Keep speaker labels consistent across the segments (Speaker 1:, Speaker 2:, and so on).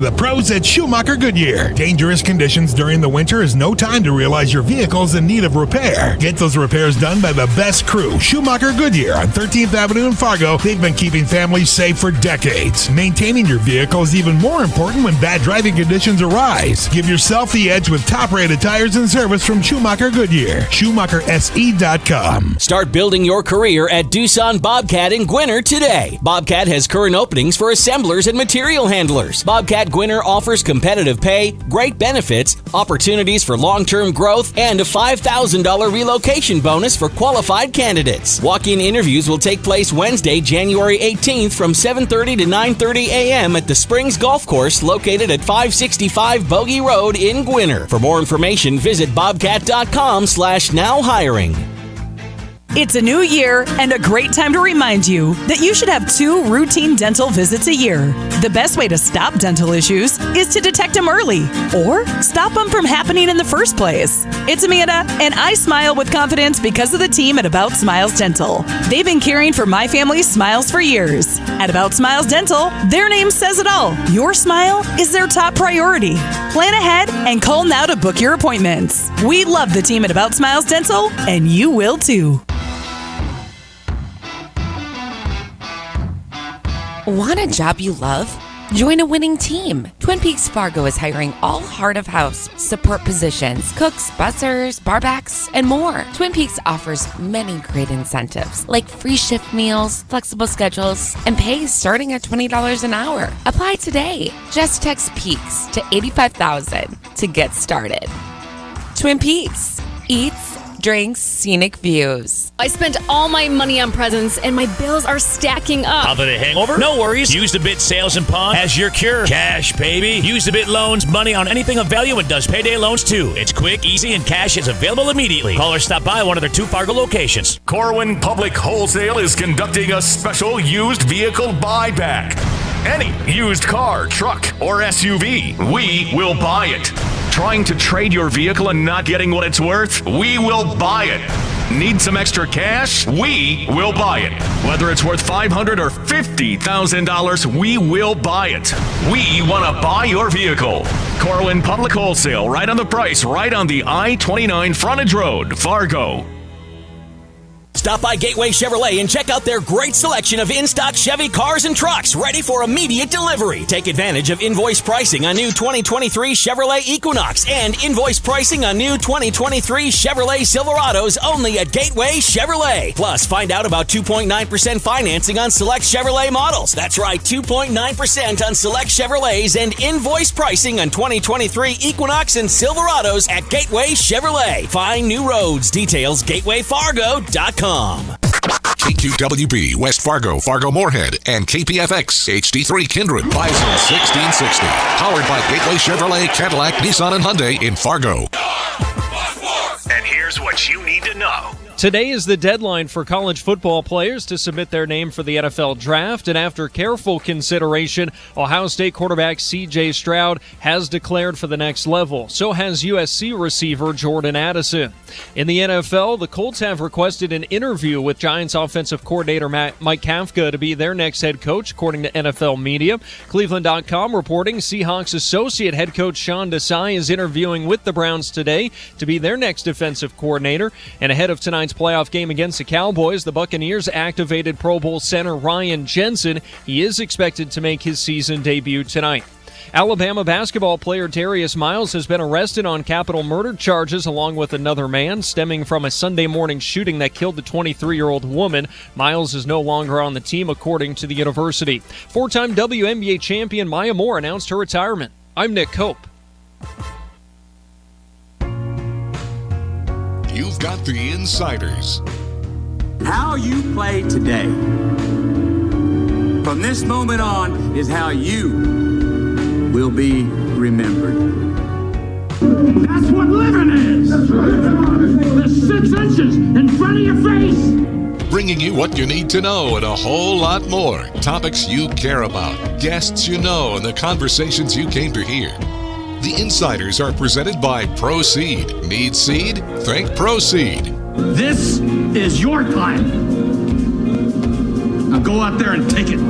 Speaker 1: The pros at Schumacher Goodyear. Dangerous conditions during the winter is no time to realize your vehicle's in need of repair. Get those repairs done by the best crew, Schumacher Goodyear on 13th Avenue in Fargo. They've been keeping families safe for decades. Maintaining your vehicle is even more important when bad driving conditions arise. Give yourself the edge with top-rated tires and service from Schumacher Goodyear. SchumacherSE.com.
Speaker 2: Start building your career at Doosan Bobcat in Gwinner today. Bobcat has current openings for assemblers and material handlers. Bobcat Gwinner offers competitive pay, great benefits, opportunities for long-term growth, and a $5,000 relocation bonus for qualified candidates. Walk-in interviews will take place Wednesday, January 18th from 7:30 to 9:30 a.m. at the Springs Golf Course located at 565 Bogey Road in Gwinner. For more information, visit bobcat.com/nowhiring.
Speaker 3: It's a new year and a great time to remind you that you should have 2 routine dental visits a year. The best way to stop dental issues is to detect them early or stop them from happening in the first place. It's Amanda, and I smile with confidence because of the team at About Smiles Dental. They've been caring for my family's smiles for years. At About Smiles Dental, their name says it all. Your smile is their top priority. Plan ahead and call now to book your appointments. We love the team at About Smiles Dental, and you will too.
Speaker 4: Want a job you love? Join a winning team. Twin Peaks Fargo is hiring all heart of house support positions, cooks, bussers, barbacks, and more. Twin Peaks offers many great incentives like free shift meals, flexible schedules, and pay starting at $20 an hour. Apply today. Just text PEAKS to 85,000 to get started. Twin Peaks. Eats, drinks, scenic views.
Speaker 5: I spent all my money on presents, and my bills are stacking up.
Speaker 6: How about a hangover? No worries. Use the Bit Sales and Pawn as your cure. Cash, baby. Use the Bit Loans money on anything of value and does payday loans too. It's quick, easy, and cash is available immediately. Call or stop by one of their 2 Fargo locations.
Speaker 7: Corwin Public Wholesale is conducting a special used vehicle buyback. Any used car, truck, or SUV, we will buy it. Trying to trade your vehicle and not getting what it's worth? We will buy it. Need some extra cash? We will buy it. Whether it's worth $500,000 or $50,000, we will buy it. We want to buy your vehicle. Corwin Public Wholesale, right on the price, right on the I-29 frontage road, Fargo.
Speaker 2: Stop by Gateway Chevrolet and check out their great selection of in-stock Chevy cars and trucks ready for immediate delivery. Take advantage of invoice pricing on new 2023 Chevrolet Equinox and invoice pricing on new 2023 Chevrolet Silverados only at Gateway Chevrolet. Plus, find out about 2.9% financing on select Chevrolet models. That's right, 2.9% on select Chevrolets and invoice pricing on 2023 Equinox and Silverados at Gateway Chevrolet. Find new roads. Details gatewayfargo.com.
Speaker 8: KQWB, West Fargo, Fargo Moorhead, and KPFX, HD3 Kindred, Bison 1660. Powered by Gateway Chevrolet, Cadillac, Nissan, and Hyundai in Fargo.
Speaker 7: And here's what you need to know.
Speaker 9: Today is the deadline for college football players to submit their name for the NFL Draft, and after careful consideration, Ohio State quarterback C.J. Stroud has declared for the next level. So has USC receiver Jordan Addison. In the NFL, the Colts have requested an interview with Giants offensive coordinator Mike Kafka to be their next head coach, according to NFL media. Cleveland.com reporting Seahawks associate head coach Sean Desai is interviewing with the Browns today to be their next defensive coordinator. And ahead of tonight's playoff game against the Cowboys, the Buccaneers activated Pro Bowl center Ryan Jensen. He is expected to make his season debut tonight. Alabama basketball player Darius Miles has been arrested on capital murder charges along with another man stemming from a Sunday morning shooting that killed the 23-year-old woman. Miles is no longer on the team, according to the university. 4-time WNBA champion Maya Moore announced her retirement. I'm Nick Cope.
Speaker 8: You've got the Insiders.
Speaker 10: How you play today, from this moment on, is how you will be remembered.
Speaker 11: That's what living is. That's right. The 6 inches in front of your face.
Speaker 8: Bringing you what you need to know and a whole lot more. Topics you care about, guests you know, and the conversations you came to hear. The Insiders are presented by Proceed. Need seed? Think Proceed.
Speaker 11: This is your time. Now go out there and take it.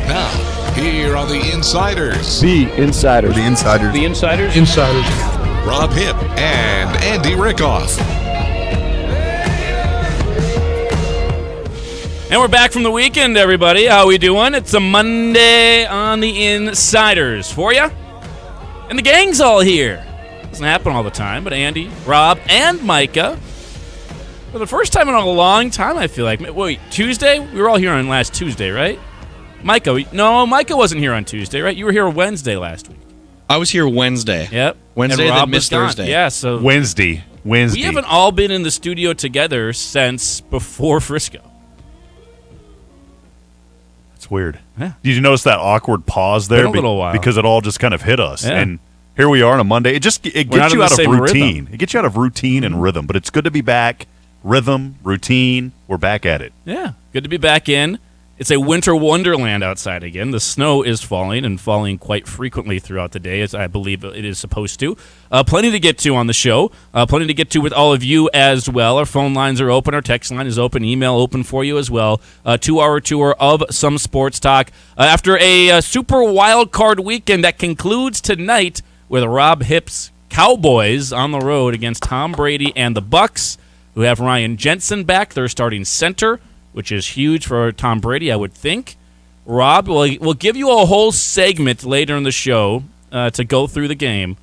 Speaker 8: Now, here on The Insiders.
Speaker 12: The Insiders.
Speaker 13: The Insiders.
Speaker 12: The Insiders.
Speaker 13: Insiders.
Speaker 8: Rob Hipp and Andy Rickoff.
Speaker 14: And we're back from the weekend, everybody. How we doing? It's a Monday on The Insiders for you. And the gang's all here. Doesn't happen all the time, but Andy, Rob, and Micah, for the first time in a long time, I feel like. Wait, Tuesday? We were all here on last Tuesday, right? Micah wasn't here on Tuesday, right? You were here Wednesday last week.
Speaker 15: I was here Wednesday.
Speaker 14: Yep.
Speaker 15: Wednesday, then missed Thursday.
Speaker 14: Yeah, so
Speaker 16: Wednesday.
Speaker 14: We haven't all been in the studio together since before Frisco.
Speaker 16: It's weird. Yeah. Did you notice that awkward pause there?
Speaker 14: Been a little while.
Speaker 16: Because it all just kind of hit us.
Speaker 14: Yeah.
Speaker 16: And here we are on a Monday. It gets you out of routine.
Speaker 14: Rhythm.
Speaker 16: It gets you out of routine and rhythm. But it's good to be back. Rhythm, routine. We're back at it.
Speaker 14: Yeah. Good to be back in. It's a winter wonderland outside again. The snow is falling and falling quite frequently throughout the day, as I believe it is supposed to. Plenty to get to on the show. Plenty to get to with all of you as well. Our phone lines are open. Our text line is open. Email open for you as well. 2-hour tour of some sports talk. After a super wild card weekend that concludes tonight with Rob Hipp's Cowboys on the road against Tom Brady and the Bucs, who have Ryan Jensen back, their starting center, which is huge for Tom Brady, I would think. Rob, we'll give you a whole segment later in the show to go through the game,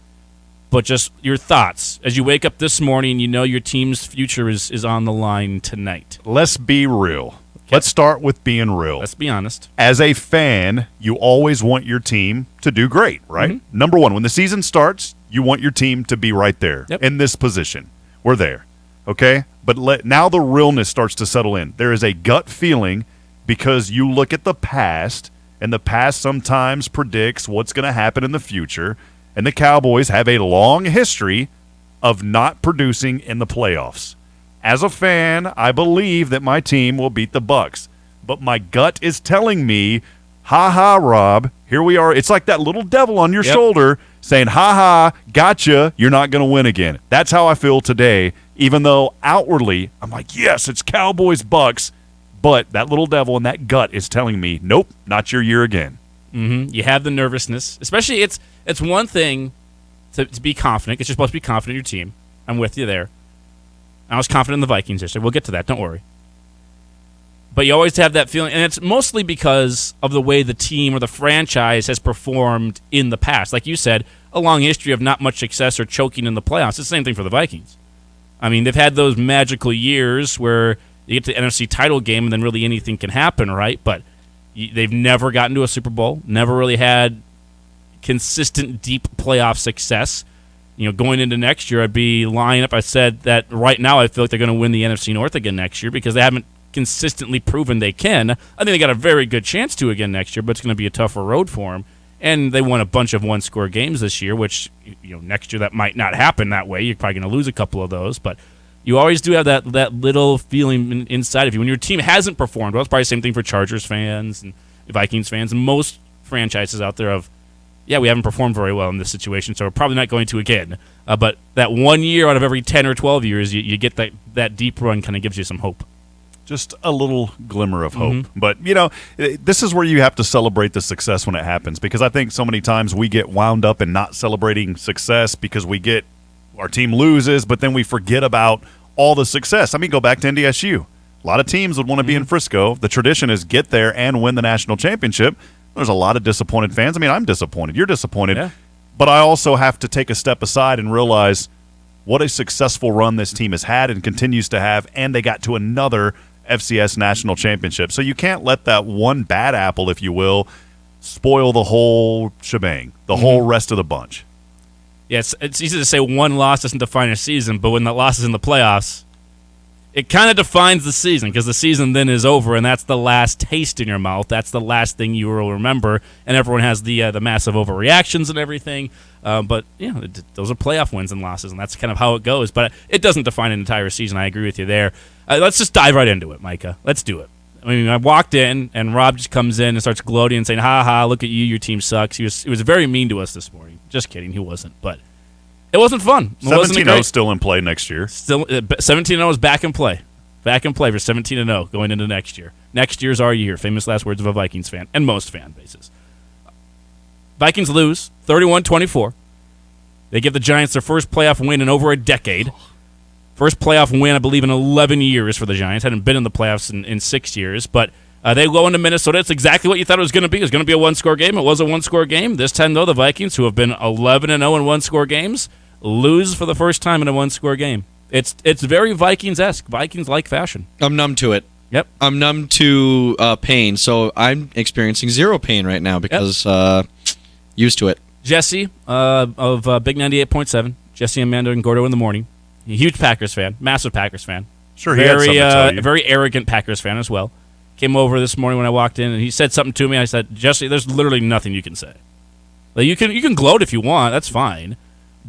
Speaker 14: but just your thoughts. As you wake up this morning, you know your team's future is on the line tonight.
Speaker 16: Let's be real. Okay. Let's start with being real.
Speaker 14: Let's be honest.
Speaker 16: As a fan, you always want your team to do great, right? Mm-hmm. Number one, when the season starts, you want your team to be right there in this position. We're there, okay? But now the realness starts to settle in. There is a gut feeling because you look at the past, and the past sometimes predicts what's going to happen in the future, and the Cowboys have a long history of not producing in the playoffs. As a fan, I believe that my team will beat the Bucs, but my gut is telling me, ha-ha, Rob, here we are. It's like that little devil on your shoulder saying, ha-ha, gotcha, you're not going to win again. That's how I feel today. Even though outwardly, I'm like, yes, it's Cowboys, Bucs, but that little devil in that gut is telling me, nope, not your year again.
Speaker 14: Mm-hmm. You have the nervousness. Especially, it's one thing to be confident, because you're supposed to be confident in your team. I'm with you there. I was confident in the Vikings yesterday. We'll get to that, don't worry. But you always have that feeling, and it's mostly because of the way the team or the franchise has performed in the past. Like you said, a long history of not much success or choking in the playoffs. It's the same thing for the Vikings. I mean, they've had those magical years where you get to the NFC title game and then really anything can happen, right? But they've never gotten to a Super Bowl, never really had consistent, deep playoff success. You know, going into next year, I'd be lying if I said that right now I feel like they're going to win the NFC North again next year because they haven't consistently proven they can. I think they got a very good chance to again next year, but it's going to be a tougher road for them. And they won a bunch of one-score games this year, which, you know, next year that might not happen that way. You're probably going to lose a couple of those. But you always do have that little feeling inside of you. When your team hasn't performed, well, it's probably the same thing for Chargers fans and Vikings fans and most franchises out there of, yeah, we haven't performed very well in this situation, so we're probably not going to again. But that 1 year out of every 10 or 12 years, you get that deep run kind of gives you some hope.
Speaker 16: Just a little glimmer of hope. Mm-hmm. But, you know, this is where you have to celebrate the success when it happens, because I think so many times we get wound up in not celebrating success because our team loses, but then we forget about all the success. I mean, go back to NDSU. A lot of teams would want to be in Frisco. The tradition is get there and win the national championship. There's a lot of disappointed fans. I mean, I'm disappointed. You're disappointed. Yeah. But I also have to take a step aside and realize what a successful run this team has had and continues to have, and they got to another FCS national championship. So you can't let that one bad apple, if you will, spoil the whole shebang, the whole rest of the bunch.
Speaker 14: Yeah, it's easy to say one loss doesn't define a season, but when that loss is in the playoffs, it kind of defines the season because the season then is over, and that's the last taste in your mouth. That's the last thing you will remember, and everyone has the massive overreactions and everything. But you know, those are playoff wins and losses, and that's kind of how it goes. But it doesn't define an entire season. I agree with you there. Let's just dive right into it, Micah. Let's do it. I mean, I walked in, and Rob just comes in and starts gloating and saying, "Ha ha! Look at you, your team sucks." He was very mean to us this morning. Just kidding, he wasn't, but. It wasn't fun.
Speaker 16: 17-0 still in play next year.
Speaker 14: Still, 17-0 is back in play. Back in play for 17-0 going into next year. Next year's our year. Famous last words of a Vikings fan and most fan bases. Vikings lose 31-24. They give the Giants their first playoff win in over a decade. First playoff win, I believe, in 11 years for the Giants. Hadn't been in the playoffs in 6 years. But they go into Minnesota. It's exactly what you thought it was going to be. It was going to be a one-score game. It was a one-score game. This time, though, the Vikings, who have been 11-0 in one-score games, lose for the first time in a one-score game. It's very Vikings-esque, Vikings-like fashion.
Speaker 15: I'm numb to it.
Speaker 14: Yep.
Speaker 15: I'm numb to pain, so I'm experiencing zero pain right now because used to it.
Speaker 14: Jesse of Big 98.7, Jesse, Amanda, and Gordo in the morning. A huge Packers fan, massive Packers fan.
Speaker 16: Sure, he had something to tell you.
Speaker 14: Very arrogant Packers fan as well. Came over this morning when I walked in, and he said something to me. I said, Jesse, there's literally nothing you can say. Like, you can gloat if you want, that's fine,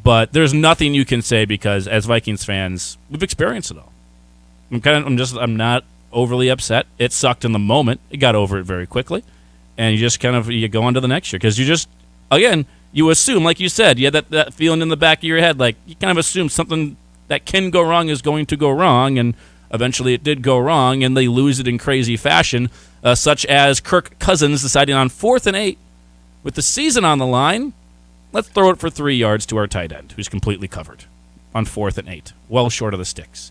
Speaker 14: but there's nothing you can say because as Vikings fans, we've experienced it all. I'm not overly upset. It sucked in the moment. It got over it very quickly, and you go on to the next year because you assume, like you said, you had that feeling in the back of your head, like you kind of assume something that can go wrong is going to go wrong, and eventually it did go wrong, and they lose it in crazy fashion, such as Kirk Cousins deciding on 4th and 8 with the season on the line. Let's throw it for 3 yards to our tight end, who's completely covered on 4th and 8, well short of the sticks.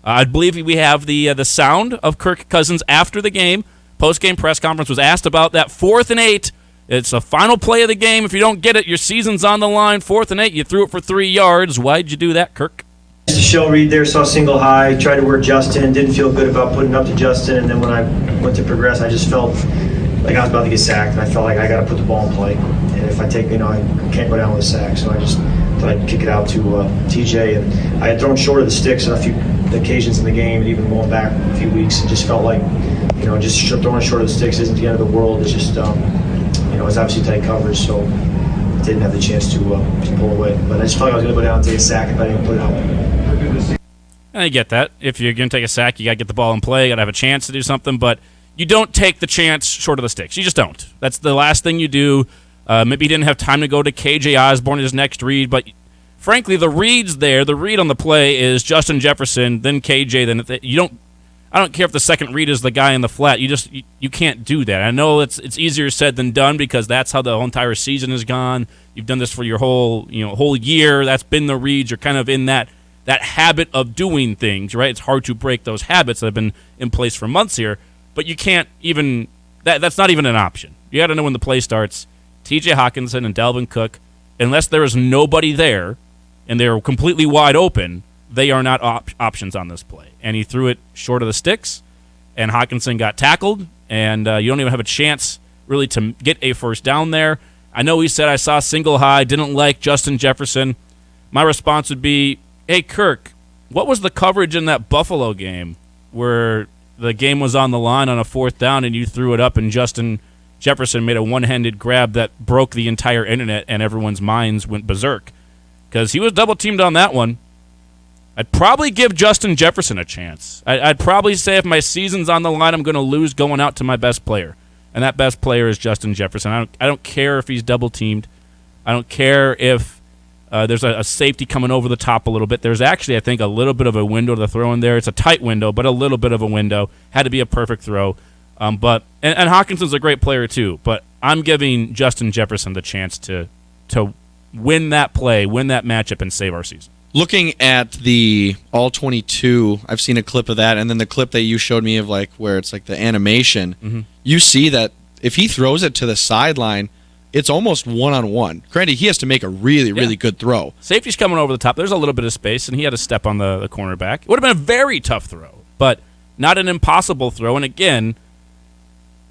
Speaker 14: I believe we have the sound of Kirk Cousins after the game. Post-game press conference was asked about that 4th and 8. It's a final play of the game. If you don't get it, your season's on the line. 4th and 8, you threw it for 3 yards. Why'd you do that, Kirk?
Speaker 12: The show read there, saw single high, tried to work Justin, didn't feel good about putting up to Justin, and then when I went to progress, I just felt like I was about to get sacked, and I felt like I got to put the ball in play. And if I take, I can't go down with a sack, so I just thought I'd kick it out to TJ. And I had thrown short of the sticks on a few occasions in the game, and even going back a few weeks, and just felt like, just throwing short of the sticks isn't the end of the world. It's just, it's obviously tight coverage, so didn't have the chance to pull away. But I just felt like I was going to go down and take a sack if I didn't put it out.
Speaker 14: I get that. If you're going to take a sack, you got to get the ball in play. You got to have a chance to do something, but you don't take the chance short of the sticks. You just don't. That's the last thing you do. Maybe he didn't have time to go to KJ Osborne in his next read, but frankly, the read's there. The read on the play is Justin Jefferson, then KJ. Then I don't care if the second read is the guy in the flat. You can't do that. I know it's easier said than done because that's how the whole entire season has gone. You've done this for your whole year. That's been the reads. You're kind of in that habit of doing things, right? It's hard to break those habits that have been in place for months here, but you can't even that's not even an option. You got to know when the play starts. TJ Hawkinson and Dalvin Cook, unless there is nobody there and they're completely wide open, they are not options on this play. And he threw it short of the sticks, and Hawkinson got tackled, and you don't even have a chance really to get a first down there. I know he said, I saw single high, didn't like Justin Jefferson. My response would be, hey, Kirk, what was the coverage in that Buffalo game where the game was on the line on a 4th down and you threw it up and Justin Jefferson made a one-handed grab that broke the entire internet and everyone's minds went berserk? Because he was double-teamed on that one. I'd probably give Justin Jefferson a chance. I'd probably say if my season's on the line, I'm going to lose going out to my best player. And that best player is Justin Jefferson. I don't care if he's double-teamed. I don't care if there's a safety coming over the top a little bit. There's actually, I think, a little bit of a window to throw in there. It's a tight window, but a little bit of a window. Had to be a perfect throw. And Hawkinson's a great player too, but I'm giving Justin Jefferson the chance to win that play, win that matchup, and save our season.
Speaker 15: Looking at the All-22, I've seen a clip of that, and then the clip that you showed me of where it's the animation, you see that if he throws it to the sideline, it's almost one-on-one. Granted, he has to make a really, really good throw.
Speaker 14: Safety's coming over the top. There's a little bit of space, and he had to step on the cornerback. It would have been a very tough throw, but not an impossible throw. And again,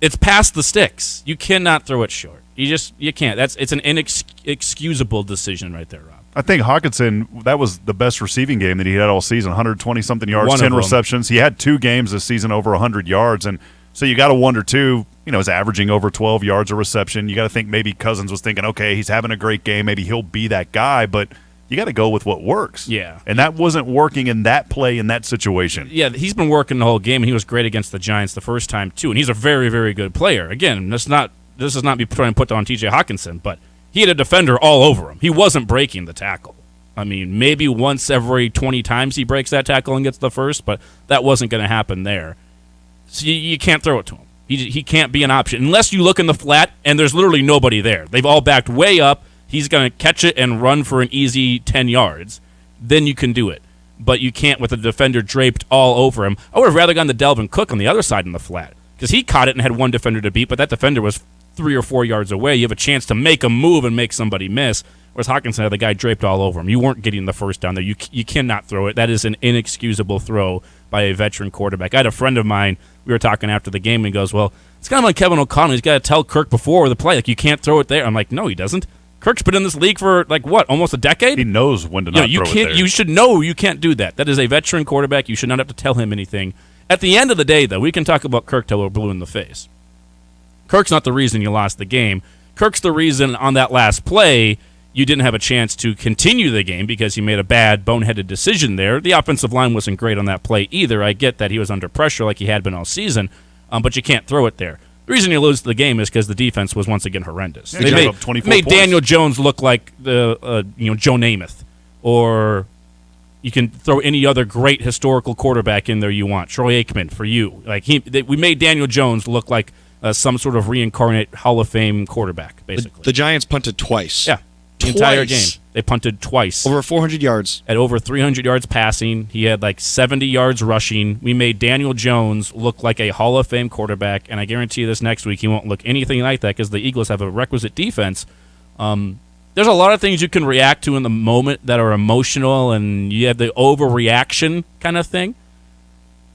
Speaker 14: it's past the sticks. You cannot throw it short. You can't. It's an inexcusable decision right there, Rob.
Speaker 16: I think Hawkinson, that was the best receiving game that he had all season, 120-something yards, 10 receptions. He had 2 games this season over 100 yards, and so you got to wonder, too, he's averaging over 12 yards a reception. You got to think maybe Cousins was thinking, okay, he's having a great game, maybe he'll be that guy, but you got to go with what works.
Speaker 14: Yeah.
Speaker 16: And that wasn't working in that play, in that situation.
Speaker 14: Yeah, he's been working the whole game, and he was great against the Giants the first time, too, and he's a very, very good player. Again, this is not me trying to put on TJ Hawkinson, but he had a defender all over him. He wasn't breaking the tackle. I mean, maybe once every 20 times he breaks that tackle and gets the first, but that wasn't going to happen there. So you can't throw it to him. He can't be an option unless you look in the flat and there's literally nobody there. They've all backed way up. He's going to catch it and run for an easy 10 yards. Then you can do it. But you can't with a defender draped all over him. I would have rather gone to Delvin Cook on the other side in the flat because he caught it and had one defender to beat, but that defender was 3 or 4 yards away. You have a chance to make a move and make somebody miss. Whereas Hawkinson had the guy draped all over him. You weren't getting the first down there. You cannot throw it. That is an inexcusable throw by a veteran quarterback. I had a friend of mine, we were talking after the game, and he goes, well, it's kind of like Kevin O'Connell. He's got to tell Kirk before the play, like, you can't throw it there. I'm like, no, he doesn't. Kirk's been in this league for, like, what, almost a decade?
Speaker 16: He knows when to not throw it there.
Speaker 14: You should know you can't do that. That is a veteran quarterback. You should not have to tell him anything. At the end of the day, though, we can talk about Kirk till we're blue in the face. Kirk's not the reason you lost the game. Kirk's the reason on that last play you didn't have a chance to continue the game because he made a bad, boneheaded decision there. The offensive line wasn't great on that play either. I get that he was under pressure like he had been all season, but you can't throw it there. The reason you lose the game is because the defense was once again horrendous.
Speaker 16: Yeah, they
Speaker 14: made Daniel Jones look like the Joe Namath, or you can throw any other great historical quarterback in there you want. Troy Aikman for you. We made Daniel Jones look like some sort of reincarnate Hall of Fame quarterback, basically.
Speaker 15: The Giants punted twice.
Speaker 14: Yeah. The entire game. They punted twice.
Speaker 15: Over 400 yards.
Speaker 14: At over 300 yards passing. He had like 70 yards rushing. We made Daniel Jones look like a Hall of Fame quarterback, and I guarantee you this next week he won't look anything like that because the Eagles have a requisite defense. There's a lot of things you can react to in the moment that are emotional, and you have the overreaction kind of thing.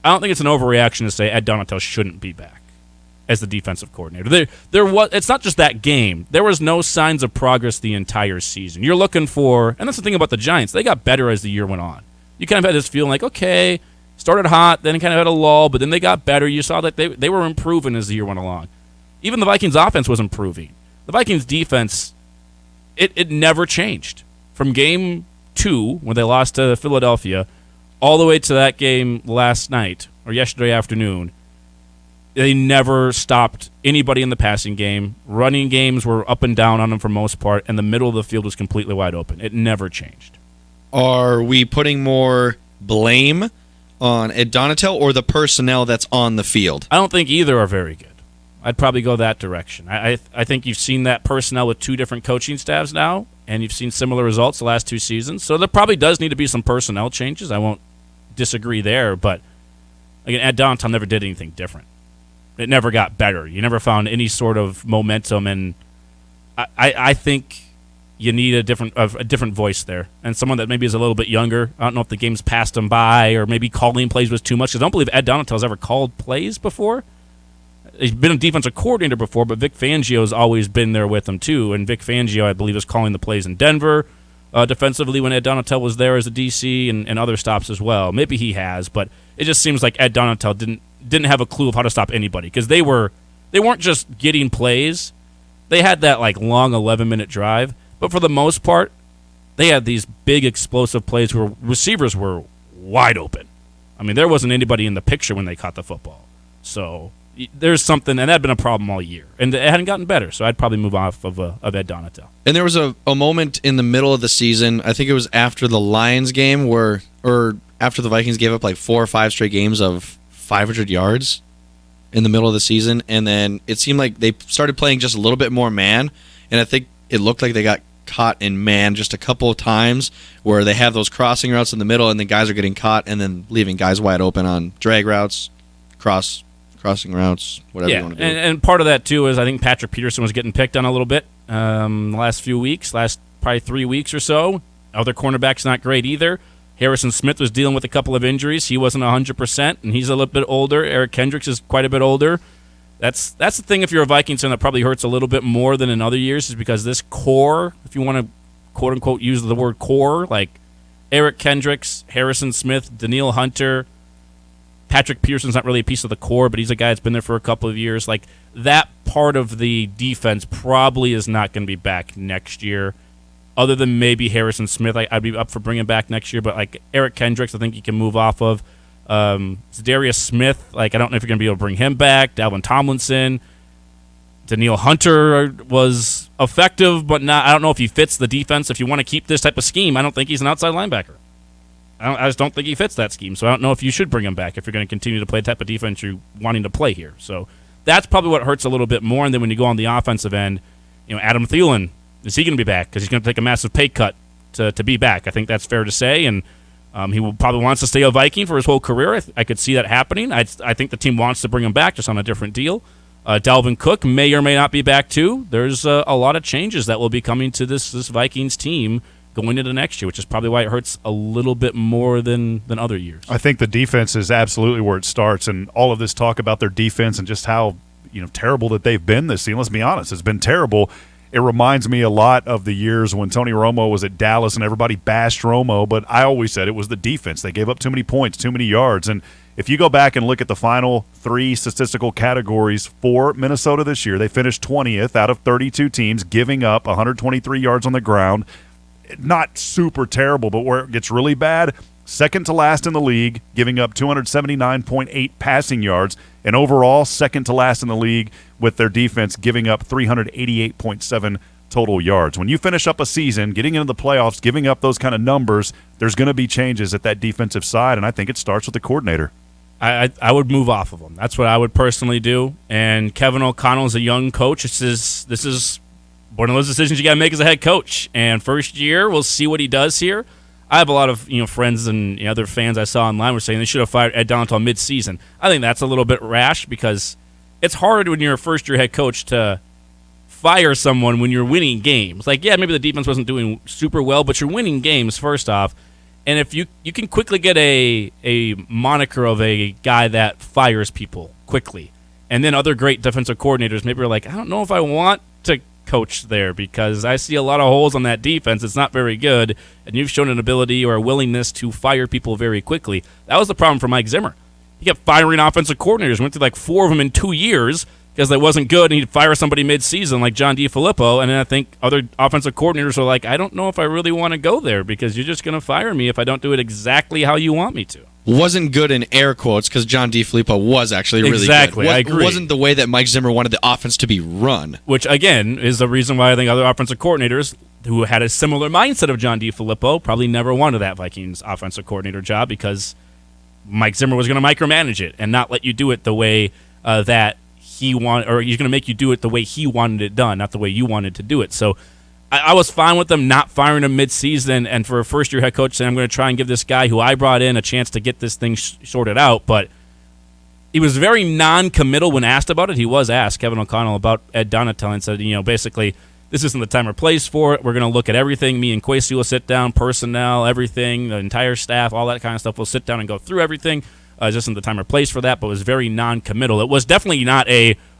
Speaker 14: I don't think it's an overreaction to say Ed Donatel shouldn't be back as the defensive coordinator. It's not just that game. There was no signs of progress the entire season. You're looking for, and that's the thing about the Giants, they got better as the year went on. You kind of had this feeling like, okay, started hot, then kind of had a lull, but then they got better. You saw that they were improving as the year went along. Even the Vikings offense was improving. The Vikings defense, it never changed. From game 2, when they lost to Philadelphia, all the way to that game last night, or yesterday afternoon, they never stopped anybody in the passing game. Running games were up and down on them for most part, and the middle of the field was completely wide open. It never changed.
Speaker 15: Are we putting more blame on Ed Donatel or the personnel that's on the field?
Speaker 14: I don't think either are very good. I'd probably go that direction. I think you've seen that personnel with 2 different coaching staffs now, and you've seen similar results the last 2 seasons. So there probably does need to be some personnel changes. I won't disagree there, but again, Ed Donatel never did anything different. It never got better. You never found any sort of momentum, and I think you need a different voice there, and someone that maybe is a little bit younger. I don't know if the game's passed him by, or maybe calling plays was too much, because I don't believe Ed Donatel's ever called plays before. He's been a defensive coordinator before, but Vic Fangio's always been there with him too, and Vic Fangio, I believe, is calling the plays in Denver defensively when Ed Donatel was there as a DC and other stops as well. Maybe he has, but it just seems like Ed Donatel didn't have a clue of how to stop anybody, because they weren't just getting plays. They had that like long 11-minute drive, but for the most part, they had these big explosive plays where receivers were wide open. I mean, there wasn't anybody in the picture when they caught the football. So there's something, and that had been a problem all year, and it hadn't gotten better. So I'd probably move off of Ed Donatel.
Speaker 15: And there was a moment in the middle of the season, I think it was after the Lions game, or after the Vikings gave up like 4 or 5 straight games of 500 yards in the middle of the season, and then it seemed like they started playing just a little bit more man, and I think it looked like they got caught in man just a couple of times where they have those crossing routes in the middle and the guys are getting caught and then leaving guys wide open on drag routes, crossing routes, whatever you want to do.
Speaker 14: And part of that too is I think Patrick Peterson was getting picked on a little bit the last few weeks, last probably 3 weeks or so. Other cornerbacks not great either. Harrison Smith was dealing with a couple of injuries. He wasn't 100%, and he's a little bit older. Eric Kendricks is quite a bit older. That's the thing if you're a Vikings fan that probably hurts a little bit more than in other years, is because this core, if you want to quote-unquote use the word core, like Eric Kendricks, Harrison Smith, Daniil Hunter, Patrick Pearson's not really a piece of the core, but he's a guy that's been there for a couple of years. Like, that part of the defense probably is not going to be back next year. Other than maybe Harrison Smith, I'd be up for bringing back next year. But like Eric Kendricks, I think you can move off of. Darius Smith, like I don't know if you're going to be able to bring him back. Dalvin Tomlinson, Daniil Hunter was effective, but not. I don't know if he fits the defense. If you want to keep this type of scheme, I don't think he's an outside linebacker. I just don't think he fits that scheme. So I don't know if you should bring him back if you're going to continue to play the type of defense you're wanting to play here. So that's probably what hurts a little bit more. And then when you go on the offensive end, Adam Thielen, is he going to be back? Because he's going to take a massive pay cut to be back. I think that's fair to say. And he will probably wants to stay a Viking for his whole career. I could see that happening. I think the team wants to bring him back just on a different deal. Dalvin Cook may or may not be back too. There's a lot of changes that will be coming to this Vikings team going into next year, which is probably why it hurts a little bit more than other years.
Speaker 16: I think the defense is absolutely where it starts, and all of this talk about their defense and just how terrible that they've been this season. Let's be honest, it's been terrible. It reminds me a lot of the years when Tony Romo was at Dallas and everybody bashed Romo, but I always said it was the defense. They gave up too many points, too many yards, and if you go back and look at the final 3 statistical categories for Minnesota this year, they finished 20th out of 32 teams, giving up 123 yards on the ground. Not super terrible, but where it gets really bad, second to last in the league, giving up 279.8 passing yards, and overall second to last in the league with their defense giving up 388.7 total yards. When you finish up a season, getting into the playoffs, giving up those kind of numbers, there's going to be changes at that defensive side, and I think it starts with the coordinator.
Speaker 14: I would move off of him. That's what I would personally do. And Kevin O'Connell is a young coach. This is one of those decisions you got to make as a head coach. And first year, we'll see what he does here. I have a lot of friends and other fans I saw online were saying they should have fired Ed Donatell mid-season. I think that's a little bit rash because it's hard when you're a first-year head coach to fire someone when you're winning games. Like, yeah, maybe the defense wasn't doing super well, but you're winning games first off. And if you can quickly get a moniker of a guy that fires people quickly, and then other great defensive coordinators maybe are like, I don't know if I want to coach there because I see a lot of holes on that defense. It's not very good, and you've shown an ability or a willingness to fire people very quickly. That was the problem for Mike Zimmer. He kept firing offensive coordinators. Went through like 4 of them in 2 years because they wasn't good, and he'd fire somebody mid-season like John DeFilippo, and then I think other offensive coordinators are like, I don't know if I really want to go there because you're just going to fire me if I don't do it exactly how you want me to.
Speaker 15: Wasn't good in air quotes because John DeFilippo was actually really
Speaker 14: exactly,
Speaker 15: good.
Speaker 14: I agree.
Speaker 15: Wasn't the way that Mike Zimmer wanted the offense to be run.
Speaker 14: Which, again, is the reason why I think other offensive coordinators who had a similar mindset of John DeFilippo probably never wanted that Vikings offensive coordinator job because Mike Zimmer was going to micromanage it and not let you do it the way that he wanted, or he's going to make you do it the way he wanted it done, not the way you wanted to do it. So I was fine with them not firing him mid-season, and for a first-year head coach saying, I'm going to try and give this guy who I brought in a chance to get this thing sorted out. But he was very non-committal when asked about it. He was asked, Kevin O'Connell, about Ed Donatell and said, basically, this isn't the time or place for it. We're going to look at everything. Me and Kwesi will sit down, personnel, everything, the entire staff, all that kind of stuff. We'll sit down and go through everything. Just isn't the time or place for that, but was very non-committal. It was definitely not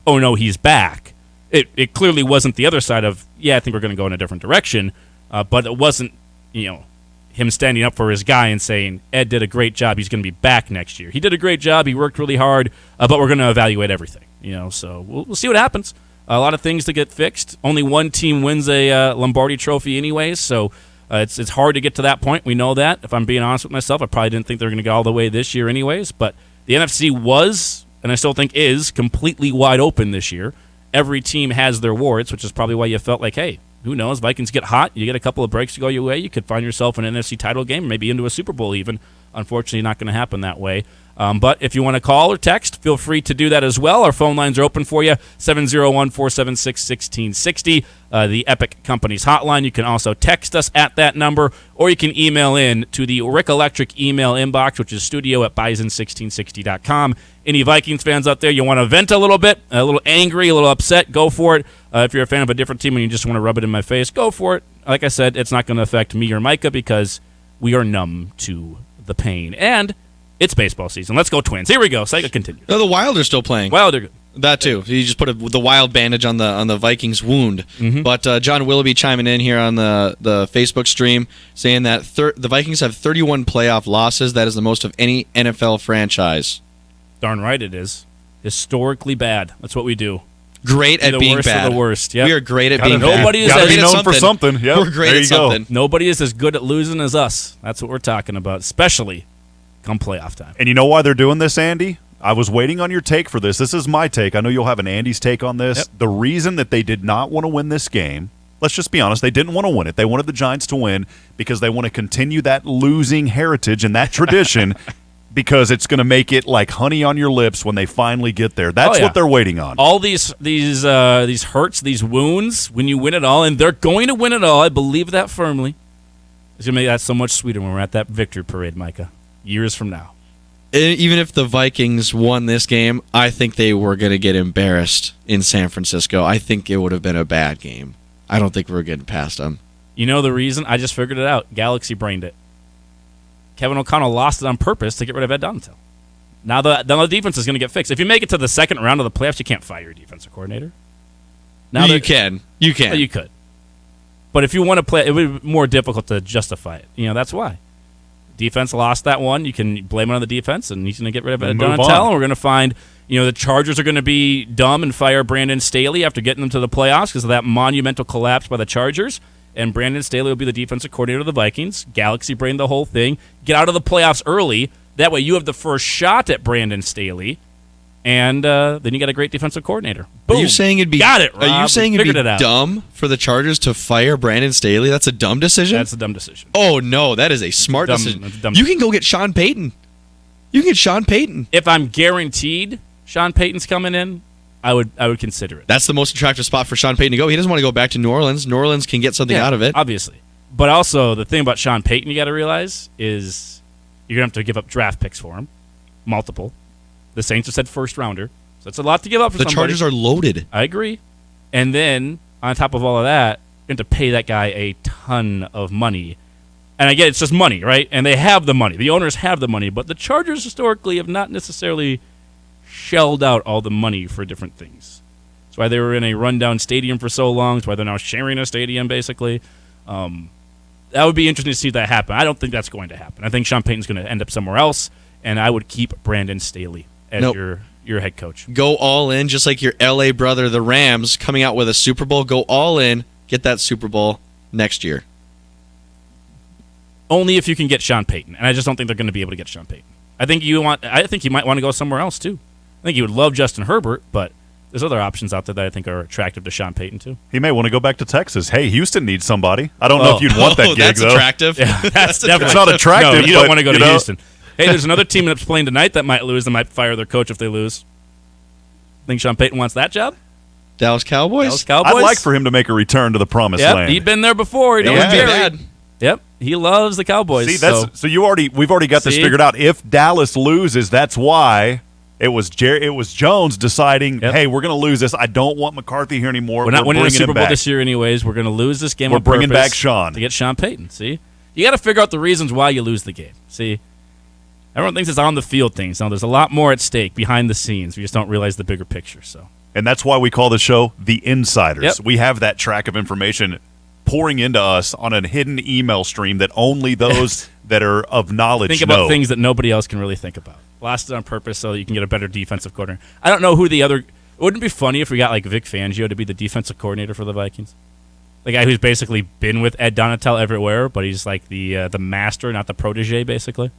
Speaker 14: oh, no, he's back. It clearly wasn't the other side of, I think we're going to go in a different direction, but it wasn't, him standing up for his guy and saying, Ed did a great job, he's going to be back next year. He did a great job, he worked really hard, but we're going to evaluate everything. So we'll see what happens. A lot of things to get fixed. Only one team wins a Lombardi trophy anyways, so it's hard to get to that point. We know that. If I'm being honest with myself, I probably didn't think they were going to go all the way this year anyways, but the NFC was, and I still think is, completely wide open this year. Every team has their warts, which is probably why you felt like, hey, who knows? Vikings get hot. You get a couple of breaks to go your way. You could find yourself in an NFC title game, maybe into a Super Bowl even. Unfortunately, not going to happen that way. But if you want to call or text, feel free to do that as well. Our phone lines are open for you, 701-476-1660, the Epic Companies hotline. You can also text us at that number, or you can email in to the Rick Electric email inbox, which is studio@bison1660.com. Any Vikings fans out there, you want to vent a little bit, a little angry, a little upset, go for it. If you're a fan of a different team and you just want to rub it in my face, go for it. Like I said, it's not going to affect me or Micah because we are numb to the pain. And it's baseball season. Let's go Twins. Here we go. Cycle continues.
Speaker 15: No, the Wild are still playing.
Speaker 14: Wild are good.
Speaker 15: That too. He just put the Wild bandage on the Vikings wound.
Speaker 14: Mm-hmm.
Speaker 15: But John Willoughby chiming in here on the Facebook stream saying that the Vikings have 31 playoff losses. That is the most of any NFL franchise.
Speaker 14: Darn right it is. Historically bad. That's what we do.
Speaker 15: Great at being
Speaker 14: worst
Speaker 15: bad.
Speaker 14: Of the worst. Yep.
Speaker 15: We are great at being bad.
Speaker 14: Nobody is
Speaker 16: gotta be known for something. Yep.
Speaker 15: We're great at something.
Speaker 14: Nobody is as good at losing as us. That's what we're talking about, especially come playoff time.
Speaker 16: And you know why they're doing this, Andy? I was waiting on your take for this. This is my take. I know you'll have an Andy's take on this.
Speaker 14: Yep.
Speaker 16: The reason that they did not want to win this game, let's just be honest, they didn't want to win it. They wanted the Giants to win because they want to continue that losing heritage and that tradition. because it's going to make it like honey on your lips when they finally get there. That's what they're waiting on.
Speaker 14: All these hurts, these wounds, when you win it all, and they're going to win it all, I believe that firmly. It's going to make that so much sweeter when we're at that victory parade, Micah, years from now.
Speaker 15: Even if the Vikings won this game, I think they were going to get embarrassed in San Francisco. I think it would have been a bad game. I don't think we're getting past them.
Speaker 14: You know the reason? I just figured it out. Galaxy brained it. Kevin O'Connell lost it on purpose to get rid of Ed Donatel. Now the defense is going to get fixed. If you make it to the second round of the playoffs, you can't fire your defensive coordinator. Now
Speaker 15: you can. You can.
Speaker 14: Well, you could. But if you want to play, it would be more difficult to justify it. That's why. Defense lost that one. You can blame it on the defense, and he's going to get rid of Ed Donatel. And we're going to find, the Chargers are going to be dumb and fire Brandon Staley after getting them to the playoffs because of that monumental collapse by the Chargers. And Brandon Staley will be the defensive coordinator of the Vikings. Galaxy brain the whole thing. Get out of the playoffs early. That way you have the first shot at Brandon Staley. And then you got a great defensive coordinator. Boom.
Speaker 15: Are you saying it'd be
Speaker 14: got it, Rob.
Speaker 15: Are you saying it'd be dumb for the Chargers to fire Brandon Staley? That's a dumb decision?
Speaker 14: That's a dumb decision.
Speaker 15: Oh, no. That is a smart decision. You can go get Sean Payton. You can get Sean Payton.
Speaker 14: If I'm guaranteed Sean Payton's coming in, I would consider it.
Speaker 15: That's the most attractive spot for Sean Payton to go. He doesn't want to go back to New Orleans. New Orleans can get something out of it.
Speaker 14: Obviously. But also, the thing about Sean Payton you got to realize is you're going to have to give up draft picks for him. Multiple. The Saints have said first rounder. So that's a lot to give up for somebody.
Speaker 15: The Chargers are loaded.
Speaker 14: I agree. And then, on top of all of that, you have to pay that guy a ton of money. And I get it's just money, right? And they have the money. The owners have the money. But the Chargers historically have not necessarily shelled out all the money for different things. That's why they were in a rundown stadium for so long. That's why they're now sharing a stadium, basically. That would be interesting to see that happen. I don't think that's going to happen. I think Sean Payton's going to end up somewhere else, and I would keep Brandon Staley as your head coach.
Speaker 15: Go all in, just like your L.A. brother, the Rams, coming out with a Super Bowl. Go all in, get that Super Bowl next year.
Speaker 14: Only if you can get Sean Payton, and I just don't think they're going to be able to get Sean Payton. I think you might want to go somewhere else too. I think you would love Justin Herbert, but there's other options out there that I think are attractive to Sean Payton too.
Speaker 16: He may want to go back to Texas. Hey, Houston needs somebody. I don't know if you'd want that gig
Speaker 15: that's
Speaker 16: though.
Speaker 15: Attractive.
Speaker 14: Yeah, that's definitely.
Speaker 16: It's not attractive.
Speaker 14: No, you don't want to go to Houston. Hey, there's another team that's playing tonight that might lose. They might fire their coach if they lose. Think Sean Payton wants that job?
Speaker 15: Dallas Cowboys?
Speaker 16: I'd like for him to make a return to the promised land.
Speaker 14: He'd been there before. He knows
Speaker 15: bad.
Speaker 14: Yep, he loves the Cowboys.
Speaker 16: See, we've already got this figured out. If Dallas loses, that's why it was Jones deciding, hey, we're going to lose this. I don't want McCarthy here anymore.
Speaker 14: We're not winning the Super Bowl this year anyways. We're going to lose this game.
Speaker 16: We're bringing back Sean
Speaker 14: to get Sean Payton. See, you got to figure out the reasons why you lose the game. See, everyone thinks it's on the field things. No, there's a lot more at stake behind the scenes. We just don't realize the bigger picture. So,
Speaker 16: and that's why we call the show The Insiders.
Speaker 14: Yep.
Speaker 16: We have that track of information pouring into us on a hidden email stream that only those that are of knowledge
Speaker 14: think about things that nobody else can really think about. Lost it on purpose so that you can get a better defensive coordinator. I don't know who the other. It wouldn't be funny if we got like Vic Fangio to be the defensive coordinator for the Vikings, the guy who's basically been with Ed Donatel everywhere, but he's like the master, not the protege. Basically,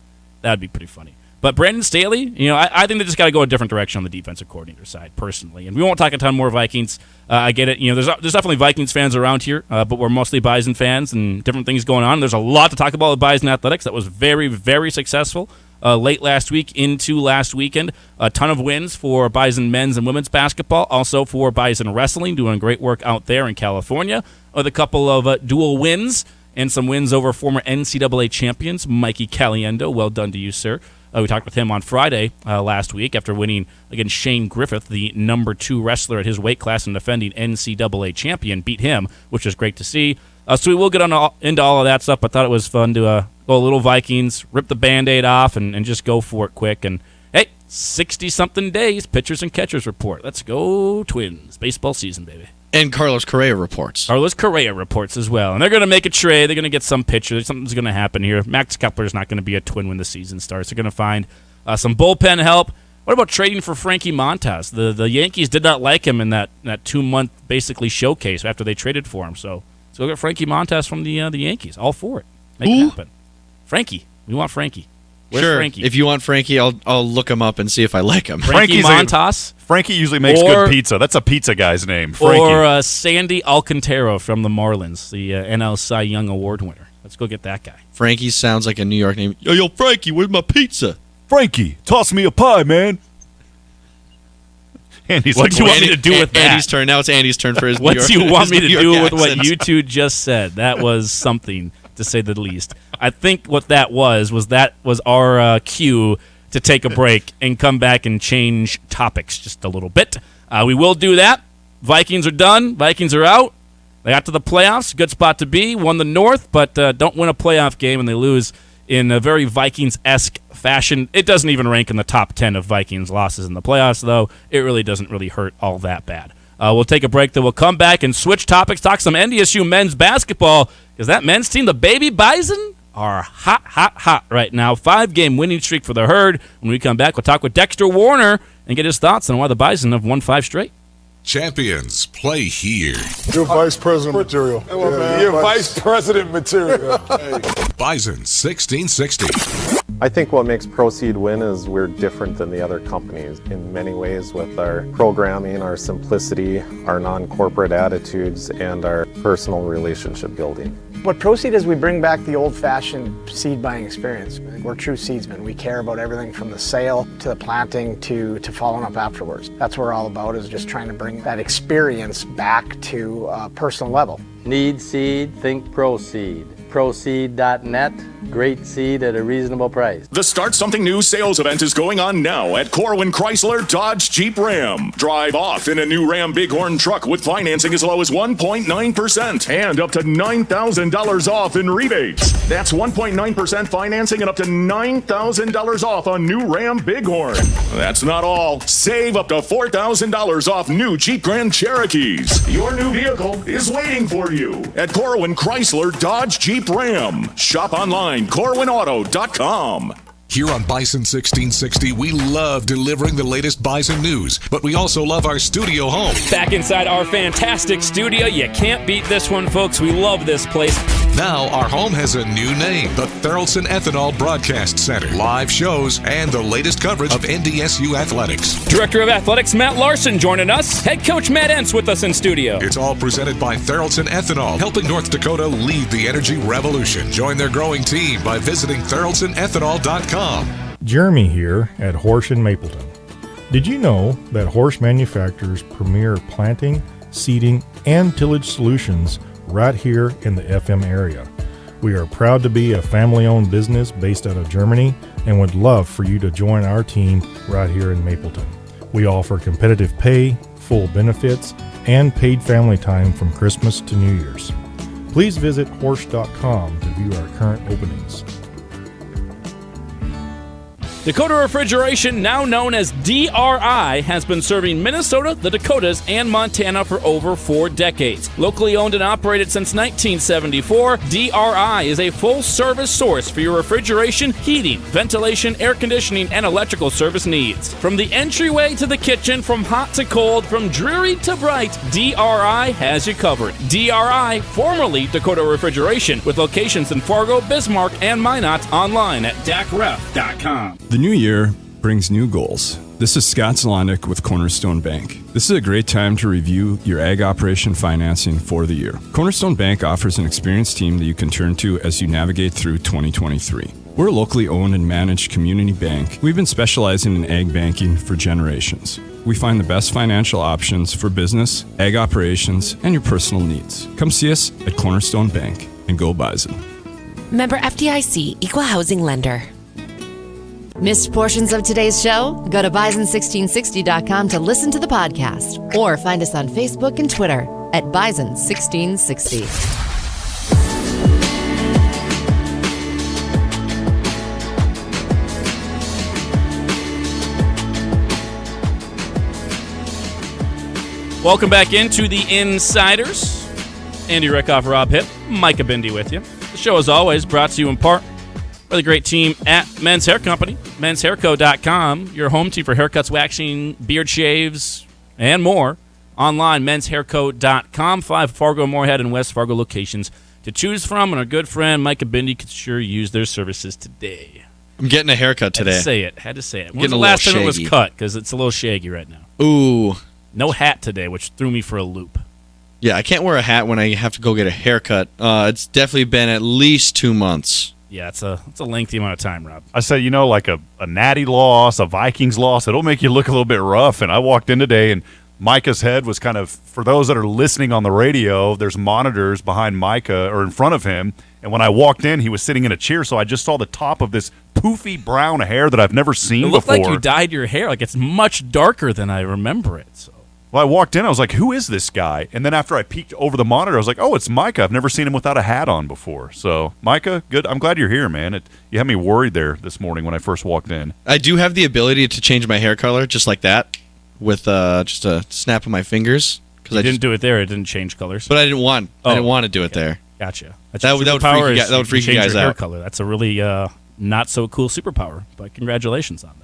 Speaker 14: that'd be pretty funny. But Brandon Staley, I think they just got to go a different direction on the defensive coordinator side, personally. And we won't talk a ton more Vikings. I get it. There's definitely Vikings fans around here, but we're mostly Bison fans and different things going on. There's a lot to talk about with Bison Athletics. That was very, very successful late last week into last weekend. A ton of wins for Bison men's and women's basketball, also for Bison wrestling, doing great work out there in California, with a couple of dual wins and some wins over former NCAA champions, Mikey Caliendo. Well done to you, sir. We talked with him on Friday last week after winning against Shane Griffith, the number 2 wrestler at his weight class and defending NCAA champion, beat him, which is great to see. So we will get into all of that stuff. I thought it was fun to go a little Vikings, rip the Band-Aid off, and just go for it quick. And, hey, 60-something days, pitchers and catchers report. Let's go Twins. Baseball season, baby.
Speaker 15: And Carlos Correa reports.
Speaker 14: Carlos Correa reports as well. And they're going to make a trade. They're going to get some pitchers. Something's going to happen here. Max Kepler's not going to be a Twin when the season starts. They're going to find some bullpen help. What about trading for Frankie Montas? The Yankees did not like him in that 2-month basically showcase after they traded for him. So go get Frankie Montas from the Yankees. All for it. Make it happen. Frankie. We want Frankie. Where's
Speaker 15: sure.
Speaker 14: Frankie?
Speaker 15: If you want Frankie, I'll look him up and see if I like him.
Speaker 14: Frankie Montas.
Speaker 16: Frankie usually makes good pizza. That's a pizza guy's name. Frankie.
Speaker 14: Or Sandy Alcantara from the Marlins, the NL Cy Young Award winner. Let's go get that guy.
Speaker 15: Frankie sounds like a New York name. Yo, Frankie, where's my pizza?
Speaker 16: Frankie, toss me a pie, man. Andy's
Speaker 14: What do you want me to do with that?
Speaker 15: Andy's turn. Now it's Andy's turn for his
Speaker 14: What
Speaker 15: New York,
Speaker 14: do you want me to
Speaker 15: his New
Speaker 14: do
Speaker 15: York
Speaker 14: with what
Speaker 15: accent.
Speaker 14: you two just said? That was something, to say the least. I think what that was our cue to take a break and come back and change topics just a little bit. We will do that. Vikings are done. Vikings are out. They got to the playoffs. Good spot to be. Won the North, but don't win a playoff game, and they lose in a very Vikings-esque fashion. It doesn't even rank in the top 10 of Vikings losses in the playoffs, though. It really doesn't really hurt all that bad. We'll take a break, then we'll come back and switch topics, talk some NDSU men's basketball, because that men's team, the Baby Bison, are hot right now. 5-game winning streak for the Herd. When we come back, we'll talk with Dexter Werner and get his thoughts on why the Bison have won 5 straight.
Speaker 8: Champions play here.
Speaker 13: You're vice president material. You're vice president material.
Speaker 8: Bison 1660.
Speaker 17: I think what makes Proceed win is we're different than the other companies in many ways with our programming, our simplicity, our non-corporate attitudes, and our personal relationship building.
Speaker 18: What Proceed is, we bring back the old-fashioned seed buying experience. We're true seedsmen. We care about everything from the sale to the planting to following up afterwards. That's what we're all about, is just trying to bring that experience back to a personal level.
Speaker 19: Need seed? Think Proceed. Proceed.net. Great seed at a reasonable price.
Speaker 7: The Start Something New sales event is going on now at Corwin Chrysler Dodge Jeep Ram. Drive off in a new Ram Bighorn truck with financing as low as 1.9% and up to $9,000 off in rebates. That's 1.9% financing and up to $9,000 off on new Ram Bighorn. That's not all. Save up to $4,000 off new Jeep Grand Cherokees. Your new vehicle is waiting for you at Corwin Chrysler Dodge Jeep Ram. Shop online, corwinauto.com.
Speaker 8: Here on Bison 1660, we love delivering the latest Bison news, but we also love our studio home.
Speaker 14: Back inside our fantastic studio. You can't beat this one, folks. We love this place.
Speaker 8: Now our home has a new name, the Therrelson Ethanol Broadcast Center. Live shows and the latest coverage of NDSU athletics.
Speaker 14: Director of Athletics Matt Larson joining us. Head coach Matt Entz with us in studio.
Speaker 8: It's all presented by Therrelson Ethanol, helping North Dakota lead the energy revolution. Join their growing team by visiting TherrelsonEthanol.com.
Speaker 20: Jeremy here at Horsch in Mapleton. Did you know that Horsch manufactures premier planting, seeding, and tillage solutions right here in the FM area? We are proud to be a family-owned business based out of Germany and would love for you to join our team right here in Mapleton. We offer competitive pay, full benefits, and paid family time from Christmas to New Year's. Please visit Horsch.com to view our current openings.
Speaker 14: Dakota Refrigeration, now known as DRI, has been serving Minnesota, the Dakotas, and Montana for over 4 decades. Locally owned and operated since 1974, DRI is a full-service source for your refrigeration, heating, ventilation, air conditioning, and electrical service needs. From the entryway to the kitchen, from hot to cold, from dreary to bright, DRI has you covered. DRI, formerly Dakota Refrigeration, with locations in Fargo, Bismarck, and Minot, online at dacref.com.
Speaker 21: The new year brings new goals. This is Scott Zlondik with Cornerstone Bank. This is a great time to review your ag operation financing for the year. Cornerstone Bank offers an experienced team that you can turn to as you navigate through 2023. We're a locally owned and managed community bank. We've been specializing in ag banking for generations. We find the best financial options for business, ag operations, and your personal needs. Come see us at Cornerstone Bank and go Bison.
Speaker 4: Member FDIC, Equal Housing Lender.
Speaker 22: Missed portions of today's show? Go to Bison1660.com to listen to the podcast or find us on Facebook and Twitter at Bison1660.
Speaker 14: Welcome back into the Insiders. Andy Rickoff, Rob Hipp, Micah Bindi with you. The show, as always, brought to you in part by the great team at Men's Hair Company, menshairco.com, your home team for haircuts, waxing, beard shaves, and more. Online, menshairco.com, 5 Fargo, Moorhead, and West Fargo locations to choose from, and our good friend Micah Bindi could sure use their services today.
Speaker 15: I'm getting a haircut today.
Speaker 14: Had to say it. When's the last time it was cut? Because it's a little shaggy right now.
Speaker 15: Ooh.
Speaker 14: No hat today, which threw me for a loop.
Speaker 15: Yeah, I can't wear a hat when I have to go get a haircut. It's definitely been at least 2 months.
Speaker 14: Yeah, it's a lengthy amount of time, Rob.
Speaker 16: I said, like a Natty loss, a Vikings loss, it'll make you look a little bit rough. And I walked in today, and Micah's head was kind of, for those that are listening on the radio, there's monitors behind Micah or in front of him. And when I walked in, he was sitting in a chair, so I just saw the top of this poofy brown hair that I've never seen before.
Speaker 14: It looked like you dyed your hair. Like, it's much darker than I remember it. So.
Speaker 16: Well, I walked in, I was like, who is this guy? And then after I peeked over the monitor, I was like, oh, it's Micah. I've never seen him without a hat on before. So, Micah, good. I'm glad you're here, man. You had me worried there this morning when I first walked in.
Speaker 15: I do have the ability to change my hair color just like that with just a snap of my fingers.
Speaker 14: Because I didn't do it there. It didn't change colors.
Speaker 15: But I didn't want to do it there.
Speaker 14: Gotcha.
Speaker 15: That would freak you guys
Speaker 14: hair
Speaker 15: out.
Speaker 14: Color. That's a really not so cool superpower. But congratulations on that.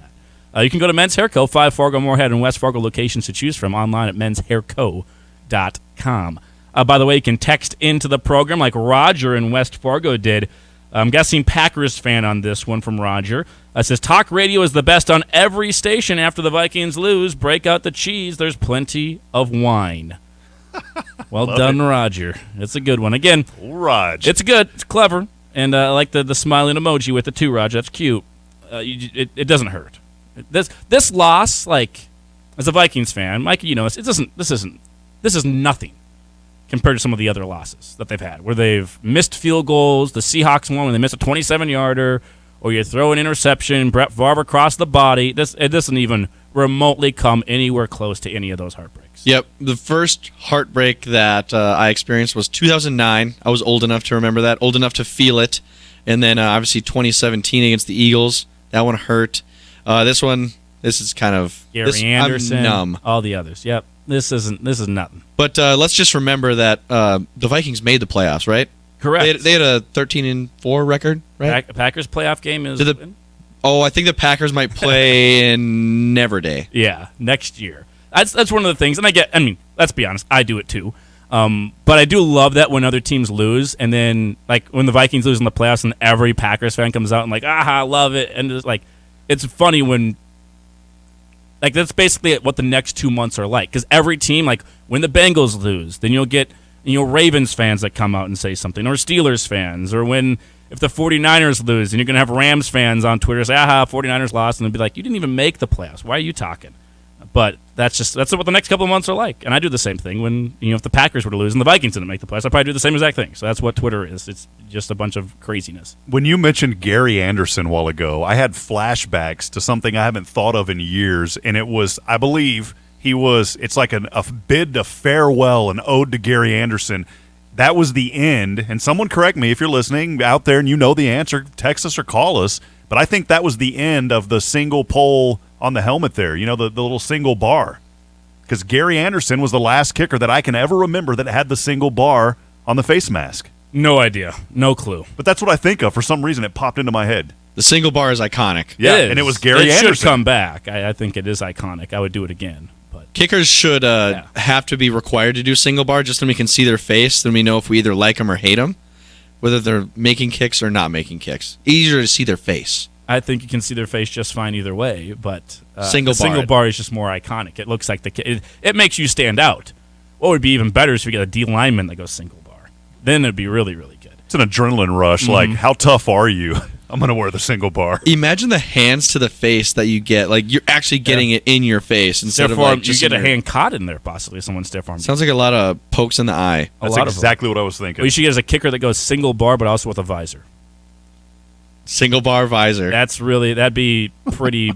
Speaker 14: You can go to Men's Hair Co. 5 Fargo, Moorhead, and West Fargo locations to choose from online at menshairco.com. By the way, you can text into the program like Roger in West Fargo did. I'm guessing Packers fan on this one from Roger. Says, talk radio is the best on every station after the Vikings lose. Break out the cheese. There's plenty of wine. Well done, Roger. It's a good one. Again,
Speaker 16: Raj.
Speaker 14: It's good. It's clever. And I like the smiling emoji with the two, Roger. That's cute. It doesn't hurt. This loss, like, as a Vikings fan, Mike, this is nothing compared to some of the other losses that they've had, where they've missed field goals. The Seahawks won when they missed a 27-yarder, or you throw an interception, Brett Favre across the body. It doesn't even remotely come anywhere close to any of those heartbreaks.
Speaker 15: Yep. The first heartbreak that I experienced was 2009. I was old enough to remember that, old enough to feel it. And then, obviously, 2017 against the Eagles. That one hurt. This is kind of
Speaker 14: Gary Anderson,
Speaker 15: I'm numb.
Speaker 14: All the others. Yep, this is nothing.
Speaker 15: But let's just remember that the Vikings made the playoffs, right?
Speaker 14: Correct.
Speaker 15: They had a 13-4 record, right?
Speaker 14: Packers playoff game is.
Speaker 15: I think the Packers might play in Never Day.
Speaker 14: Yeah, next year. That's one of the things, and let's be honest, I do it too. But I do love that when other teams lose, and then like when the Vikings lose in the playoffs, and every Packers fan comes out and like, I love it, and it's like. It's funny when, like, that's basically what the next 2 months are like. Because every team, like, when the Bengals lose, then you'll get, Ravens fans that come out and say something, or Steelers fans, or if the 49ers lose, then you're going to have Rams fans on Twitter say, 49ers lost, and they'll be like, you didn't even make the playoffs. Why are you talking? But that's what the next couple of months are like. And I do the same thing when, if the Packers were to lose and the Vikings didn't make the playoffs, I probably do the same exact thing. So that's what Twitter is. It's just a bunch of craziness.
Speaker 16: When you mentioned Gary Anderson a while ago, I had flashbacks to something I haven't thought of in years. And it was, I believe, it's like a bid to farewell, an ode to Gary Anderson. That was the end. And someone correct me if you're listening out there and you know the answer, text us or call us. But I think that was the end of the single pole on the helmet there, the little single bar. Because Gary Anderson was the last kicker that I can ever remember that had the single bar on the face mask.
Speaker 14: No idea. No clue.
Speaker 16: But that's what I think of. For some reason, it popped into my head.
Speaker 15: The single bar is iconic.
Speaker 16: Yeah, and it was Gary Anderson.
Speaker 14: It should come back. I think it is iconic. I would do it again. But
Speaker 15: kickers should have to be required to do single bar just so we can see their face. Then we know if we either like them or hate them, whether they're making kicks or not making kicks. Easier to see their face.
Speaker 14: I think you can see their face just fine either way, but
Speaker 15: single
Speaker 14: bar is just more iconic. It looks like it makes you stand out. What would be even better is if you get a D lineman that goes single bar. Then it'd be really, really good.
Speaker 16: It's an adrenaline rush. Mm-hmm. Like, how tough are you? I'm going to wear the single bar.
Speaker 15: Imagine the hands to the face that you get. Like, you're actually getting it in your face instead of like
Speaker 14: just you get a hand caught in there possibly. Someone stiff arm.
Speaker 15: Sounds like a lot of pokes in the eye.
Speaker 16: That's exactly what I was thinking.
Speaker 14: Well, you should get as a kicker that goes single bar but also with a visor.
Speaker 15: Single bar visor.
Speaker 14: That'd be pretty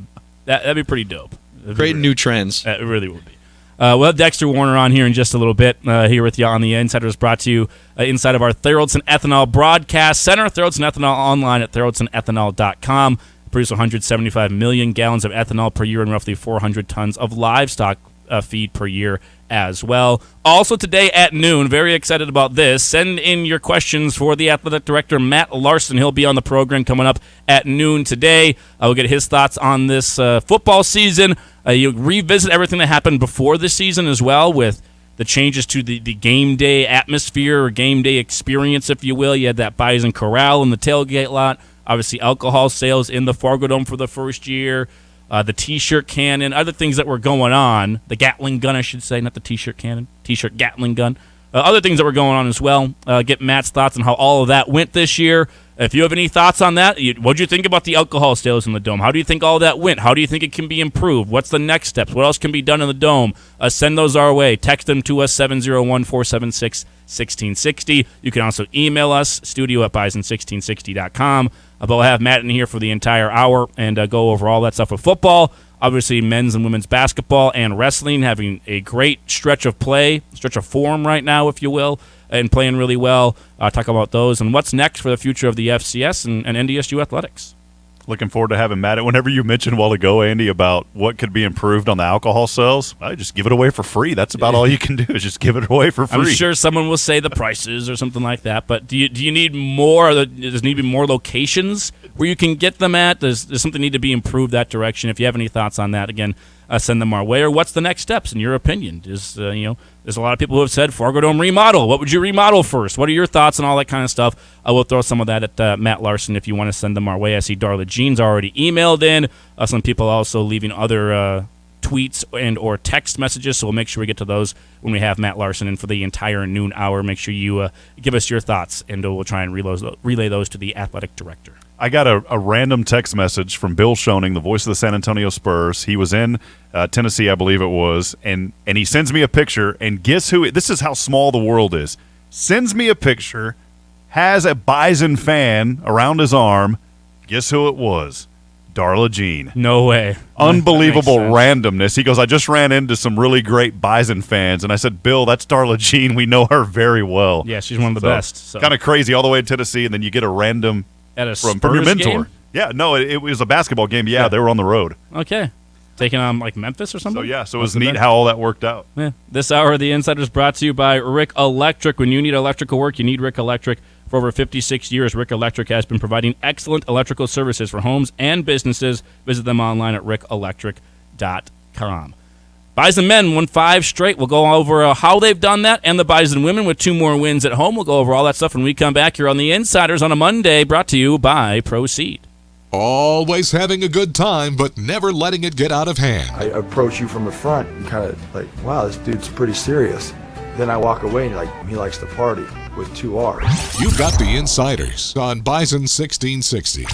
Speaker 14: that'd be pretty dope.
Speaker 15: Great new trends.
Speaker 14: It really would be. We'll have Dexter Werner on here in just a little bit. Here with you on the Insider is brought to you inside of our Theraldson Ethanol Broadcast Center. Theraldson Ethanol online at theraldsonethanol.com. Produce 175 million gallons of ethanol per year and roughly 400 tons of livestock feed per year as well. Also today at noon, very excited about this. Send in your questions for the athletic director, Matt Larson. He'll be on the program coming up at noon today. We'll get his thoughts on this football season. You revisit everything that happened before the season as well with the changes to the game day atmosphere or game day experience, if you will. You had that Bison Corral in the tailgate lot. Obviously, alcohol sales in the Fargo Dome for the first year. The T-shirt cannon, other things that were going on. The Gatling gun, I should say, not the T-shirt cannon. T-shirt Gatling gun. other things that were going on as well. Get Matt's thoughts on how all of that went this year. If you have any thoughts on that, what do you think about the alcohol sales in the Dome? How do you think all that went? How do you think it can be improved? What's the next steps? What else can be done in the Dome? Send those our way. Text them to us, 701-476-1660. You can also email us, studio@bison1660.com. We'll have Matt in here for the entire hour and go over all that stuff with football. Obviously, men's and women's basketball and wrestling having a great stretch of form right now, if you will, and playing really well. Talk about those and what's next for the future of the FCS and NDSU athletics.
Speaker 16: Looking forward to having Matt. Whenever you mentioned a while ago, Andy, about what could be improved on the alcohol sales, I just give it away for free. That's about all you can do is just give it away for free.
Speaker 14: I'm sure someone will say the prices or something like that, but do you need more? Does there need to be more locations where you can get them at? Does something need to be improved that direction? If you have any thoughts on that, again, send them our way. Or what's the next steps in your opinion? There's a lot of people who have said Fargo Dome remodel. What would you remodel first? What are your thoughts on all that kind of stuff? I will throw some of that at Matt Larson if you want to send them our way. I see Darla Jean's already emailed in. Some people also leaving other tweets and or text messages, so we'll make sure we get to those when we have Matt Larson in for the entire noon hour. Make sure you give us your thoughts, and we'll try and relay those to the athletic director.
Speaker 16: I got a random text message from Bill Schoening, the voice of the San Antonio Spurs. He was in Tennessee, I believe it was, and he sends me a picture, and guess who? This is how small the world is. Sends me a picture, has a Bison fan around his arm. Guess who it was? Darla Jean.
Speaker 14: No way.
Speaker 16: Unbelievable randomness. He goes, I just ran into some really great Bison fans. And I said, Bill, that's Darla Jean. We know her very well.
Speaker 14: Yeah, she's one of the best. So.
Speaker 16: Kind of crazy all the way in Tennessee, and then you get a random from your mentor.
Speaker 14: Game?
Speaker 16: Yeah, no, it was a basketball game. Yeah, they were on the road.
Speaker 14: Okay. Taking on like Memphis or something?
Speaker 16: So it was neat how all that worked out.
Speaker 14: Yeah. This hour of The Insider is brought to you by Rick Electric. When you need electrical work, you need Rick Electric. For over 56 years, Rick Electric has been providing excellent electrical services for homes and businesses. Visit them online at rickelectric.com. Bison men won 5 straight. We'll go over how they've done that, and the Bison women with 2 more wins at home. We'll go over all that stuff when we come back here on The Insiders on a Monday, brought to you by Proceed.
Speaker 8: Always having a good time, but never letting it get out of hand.
Speaker 1: I approach you from the front and kind of like, wow, this dude's pretty serious. Then I walk away and you're like, he likes to party with 2 R's.
Speaker 8: You got The Insiders on Bison 1660.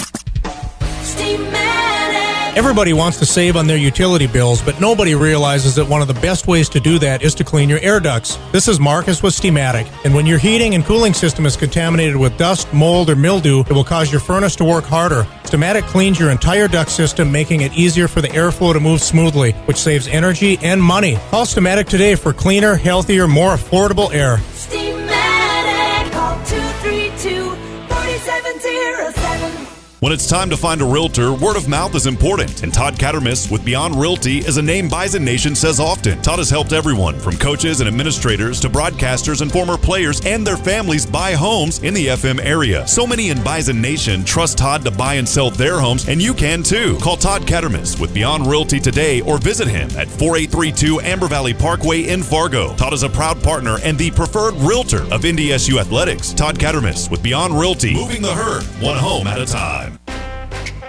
Speaker 3: Everybody wants to save on their utility bills, but nobody realizes that one of the best ways to do that is to clean your air ducts. This is Marcus with Steamatic, and when your heating and cooling system is contaminated with dust, mold, or mildew, it will cause your furnace to work harder. Steamatic cleans your entire duct system, making it easier for the airflow to move smoothly, which saves energy and money. Call Steamatic today for cleaner, healthier, more affordable air.
Speaker 11: Steamatic, call 232-4707.
Speaker 23: When it's time to find a realtor, word of mouth is important, and Todd Cattermas with Beyond Realty is a name Bison Nation says often. Todd has helped everyone from coaches and administrators to broadcasters and former players and their families buy homes in the FM area. So many in Bison Nation trust Todd to buy and sell their homes, and you can too. Call Todd Cattermas with Beyond Realty today or visit him at 4832 Amber Valley Parkway in Fargo. Todd is a proud partner and the preferred realtor of NDSU Athletics. Todd Cattermas with Beyond Realty, moving the herd one home at a time.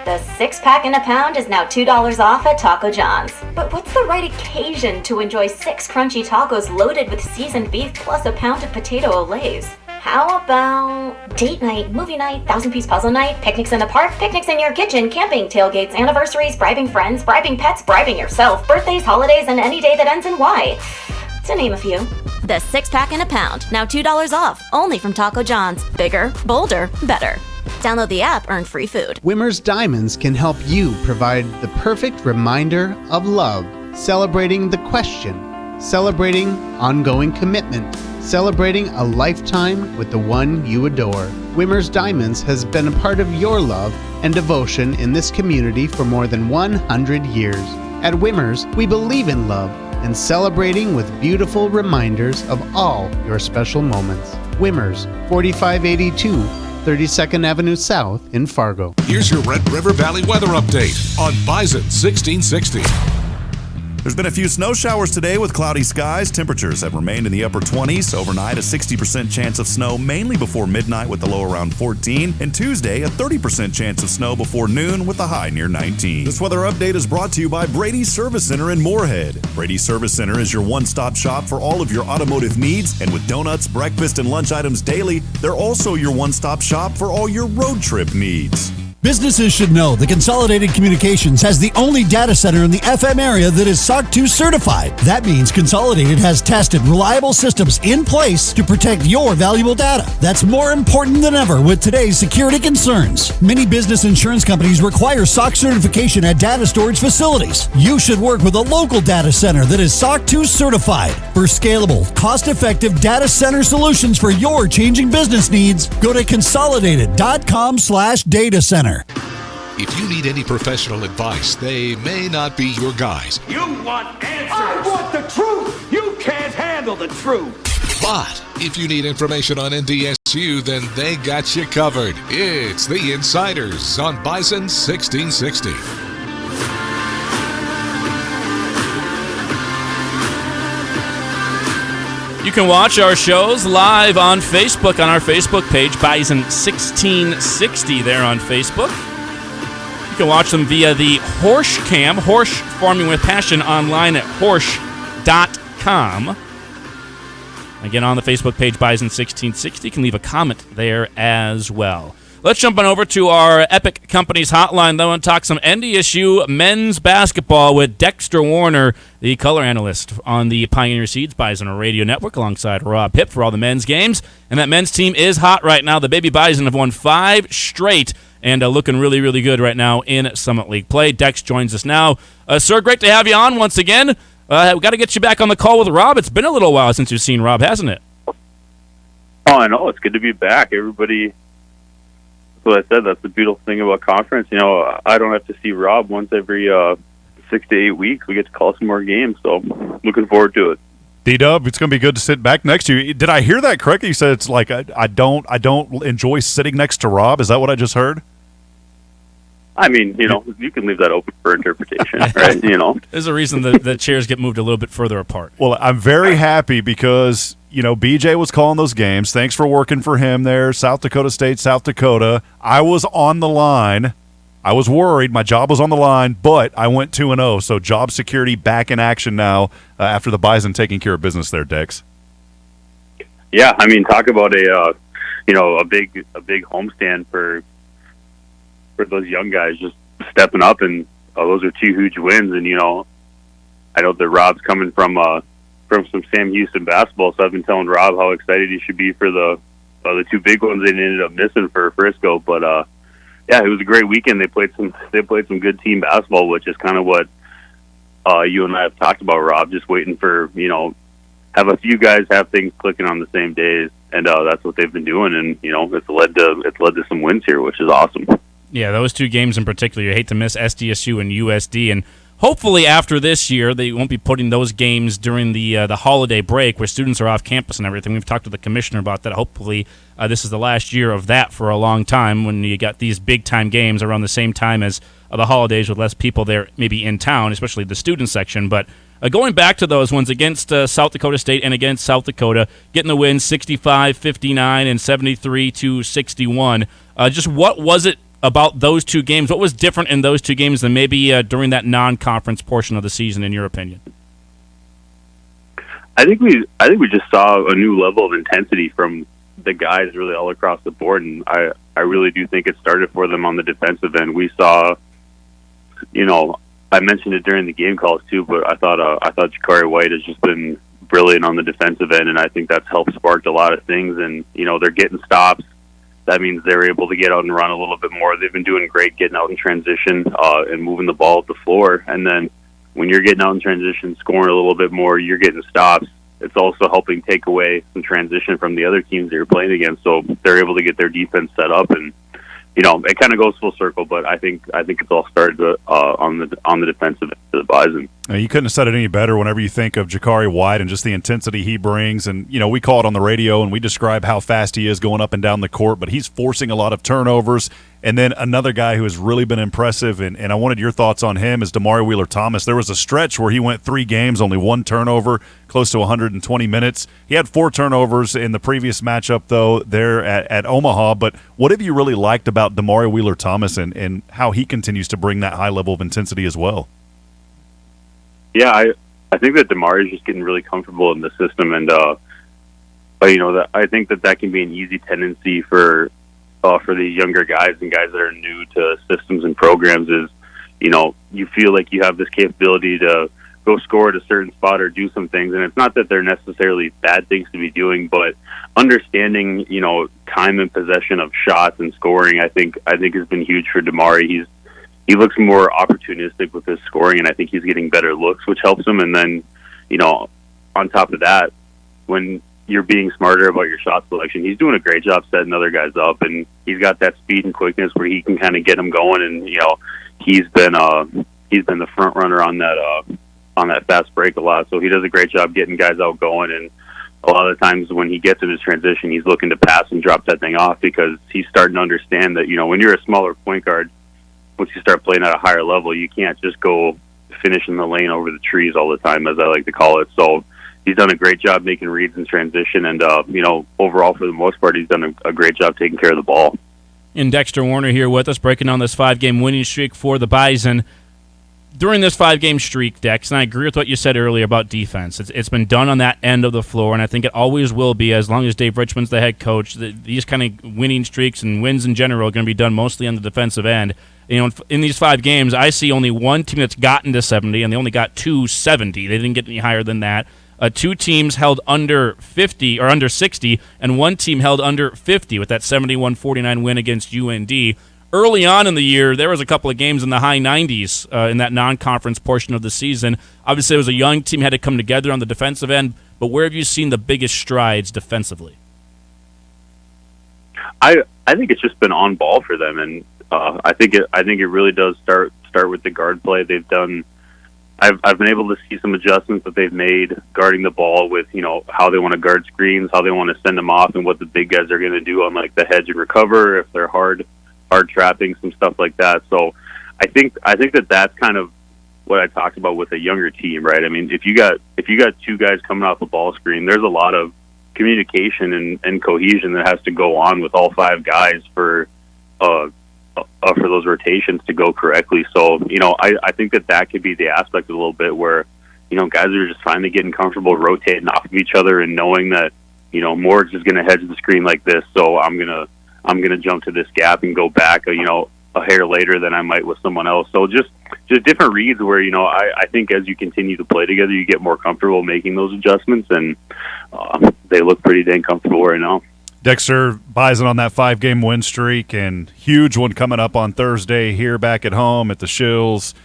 Speaker 24: The 6-pack in a pound is now $2 off at Taco John's. But what's the right occasion to enjoy 6 crunchy tacos loaded with seasoned beef plus a pound of potato olays? How about date night, movie night, 1,000-piece puzzle night, picnics in the park, picnics in your kitchen, camping, tailgates, anniversaries, bribing friends, bribing pets, bribing yourself, birthdays, holidays, and any day that ends in Y, to name a few. The 6-pack in a pound, now $2 off, only from Taco John's. Bigger, bolder, better. Download the app, earn free food.
Speaker 25: Wimmer's Diamonds can help you provide the perfect reminder of love, celebrating the question, celebrating ongoing commitment, celebrating a lifetime with the one you adore. Wimmer's Diamonds has been a part of your love and devotion in this community for more than 100 years. At Wimmer's, we believe in love and celebrating with beautiful reminders of all your special moments. Wimmer's, 4582 32nd Avenue South in Fargo.
Speaker 8: Here's your Red River Valley weather update on Bison 1660.
Speaker 23: There's been a few snow showers today with cloudy skies. Temperatures have remained in the upper 20s. Overnight, a 60% chance of snow mainly before midnight with the low around 14. And Tuesday, a 30% chance of snow before noon with the high near 19. This weather update is brought to you by Brady's Service Center in Moorhead. Brady's Service Center is your one-stop shop for all of your automotive needs. And with donuts, breakfast, and lunch items daily, they're also your one-stop shop for all your road trip needs.
Speaker 2: Businesses should know that Consolidated Communications has the only data center in the FM area that is SOC 2 certified. That means Consolidated has tested reliable systems in place to protect your valuable data. That's more important than ever with today's security concerns. Many business insurance companies require SOC certification at data storage facilities. You should work with a local data center that is SOC 2 certified. For scalable, cost-effective data center solutions for your changing business needs, go to consolidated.com/data center.
Speaker 8: If you need any professional advice, they may not be your guys.
Speaker 11: You want answers! I want the truth! You can't handle the truth!
Speaker 8: But if you need information on NDSU, then they got you covered. It's the Insiders on Bison 1660.
Speaker 14: You can watch our shows live on Facebook on our Facebook page, Bison 1660 there on Facebook. You can watch them via the Horsch Cam, Horsch Farming with Passion, online at horsch.com. Again, on the Facebook page, Bison 1660. You can leave a comment there as well. Let's jump on over to our Epic Companies hotline, though, and talk some NDSU men's basketball with Dexter Werner, the color analyst on the Pioneer Seeds Bison Radio Network, alongside Rob Hipp for all the men's games. And that men's team is hot right now. The Baby Bison have won 5 straight and looking really, really good right now in Summit League play. Dex joins us now. Sir, great to have you on once again. We've got to get you back on the call with Rob. It's been a little while since you've seen Rob, hasn't it?
Speaker 5: Oh, I know. It's good to be back. Everybody... That's what I said. That's the beautiful thing about conference. You know, I don't have to see Rob once every 6 to 8 weeks. We get to call some more games, so looking forward to it.
Speaker 16: D-Dub, it's going to be good to sit back next to you. Did I hear that correctly? You said it's like I don't enjoy sitting next to Rob. Is that what I just heard?
Speaker 5: I mean, you know, you can leave that open for interpretation, right? You know,
Speaker 14: there's a reason the chairs get moved a little bit further apart.
Speaker 16: Well, I'm very happy because, you know, BJ was calling those games. Thanks for working for him there. South Dakota State, South Dakota. I was on the line. I was worried. My job was on the line, but I went 2-0. So job security back in action now after the Bison taking care of business there, Dex.
Speaker 5: Yeah, I mean, talk about a big homestand for those young guys just stepping up, and those are 2 huge wins. And you know, I know that Rob's coming from some Sam Houston basketball, so I've been telling Rob how excited he should be for the 2 big ones they ended up missing for Frisco. But yeah, it was a great weekend. They played some good team basketball, which is kind of what you and I have talked about, Rob. Just waiting for, you know, have a few guys have things clicking on the same days, and that's what they've been doing. And you know, it's led to some wins here, which is awesome.
Speaker 14: Yeah, those 2 games in particular, you hate to miss SDSU and USD, and hopefully after this year, they won't be putting those games during the holiday break where students are off campus and everything. We've talked to the commissioner about that. Hopefully this is the last year of that for a long time when you got these big-time games around the same time as the holidays with less people there maybe in town, especially the student section. But going back to those ones against South Dakota State and against South Dakota, getting the wins 65-59 and 73-61, just what was it about those 2 games? What was different in those 2 games than maybe during that non-conference portion of the season, in your opinion?
Speaker 5: I think we just saw a new level of intensity from the guys really all across the board, and I really do think it started for them on the defensive end. We saw, you know, I mentioned it during the game calls too, but I thought Jakari White has just been brilliant on the defensive end, and I think that's helped spark a lot of things. And you know, they're getting stops. That means they're able to get out and run a little bit more. They've been doing great getting out in transition and moving the ball up the floor. And then when you're getting out in transition, scoring a little bit more, you're getting stops. It's also helping take away some transition from the other teams that you're playing against. So they're able to get their defense set up. And it kind of goes full circle. But I think it's all started on the defensive end of the Bison.
Speaker 16: You couldn't have said it any better whenever you think of Jakari White and just the intensity he brings. And, we call it on the radio and we describe how fast he is going up and down the court, but he's forcing a lot of turnovers. And then another guy who has really been impressive, and I wanted your thoughts on him, is Damari Wheeler-Thomas. There was a stretch where he went 3 games, only 1 turnover, close to 120 minutes. He had 4 turnovers in the previous matchup, though, there at Omaha. But what have you really liked about Damari Wheeler-Thomas and how he continues to bring that high level of intensity as well?
Speaker 5: Yeah, I think that Damari is just getting really comfortable in the system, and I think that can be an easy tendency for these younger guys and guys that are new to systems and programs. Is you feel like you have this capability to go score at a certain spot or do some things, and it's not that they're necessarily bad things to be doing, but understanding time and possession of shots and scoring, I think has been huge for Damari. He looks more opportunistic with his scoring, and I think he's getting better looks, which helps him. And then, on top of that, when you're being smarter about your shot selection, he's doing a great job setting other guys up, and he's got that speed and quickness where he can kind of get them going. And he's been the front runner on that fast break a lot, so he does a great job getting guys out going. And a lot of the times when he gets in his transition, he's looking to pass and drop that thing off because he's starting to understand that when you're a smaller point guard, once you start playing at a higher level, you can't just go finish in the lane over the trees all the time, as I like to call it. So he's done a great job making reads in transition, and overall, for the most part, he's done a great job taking care of the ball.
Speaker 14: And Dexter Werner here with us, breaking down this 5-game winning streak for the Bison. During this 5-game streak, Dex, and I agree with what you said earlier about defense. It's been done on that end of the floor, and I think it always will be as long as Dave Richmond's the head coach. These kind of winning streaks and wins in general are going to be done mostly on the defensive end. In these 5 games, I see only one team that's gotten to 70, and they only got 270. They didn't get any higher than that. 2 teams held under 50 or under 60, and 1 team held under 50 with that 71-49 win against UND. Early on in the year, there was a couple of games in the high 90s in that non-conference portion of the season. Obviously, it was a young team, had to come together on the defensive end, but where have you seen the biggest strides defensively?
Speaker 5: I think it's just been on ball for them, and I think it really does start with the guard play. They've done. I've been able to see some adjustments that they've made guarding the ball with how they want to guard screens, how they want to send them off, and what the big guys are going to do on like the hedge and recover if they're hard trapping, some stuff like that. So I think that's kind of what I talked about with a younger team, right? I mean, if you got 2 guys coming off a ball screen, there's a lot of communication and cohesion that has to go on with all 5 guys for those rotations to go correctly. So I think that could be the aspect a little bit where guys are just finally getting comfortable rotating off of each other and knowing that Morgs is going to hedge the screen like this, so I'm gonna jump to this gap and go back a hair later than I might with someone else. So just different reads where I think as you continue to play together, you get more comfortable making those adjustments, and they look pretty dang comfortable right now.
Speaker 16: Dexter, Bison on that 5-game win streak, and huge one coming up on Thursday here back at home at the Shills,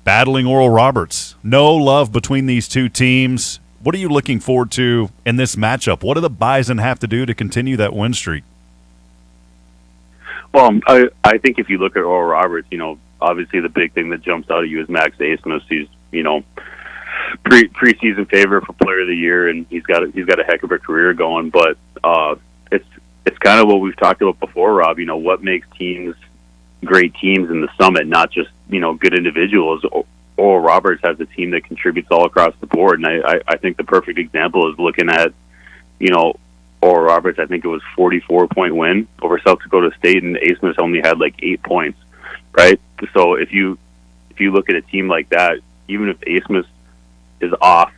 Speaker 16: battling Oral Roberts. No love between these 2 teams. What are you looking forward to in this matchup? What do the Bison have to do to continue that win streak?
Speaker 5: Well, I think if you look at Oral Roberts, obviously the big thing that jumps out at you is Max Asmus. He's, preseason favorite for Player of the Year, and he's got a heck of a career going. But it's kind of what we've talked about before, Rob. What makes teams great teams in the Summit, not just good individuals. Oral Roberts has a team that contributes all across the board, and I think the perfect example is looking at Oral Roberts. I think it was 44-point win over South Dakota State, and Asmus only had like 8 points, right? So if you look at a team like that, even if Asmus is off,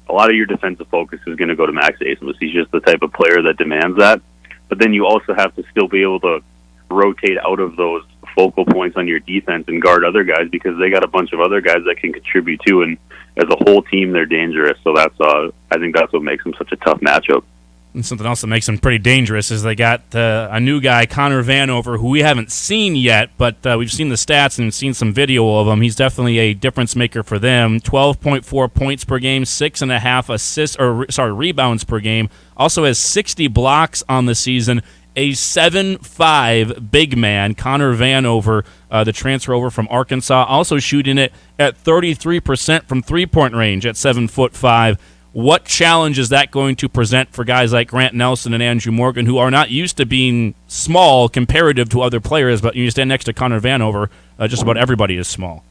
Speaker 5: a lot of your defensive focus is going to go to Max Asmus. He's just the type of player that demands that. But then you also have to still be able to rotate out of those focal points on your defense and guard other guys, because they got a bunch of other guys that can contribute too. And as a whole team, they're dangerous. So that's I think that's what makes them such a tough matchup.
Speaker 14: And something else that makes them pretty dangerous is they got a new guy, Connor Vanover, who we haven't seen yet, but we've seen the stats and seen some video of him. He's definitely a difference maker for them. 12.4 points per game, 6.5 rebounds per game. Also has 60 blocks on the season. a 7'5" big man, Connor Vanover, the transfer over from Arkansas, also shooting it at 33% from three-point range at 7'5". What challenge is that going to present for guys like Grant Nelson and Andrew Morgan, who are not used to being small comparative to other players, but you stand next to Connor Vanover, just about everybody is small.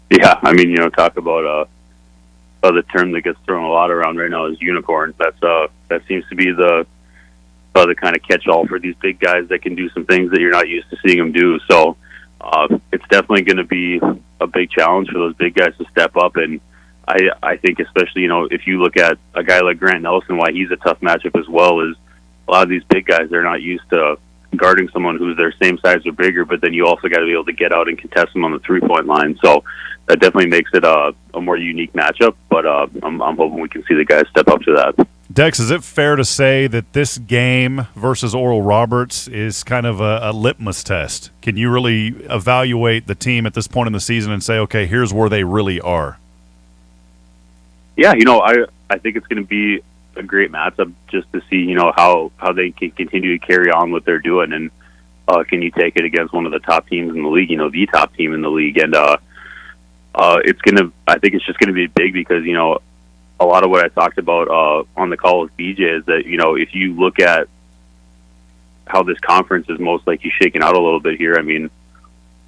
Speaker 5: Yeah, I mean, talk about the term that gets thrown a lot around right now is unicorn. That seems to be the kind of catch-all for these big guys that can do some things that you're not used to seeing them do. So it's definitely going to be a big challenge for those big guys to step up. And I think especially, if you look at a guy like Grant Nelson, why he's a tough matchup as well is a lot of these big guys, they're not used to guarding someone who's their same size or bigger, but then you also got to be able to get out and contest them on the three-point line. So that definitely makes it a more unique matchup, but I'm hoping we can see the guys step up to that.
Speaker 16: Dex, is it fair to say that this game versus Oral Roberts is kind of a litmus test? Can you really evaluate the team at this point in the season and say, okay, here's where they really are?
Speaker 5: Yeah, I think it's going to be a great matchup just to see, how they can continue to carry on what they're doing, and can you take it against one of the top teams in the league, the top team in the league, and I think it's just going to be big because, a lot of what I talked about on the call with BJ is that, if you look at how this conference is most likely shaking out a little bit here, I mean,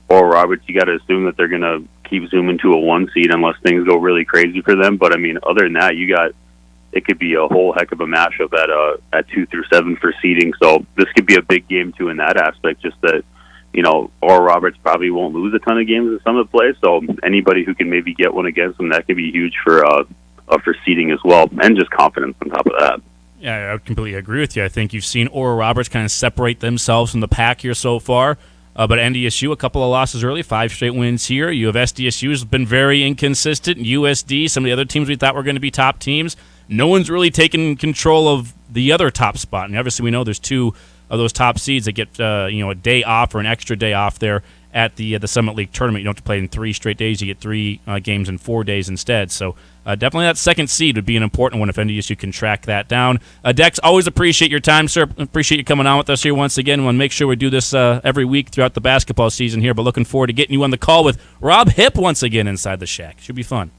Speaker 5: Oral Roberts, you got to assume that they're going to keep zooming to a 1 seed unless things go really crazy for them. But I mean, other than that, it could be a whole heck of a matchup at 2 through 7 for seeding. So this could be a big game too in that aspect. Just that, Oral Roberts probably won't lose a ton of games in some of the plays. So anybody who can maybe get one against them, that could be huge for seeding as well, and just confidence on top of that.
Speaker 14: Yeah, I completely agree with you. I think you've seen Oral Roberts kind of separate themselves from the pack here so far. But NDSU, a couple of losses early, 5 straight wins here. You have SDSU has been very inconsistent. USD, some of the other teams we thought were going to be top teams. No one's really taken control of the other top spot. And obviously we know there's 2 of those top seeds that get a day off or an extra day off there at the Summit League tournament. You don't have to play in 3 straight days. You get 3 games in 4 days instead. So definitely that second seed would be an important one if NDSU can track that down. Dex, always appreciate your time, sir. Appreciate you coming on with us here once again. We want to make sure we do this every week throughout the basketball season here, but looking forward to getting you on the call with Rob Hipp once again inside the Shack. Should be fun.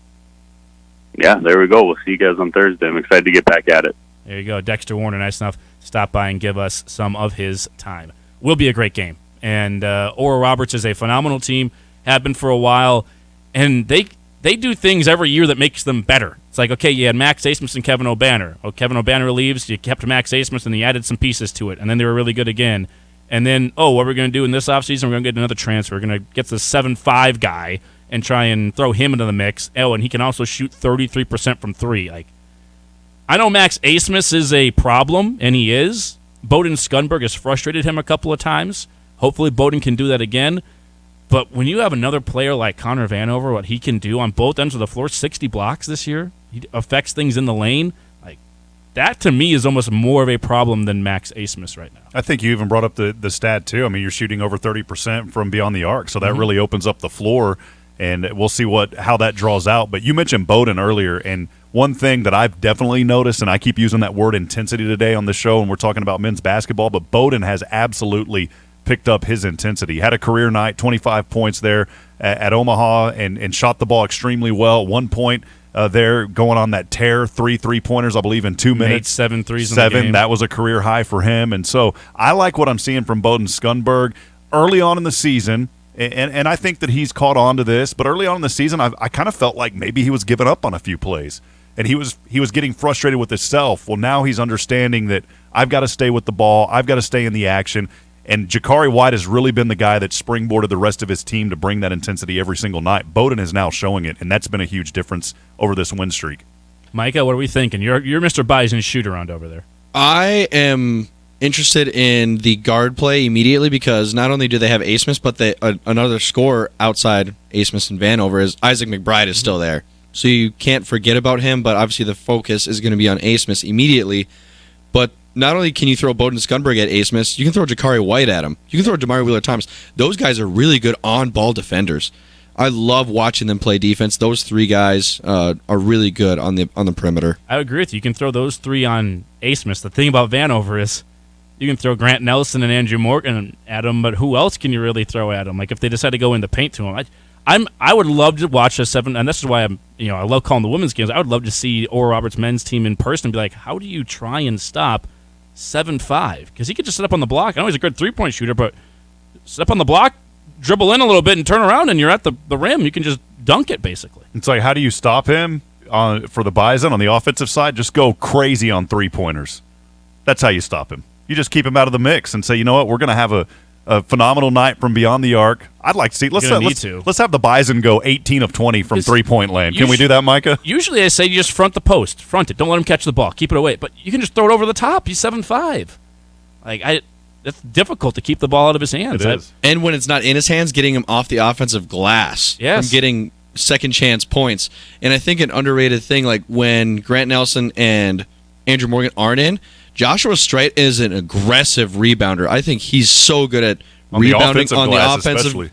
Speaker 5: Yeah, there we go. We'll see you guys on Thursday. I'm excited to get back at it.
Speaker 14: There you go. Dexter Werner, nice enough to stop by and give us some of his time. Will be a great game. And Oral Roberts is a phenomenal team, have been for a while, and they do things every year that makes them better. It's like, okay, you had Max Asmus and Kevin O'Banner. Oh, Kevin O'Banner leaves, you kept Max Asmus, and you added some pieces to it, and then they were really good again. And then, what we're going to do in this offseason, we're going to get another transfer. We're going to get the 7'5" guy and try and throw him into the mix. Oh, and he can also shoot 33% from 3. Like, I know Max Asmus is a problem, and he is. Bowden Skunberg has frustrated him a couple of times. Hopefully Bowden can do that again. But when you have another player like Connor Vanover, what he can do on both ends of the floor, 60 blocks this year, he affects things in the lane. Like, that to me is almost more of a problem than Max Asmus right now.
Speaker 16: I think you even brought up the stat too. I mean, you're shooting over 30% from beyond the arc, so that really opens up the floor, and we'll see how that draws out. But you mentioned Bowden earlier, and one thing that I've definitely noticed, and I keep using that word intensity today on the show, and we're talking about men's basketball, but Bowden has absolutely picked up his intensity. Had a career night, 25 points there at Omaha, and shot the ball extremely well. 1 point there going on that tear, 3 3-pointers, I believe, in 2 minutes.
Speaker 14: 7 threes in the game.
Speaker 16: That was a career high for him. And so I like what I'm seeing from Bowden Skunberg early on in the season. And I think that he's caught on to this. But early on in the season, I kind of felt like maybe he was giving up on a few plays. And he was getting frustrated with himself. Well, now he's understanding that I've got to stay with the ball. I've got to stay in the action. And Jakari White has really been the guy that springboarded the rest of his team to bring that intensity every single night. Bowden is now showing it, and that's been a huge difference over this win streak.
Speaker 14: Micah, what are we thinking? You're Mr. Bison shoot-around over there.
Speaker 15: I am interested in the guard play immediately because not only do they have Asmus, but another scorer outside Asmus and Vanover is Isaac McBride is still there. So you can't forget about him, but obviously the focus is going to be on Asmus immediately. But not only can you throw Bowden Skunberg at Asmus, you can throw Jakari White at him. You can throw Damari Wheeler-Thomas. Those guys are really good on-ball defenders. I love watching them play defense. Those 3 guys are really good on the perimeter.
Speaker 14: I agree with you. You can throw those 3 on Asmus. The thing about Vanover is You can throw Grant Nelson and Andrew Morgan at him, but who else can you really throw at him? Like if they decide to go in the paint to him, I would love to watch a 7, and this is why I love calling the women's games. I would love to see Oral Roberts' men's team in person and be like, how do you try and stop 7'5"? Because he could just sit up on the block. I know he's a good 3-point shooter, but sit up on the block, dribble in a little bit, and turn around, and you're at the rim. You can just dunk it, basically.
Speaker 16: It's like, how do you stop him for the Bison on the offensive side? Just go crazy on 3-pointers. That's how you stop him. You just keep him out of the mix and say, you know what, we're going to have a phenomenal night from beyond the arc. I'd like to see. Let's have the Bison go 18 of 20 from 3-point land. Can we do that, Micah?
Speaker 14: Usually I say you just front the post. Front it. Don't let him catch the ball. Keep it away. But you can just throw it over the top. He's 7'5". It's difficult to keep the ball out of his hands.
Speaker 15: It is. And when it's not in his hands, getting him off the offensive glass.
Speaker 14: Yes.
Speaker 15: From getting second chance points. And I think an underrated thing, like when Grant Nelson and Andrew Morgan aren't in, Joshua Strite is an aggressive rebounder. I think he's so good at rebounding on the offensive,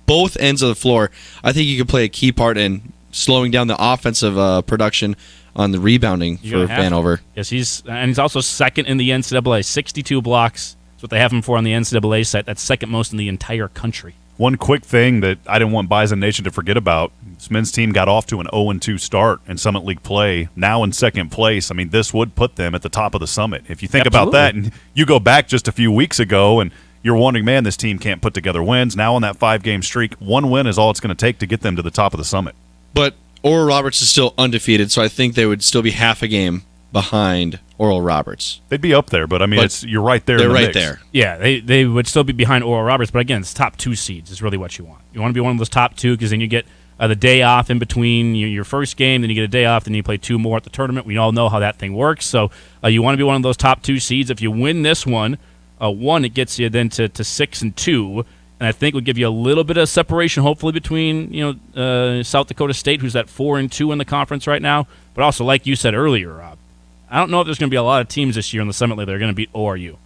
Speaker 15: both ends of the floor. I think he could play a key part in slowing down the offensive production on the rebounding for Vanover.
Speaker 14: Yes, he's also second in the NCAA, 62 blocks. That's what they have him for on the NCAA site. That's second most in the entire country.
Speaker 16: One quick thing that I didn't want Bison Nation to forget about, this men's team got off to an 0-2 start in Summit League play, now in second place. I mean, this would put them at the top of the Summit. If you think about that, and you go back just a few weeks ago, and you're wondering, man, this team can't put together wins. Now on that 5-game streak, one win is all it's going to take to get them to the top of the Summit.
Speaker 15: But Oral Roberts is still undefeated, so I think they would still be half a game behind Oral Roberts.
Speaker 16: They'd be up there, but I mean, you're right there.
Speaker 15: They're
Speaker 16: in the
Speaker 15: right
Speaker 16: mix.
Speaker 15: there.
Speaker 14: Yeah, they would still be behind Oral Roberts, but again, it's top 2 seeds is really what you want. You want to be one of those top 2 because then you get the day off in between your first game, then you get a day off, then you play 2 more at the tournament. We all know how that thing works, so you want to be one of those top 2 seeds. If you win this one, it gets you then to 6-2, and I think would give you a little bit of separation, hopefully, between South Dakota State, who's at 4-2 in the conference right now, but also, like you said earlier, Rob, I don't know if there's going to be a lot of teams this year in the Summit League that are going to beat ORU.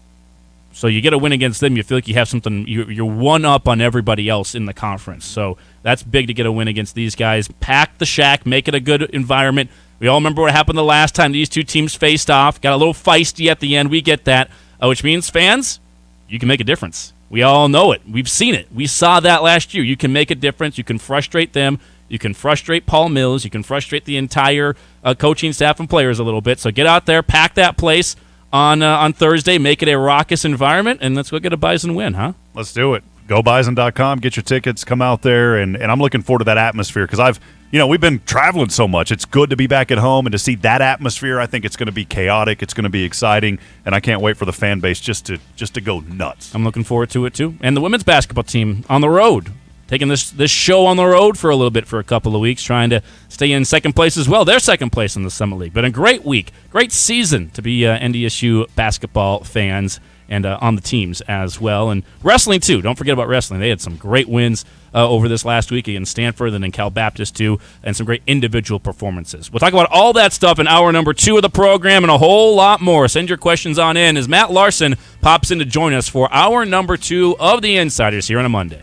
Speaker 14: So you get a win against them, you feel like you have something, you're one up on everybody else in the conference. So that's big to get a win against these guys. Pack the shack, make it a good environment. We all remember what happened the last time these two teams faced off. Got a little feisty at the end. We get that, which means, fans, you can make a difference. We all know it. We've seen it. We saw that last year. You can make a difference. You can frustrate them. You can frustrate Paul Mills. You can frustrate the entire coaching staff and players a little bit. So get out there, pack that place on Thursday, make it a raucous environment, and let's go get a Bison win, huh?
Speaker 16: Let's do it. GoBison.com, get your tickets, come out there, and I'm looking forward to that atmosphere because we've been traveling so much. It's good to be back at home and to see that atmosphere. I think it's going to be chaotic. It's going to be exciting, and I can't wait for the fan base just to go nuts.
Speaker 14: I'm looking forward to it too. And the women's basketball team on the road, taking this show on the road for a little bit for a couple of weeks, trying to stay in second place as well. They're second place in the Summit League. But a great week, great season to be NDSU basketball fans and on the teams as well. And wrestling, too. Don't forget about wrestling. They had some great wins over this last week against Stanford and then Cal Baptist, too, and some great individual performances. We'll talk about all that stuff in hour number 2 of the program and a whole lot more. Send your questions on in as Matt Larson pops in to join us for hour number 2 of The Insiders here on a Monday.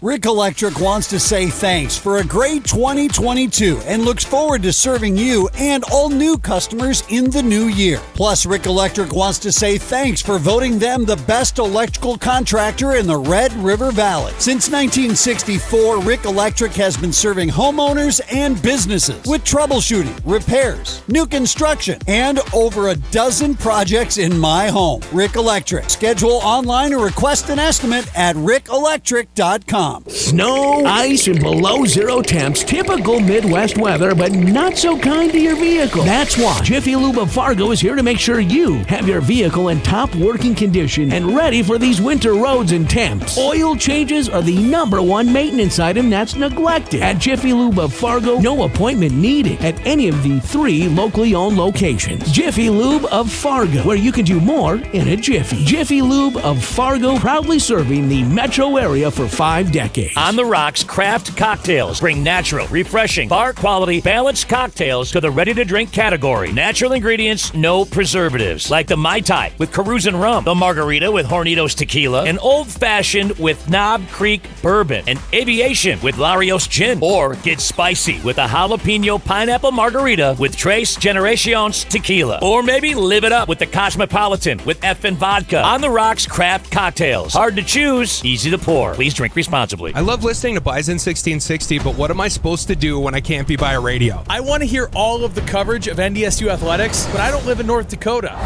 Speaker 2: Rick Electric wants to say thanks for a great 2022 and looks forward to serving you and all new customers in the new year. Plus, Rick Electric wants to say thanks for voting them the best electrical contractor in the Red River Valley. Since 1964, Rick Electric has been serving homeowners and businesses with troubleshooting, repairs, new construction, and over a dozen projects in my home. Rick Electric. Schedule online or request an estimate at rickelectric.com.
Speaker 6: Snow, ice, and below zero temps. Typical Midwest weather, but not so kind to your vehicle. That's why Jiffy Lube of Fargo is here to make sure you have your vehicle in top working condition and ready for these winter roads and temps. Oil changes are the #1 maintenance item that's neglected. At Jiffy Lube of Fargo, no appointment needed at any of the 3 locally owned locations. Jiffy Lube of Fargo, where you can do more in a jiffy. Jiffy Lube of Fargo, proudly serving the metro area for 5 decades.
Speaker 9: decades. On the Rocks Craft Cocktails bring natural, refreshing, bar-quality, balanced cocktails to the ready-to-drink category. Natural ingredients, no preservatives. Like the Mai Tai with Carusan rum, the Margarita with Hornitos Tequila, an Old-Fashioned with Knob Creek Bourbon, an Aviation with Larios Gin, or get spicy with a Jalapeno Pineapple Margarita with Tres Generaciones Tequila. Or maybe live it up with the Cosmopolitan with Effin' Vodka. On the Rocks Craft Cocktails. Hard to choose, easy to pour. Please drink responsibly.
Speaker 10: I love listening to Bison 1660, but what am I supposed to do when I can't be by a radio? I want to hear all of the coverage of NDSU athletics, but I don't live in North Dakota.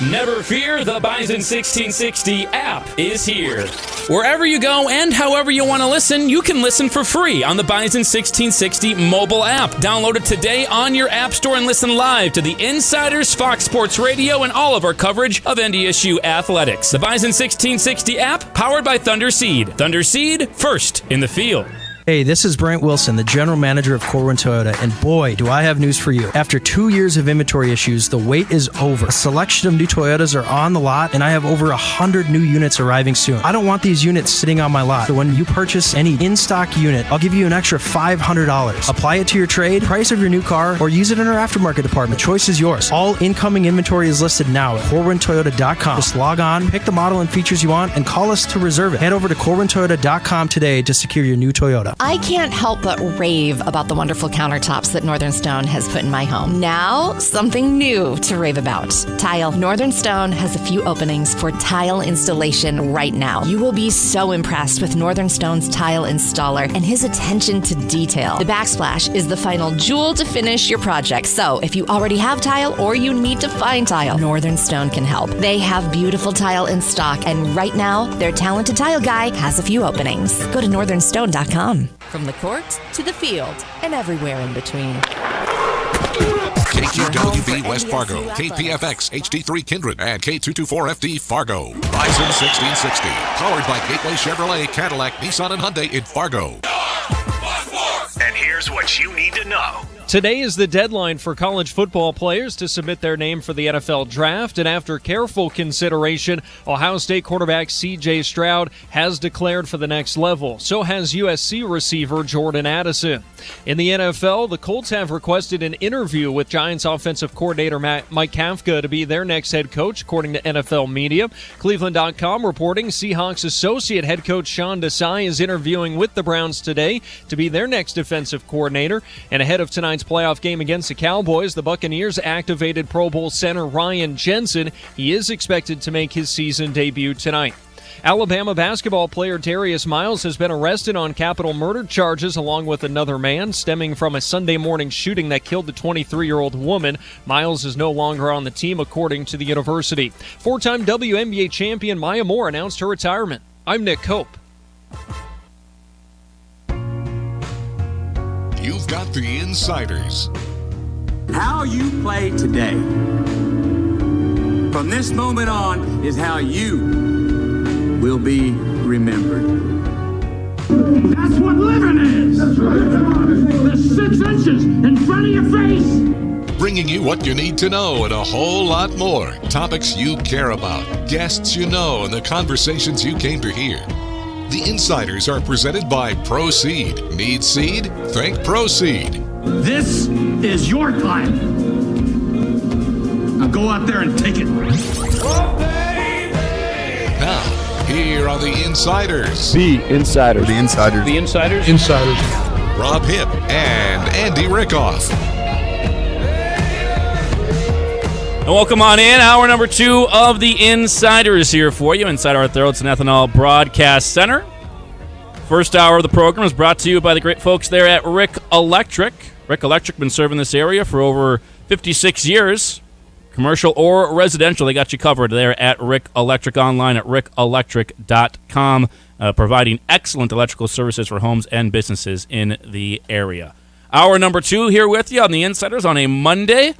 Speaker 12: Never fear, the Bison 1660 app is here. Wherever you go and however you want to listen, you can listen for free on the Bison 1660 mobile app. Download it today on your app store and listen live to the Insiders, Fox Sports Radio, and all of our coverage of NDSU athletics. The Bison 1660 app, powered by Thunder Seed. Thunder Seed, first in the field.
Speaker 13: Hey, this is Brent Wilson, the general manager of Corwin Toyota, and boy, do I have news for you. After 2 years of inventory issues, the wait is over. A selection of new Toyotas are on the lot, and I have over 100 new units arriving soon. I don't want these units sitting on my lot, so when you purchase any in-stock unit, I'll give you an extra $500. Apply it to your trade, price of your new car, or use it in our aftermarket department. Choice is yours. All incoming inventory is listed now at CorwinToyota.com. Just log on, pick the model and features you want, and call us to reserve it. Head over to CorwinToyota.com today to secure your new Toyota.
Speaker 22: I can't help but rave about the wonderful countertops that Northern Stone has put in my home. Now, something new to rave about. Tile. Northern Stone has a few openings for tile installation right now. You will be so impressed with Northern Stone's tile installer and his attention to detail. The backsplash is the final jewel to finish your project. So, if you already have tile or you need to find tile, Northern Stone can help. They have beautiful tile in stock, and right now, their talented tile guy has a few openings. Go to northernstone.com. From the court to the field and everywhere in between.
Speaker 8: KQWB West Fargo, KPFX HD3 Kindred, and K224FD Fargo. Bison 1660, powered by Gateway Chevrolet, Cadillac, Nissan, and Hyundai in Fargo.
Speaker 17: And here's what you need to know.
Speaker 26: Today is the deadline for college football players to submit their name for the NFL Draft, and after careful consideration, Ohio State quarterback C.J. Stroud has declared for the next level. So has USC receiver Jordan Addison. In the NFL, the Colts have requested an interview with Giants offensive coordinator Mike Kafka to be their next head coach, according to NFL media. Cleveland.com reporting Seahawks associate head coach Sean Desai is interviewing with the Browns today to be their next defensive coordinator. And ahead of tonight's playoff game against the Cowboys, the Buccaneers activated Pro Bowl center Ryan Jensen. He is expected to make his season debut tonight. Alabama basketball player Darius Miles has been arrested on capital murder charges along with another man stemming from a Sunday morning shooting that killed the 23-year-old woman. Miles is no longer on the team, according to the university. Four-time WNBA champion Maya Moore announced her retirement. I'm Nick Cope.
Speaker 8: You've got the Insiders.
Speaker 11: How you play today, from this moment on, is how you will be remembered. That's what living is. That's right. The 6 inches in front of your face.
Speaker 8: Bringing you what you need to know and a whole lot more. Topics you care about, guests you know, and the conversations you came to hear. The Insiders are presented by Proceed. Need seed? Think Proceed.
Speaker 11: This is your time. Now go out there and take it.
Speaker 8: Now, here are the Insiders.
Speaker 27: The Insiders. The Insiders.
Speaker 12: The Insiders.
Speaker 27: Insiders.
Speaker 8: Rob Hipp and Andy Rickoff.
Speaker 14: And welcome on in. Hour number 2 of the Insiders here for you inside our Thoroldson Ethanol Broadcast Center. First hour of the program is brought to you by the great folks there at Rick Electric. Rick Electric been serving this area for over 56 years. Commercial or residential, they got you covered there at Rick Electric, online at rickelectric.com, providing excellent electrical services for homes and businesses in the area. Hour number 2 here with you on the Insiders on a Monday.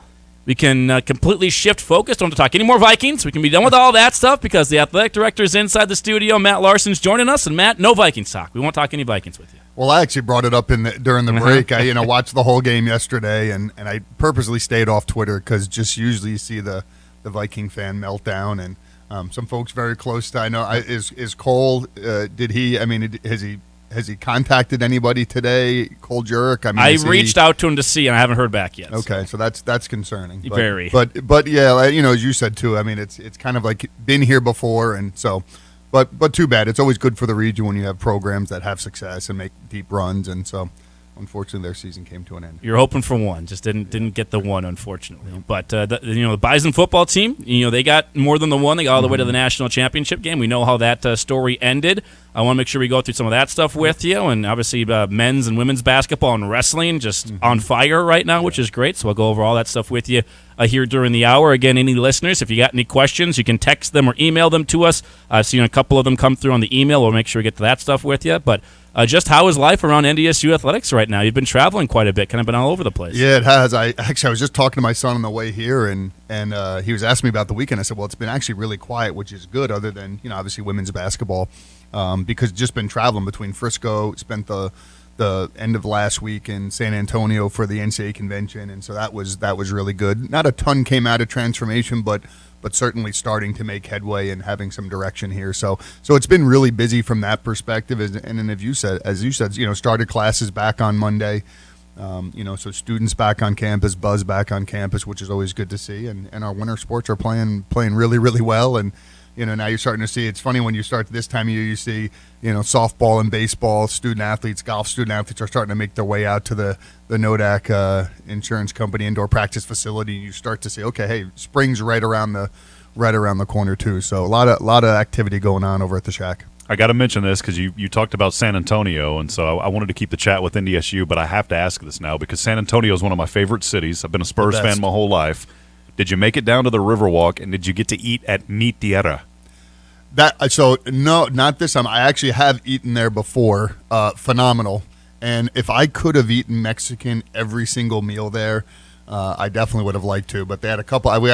Speaker 14: We can completely shift focus. Don't have to talk any more Vikings. We can be done with all that stuff because the athletic director is inside the studio. Matt Larson's joining us. And, Matt, no Vikings talk. We won't talk any Vikings with you.
Speaker 27: Well, I actually brought it up during the break. I watched the whole game yesterday, and I purposely stayed off Twitter because just usually you see the Viking fan meltdown. And some folks very close to, I know, is Cole, did he, I mean, has he has he contacted anybody today? Cold jerk. I mean,
Speaker 14: I reached out to him to see, and I haven't heard back yet.
Speaker 27: Okay, so that's concerning.
Speaker 14: Very.
Speaker 27: But yeah, as you said too. I mean, it's kind of like been here before, and so. But too bad. It's always good for the region when you have programs that have success and make deep runs, and so. Unfortunately, their season came to an end.
Speaker 14: You're hoping for one, just didn't get the one, unfortunately. Yeah. But the Bison football team, they got more than the one. They got all the way to the national championship game. We know how that story ended. I want to make sure we go through some of that stuff with you, and obviously men's and women's basketball and wrestling just on fire right now, which is great. So I'll go over all that stuff with you here during the hour. Again, any listeners, if you got any questions, you can text them or email them to us. I've seen a couple of them come through on the email. We'll make sure we get to that stuff with you. But just how is life around NDSU athletics right now? You've been traveling quite a bit, kind of been all over the place.
Speaker 27: Yeah, it has. I was just talking to my son on the way here, and he was asking me about the weekend. I said, well, it's been actually really quiet, which is good, other than obviously women's basketball, because just been traveling between Frisco, spent the end of last week in San Antonio for the NCAA convention, and so that was really good. Not a ton came out of transformation, but certainly starting to make headway and having some direction here. So it's been really busy from that perspective. And then as you said, started classes back on Monday. So students back on campus, buzz back on campus, which is always good to see. And our winter sports are playing really, really well. And now you're starting to see. It's funny when you start this time of year, you see softball and baseball student athletes, golf student athletes are starting to make their way out to the Nodak Insurance Company indoor practice facility, and you start to say, okay, hey, spring's right around the corner too. So a lot of activity going on over at the Shack.
Speaker 16: I got to mention this because you talked about San Antonio, and so I wanted to keep the chat with NDSU, but I have to ask this now because San Antonio is one of my favorite cities. I've been a Spurs fan my whole life. Did you make it down to the Riverwalk, and did you get to eat at Mi Tierra?
Speaker 27: No, not this time. I actually have eaten there before. Phenomenal. And if I could have eaten Mexican every single meal there, I definitely would have liked to. But they had a couple. We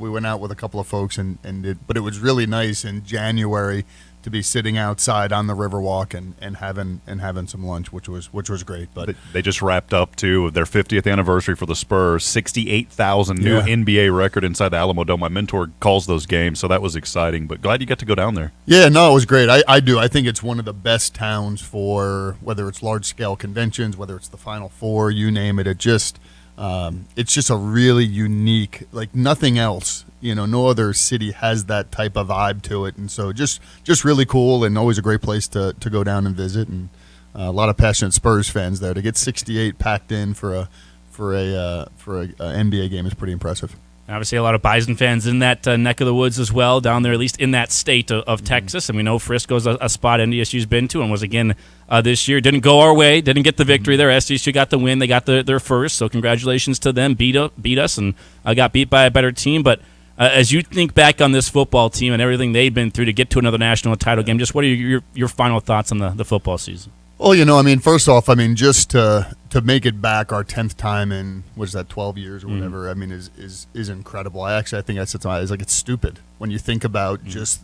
Speaker 27: went out with a couple of folks, but it was really nice in January to be sitting outside on the Riverwalk and having some lunch, which was great. But
Speaker 16: they just wrapped up to their 50th anniversary for the Spurs, 68,000 new NBA record inside the Alamo Dome. My mentor calls those games, so that was exciting. But glad you got to go down there.
Speaker 27: Yeah, no, it was great. I do. I think it's one of the best towns for whether it's large scale conventions, whether it's the Final Four, you name it. It's just a really unique, like nothing else. No other city has that type of vibe to it, and so just really cool, and always a great place to go down and visit, and a lot of passionate Spurs fans there. To get 68 packed in for a NBA game is pretty impressive.
Speaker 14: Obviously, a lot of Bison fans in that neck of the woods as well, down there, at least in that state of Texas. And we know Frisco's a spot NDSU's been to and was again this year. Didn't go our way, didn't get the victory there. SDSU got the win. They got their first, so congratulations to them. Beat us and got beat by a better team. But as you think back on this football team and everything they've been through to get to another national title game, just what are your final thoughts on the football season?
Speaker 27: Well, first off, just to make it back our 10th time in, 12 years or whatever, is incredible. I think I said something, it's stupid when you think about just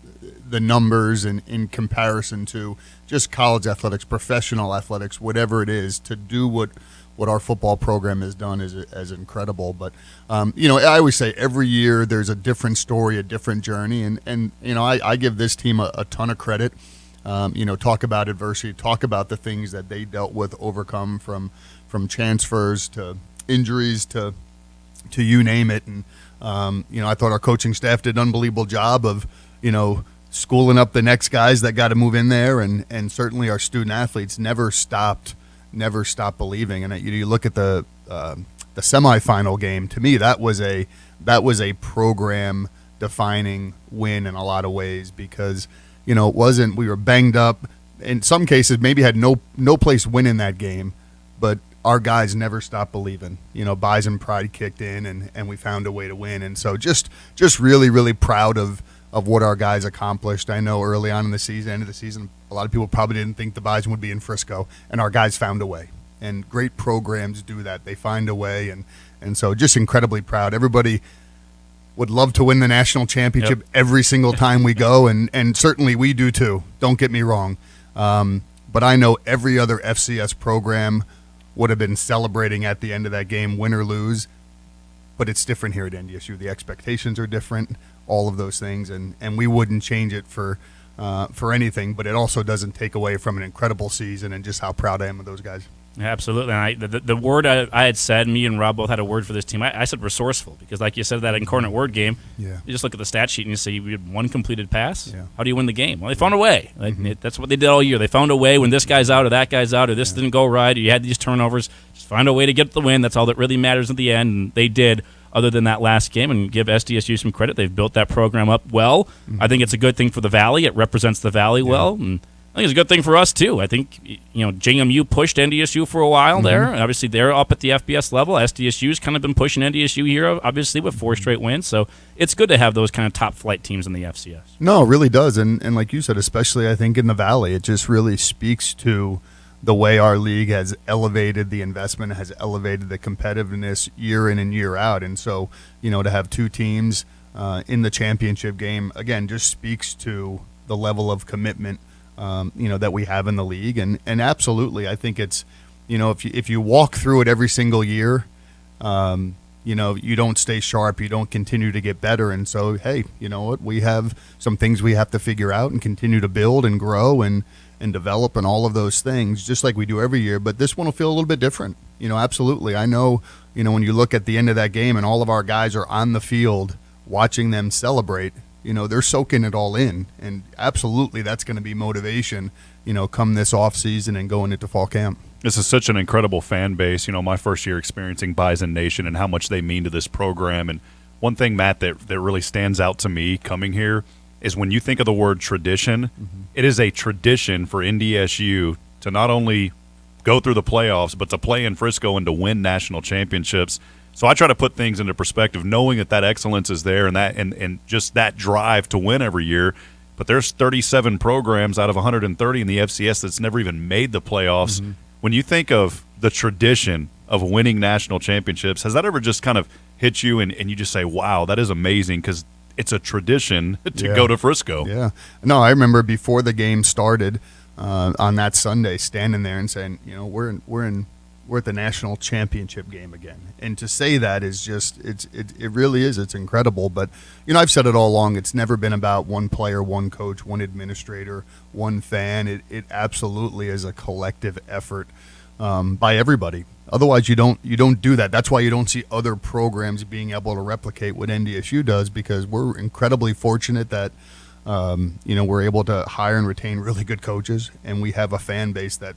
Speaker 27: the numbers and in comparison to just college athletics, professional athletics, whatever it is, to do what our football program has done is incredible. But, I always say every year there's a different story, a different journey. And I give this team a ton of credit. Talk about adversity, talk about the things that they dealt with, overcome from transfers to injuries to you name it. And, I thought our coaching staff did an unbelievable job of, schooling up the next guys that got to move in there. And certainly our student athletes never stopped believing. And you look at the semifinal game, to me, that was a program defining win in a lot of ways because, it wasn't, we were banged up. In some cases, maybe had no place winning that game, but our guys never stopped believing. Bison pride kicked in, and we found a way to win. And so just really, really proud of what our guys accomplished. I know early on in the season, end of the season, a lot of people probably didn't think the Bison would be in Frisco, and our guys found a way. And great programs do that. They find a way, and so just incredibly proud. Everybody would love to win the national championship every single time we go, and certainly we do too. Don't get me wrong. But I know every other FCS program would have been celebrating at the end of that game, win or lose. But it's different here at NDSU. The expectations are different, all of those things, and we wouldn't change it for for anything, but it also doesn't take away from an incredible season and just how proud I am of those guys.
Speaker 14: Absolutely. And the word I had said, me and Rob both had a word for this team. I said resourceful because, like you said, that incarnate word game,
Speaker 27: yeah.
Speaker 14: You just look at the stat sheet and you say you had one completed pass. Yeah. How do you win the game? Well, they found a way. That's what they did all year. They found a way when this guy's out or that guy's out or this didn't go right or you had these turnovers. Just find a way to get the win. That's all that really matters at the end, and they did. Other than that last game, and give SDSU some credit, they've built that program up well. I think it's a good thing for the Valley. It represents the Valley well, and I think it's a good thing for us too. I think JMU pushed NDSU for a while there, and obviously they're up at the FBS level. SDSU's kind of been pushing NDSU here, obviously with 4 straight wins. So it's good to have those kind of top flight teams in the FCS.
Speaker 27: No, it really does, and like you said, especially I think in the Valley, it just really speaks to the way our league has elevated the investment, has elevated the competitiveness year in and year out. And so, to have 2 teams in the championship game, again, just speaks to the level of commitment, that we have in the league. And absolutely, I think it's, if you walk through it every single year, you don't stay sharp, you don't continue to get better. And so, hey, you know what? We have some things we have to figure out and continue to build and grow and develop and all of those things, just like we do every year. But this one will feel a little bit different. Absolutely. I know, when you look at the end of that game and all of our guys are on the field watching them celebrate, they're soaking it all in. And absolutely that's going to be motivation, come this off season and going into fall camp.
Speaker 16: This is such an incredible fan base. My first year experiencing Bison Nation and how much they mean to this program. And one thing, Matt, that really stands out to me coming here is when you think of the word tradition, it is a tradition for NDSU to not only go through the playoffs, but to play in Frisco and to win national championships. So I try to put things into perspective, knowing that excellence is there and just that drive to win every year. But there's 37 programs out of 130 in the FCS that's never even made the playoffs. When you think of the tradition of winning national championships, has that ever just kind of hit you and you just say, wow, that is amazing, because it's a tradition to go to Frisco.
Speaker 27: Yeah. No, I remember before the game started on that Sunday, standing there and saying, we're at the national championship game again. And to say that is just it really is. It's incredible. But I've said it all along. It's never been about one player, one coach, one administrator, one fan. It absolutely is a collective effort by everybody. Otherwise, you don't do that. That's why you don't see other programs being able to replicate what NDSU does, because we're incredibly fortunate that we're able to hire and retain really good coaches, and we have a fan base that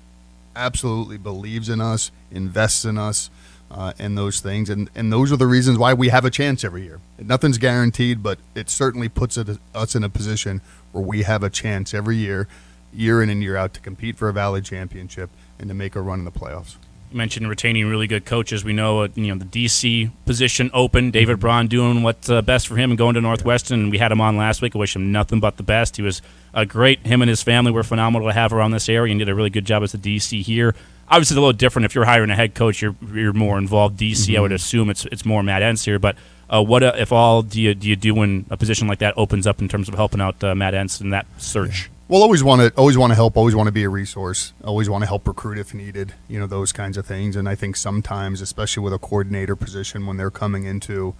Speaker 27: absolutely believes in us, invests in us, and those things. And those are the reasons why we have a chance every year. Nothing's guaranteed, but it certainly puts us in a position where we have a chance every year in and year out, to compete for a Valley championship and to make a run in the playoffs.
Speaker 14: You mentioned retaining really good coaches. We know, the DC position open. David Braun doing what's best for him and going to Northwestern. We had him on last week. I wish him nothing but the best. He was great. Him and his family were phenomenal to have around this area, and did a really good job as the DC here. Obviously, it's a little different. If you're hiring a head coach, you're more involved. DC, I would assume it's more Matt Entz here. But what if all do you do when a position like that opens up in terms of helping out Matt Entz in that search?
Speaker 27: Yeah. Well, always want to help, always want to be a resource, always want to help recruit if needed, those kinds of things. And I think sometimes, especially with a coordinator position, when they're coming into,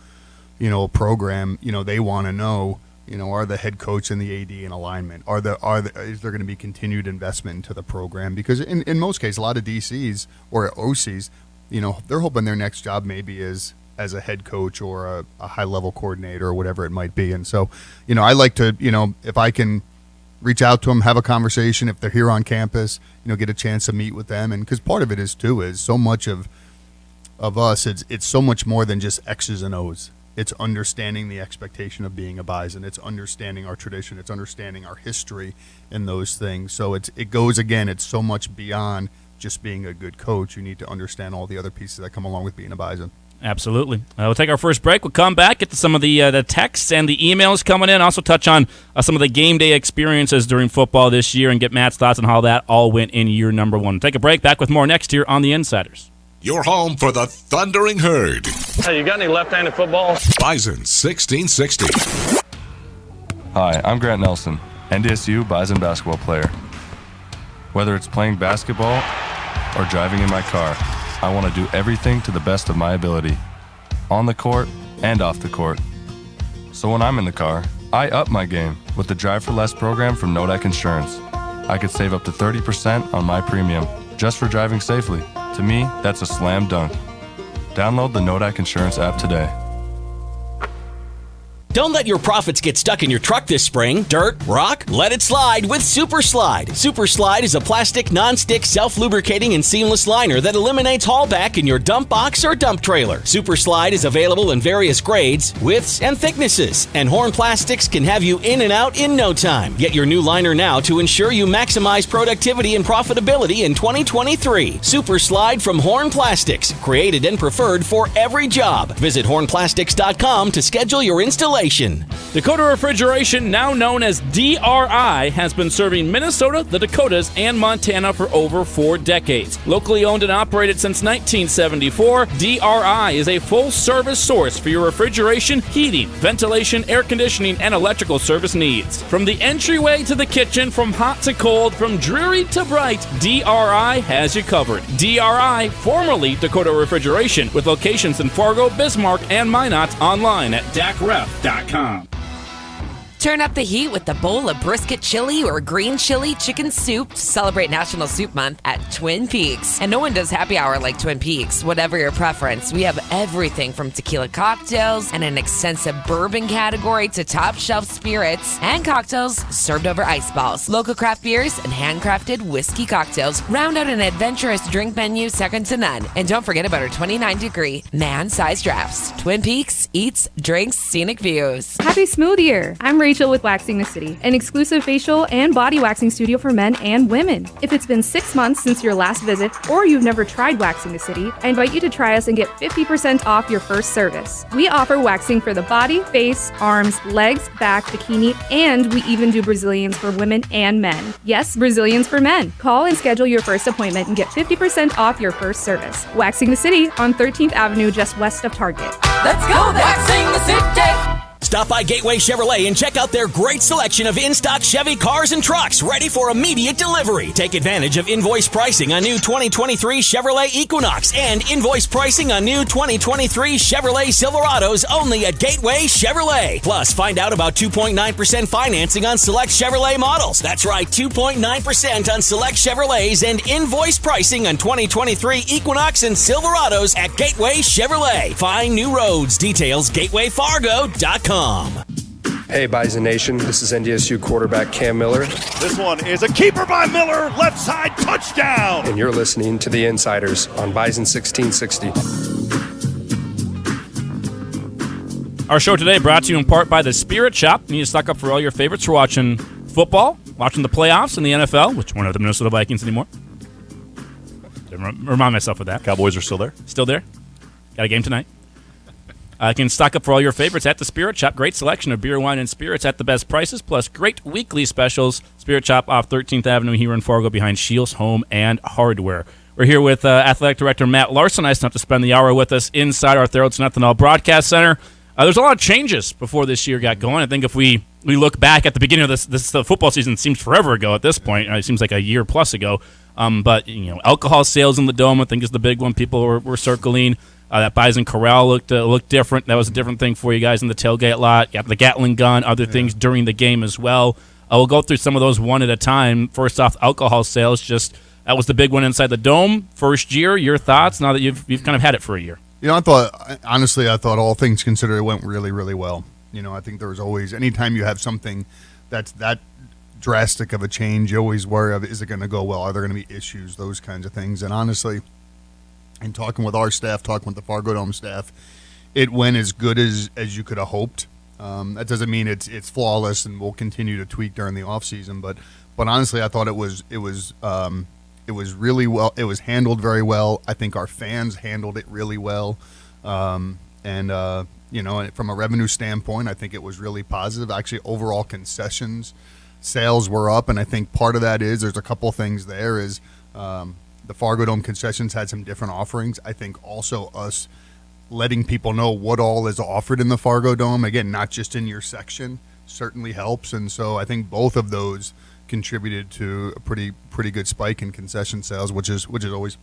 Speaker 27: a program, they want to know, are the head coach and the AD in alignment? Is there going to be continued investment into the program? Because in most cases, a lot of DCs or OCs, they're hoping their next job maybe is as a head coach or a high-level coordinator or whatever it might be. And so, I like to, if I can reach out to them, have a conversation. If they're here on campus, get a chance to meet with them. And because part of it is so much of us, it's so much more than just X's and O's. It's understanding the expectation of being a Bison. It's understanding our tradition. It's understanding our history and those things. So it's so much beyond just being a good coach. You need to understand all the other pieces that come along with being a Bison.
Speaker 14: Absolutely. We'll take our first break. We'll come back, get to some of the texts and the emails coming in. Also touch on some of the game day experiences during football this year and get Matt's thoughts on how that all went in year number 1. Take a break. Back with more next year on The Insiders.
Speaker 8: Your home for the Thundering Herd.
Speaker 1: Hey, you got any left-handed football?
Speaker 8: Bison 1660.
Speaker 4: Hi, I'm Grant Nelson, NDSU Bison basketball player. Whether it's playing basketball or driving in my car, I want to do everything to the best of my ability, on the court and off the court. So when I'm in the car, I up my game with the Drive for Less program from Nodak Insurance. I could save up to 30% on my premium just for driving safely. To me, that's a slam dunk. Download the Nodak Insurance app today.
Speaker 3: Don't let your profits get stuck in your truck this spring. Dirt, rock, let it slide with Super Slide. Super Slide is a plastic, non-stick, self-lubricating, and seamless liner that eliminates haulback in your dump box or dump trailer. Super Slide is available in various grades, widths, and thicknesses, and Horn Plastics can have you in and out in no time. Get your new liner now to ensure you maximize productivity and profitability in 2023. Super Slide from Horn Plastics, created and preferred for every job. Visit hornplastics.com to schedule your installation.
Speaker 12: Dakota Refrigeration, now known as DRI, has been serving Minnesota, the Dakotas, and Montana for over 4 decades. Locally owned and operated since 1974, DRI is a full-service source for your refrigeration, heating, ventilation, air conditioning, and electrical service needs. From the entryway to the kitchen, from hot to cold, from dreary to bright, DRI has you covered. DRI, formerly Dakota Refrigeration, with locations in Fargo, Bismarck, and Minot, online at DACREF.com.
Speaker 7: Turn up the heat with a bowl of brisket chili or green chili chicken soup to celebrate National Soup Month at Twin Peaks. And no one does happy hour like Twin Peaks. Whatever your preference, we have everything from tequila cocktails and an extensive bourbon category to top shelf spirits and cocktails served over ice balls. Local craft beers and handcrafted whiskey cocktails round out an adventurous drink menu second to none. And don't forget about our 29-degree man-sized drafts. Twin Peaks eats, drinks, scenic views.
Speaker 18: Happy Smooth Year! I'm Rachel with Waxing the City, an exclusive facial and body waxing studio for men and women. If it's been 6 months since your last visit or you've never tried Waxing the City, I invite you to try us and get 50% off your first service. We offer waxing for the body, face, arms, legs, back, bikini, and we even do Brazilians for women and men. Yes, Brazilians for men. Call and schedule your first appointment and get 50% off your first service. Waxing the City on 13th Avenue, just west of Target.
Speaker 7: Let's go Waxing the City!
Speaker 3: Stop by Gateway Chevrolet and check out their great selection of in-stock Chevy cars and trucks ready for immediate delivery. Take advantage of invoice pricing on new 2023 Chevrolet Equinox and invoice pricing on new 2023 Chevrolet Silverados only at Gateway Chevrolet. Plus, find out about 2.9% financing on select Chevrolet models. That's right, 2.9% on select Chevrolets and invoice pricing on 2023 Equinox and Silverados at Gateway Chevrolet. Find new roads. Details gatewayfargo.com.
Speaker 19: Hey, Bison Nation, this is NDSU quarterback Cam Miller.
Speaker 23: This one is a keeper by Miller, left side touchdown.
Speaker 19: And you're listening to The Insiders on Bison 1660.
Speaker 12: Our show today brought to you in part by the Spirit Shop. You need to stock up for all your favorites for watching football, watching the playoffs in the NFL, which we're not the Minnesota Vikings anymore. Remind myself of that.
Speaker 16: Cowboys are still there.
Speaker 12: Still there. Got a game tonight. You can stock up for all your favorites at the Spirit Shop. Great selection of beer, wine, and spirits at the best prices, plus great weekly specials. Spirit Shop off 13th Avenue here in Fargo behind Shields Home and Hardware. We're here with Athletic Director Matt Larson. Nice enough to spend the hour with us inside our Theraldson Ethanol Broadcast Center. There's a lot of changes before this year got going. I think if we look back at the beginning of this football season, it seems forever ago at this point. It seems like a year plus ago. But alcohol sales in the Dome, I think, is the big one people were circling. That Bison Corral looked different. That was a different thing for you guys in the tailgate lot. You got the Gatling gun, other things during the game as well. We'll go through some of those one at a time. First off, alcohol sales. That was the big one inside the Dome. First year, your thoughts now that you've kind of had it for a year?
Speaker 27: I thought all things considered, it went really, really well. I think there was always, anytime you have something that's that drastic of a change, you always worry of, is it going to go well? Are there going to be issues? Those kinds of things. And honestly, in talking with our staff, talking with the Fargo Dome staff, it went as good as you could have hoped. That doesn't mean it's flawless, and we'll continue to tweak during the off season. But honestly, I thought it was really well. It was handled very well. I think our fans handled it really well. From a revenue standpoint, I think it was really positive. Actually, overall concessions sales were up, and I think part of that is there's a couple things there. The Fargo Dome concessions had some different offerings. I think also us letting people know what all is offered in the Fargo Dome, again, not just in your section, certainly helps. And so I think both of those contributed to a pretty good spike in concession sales, which is always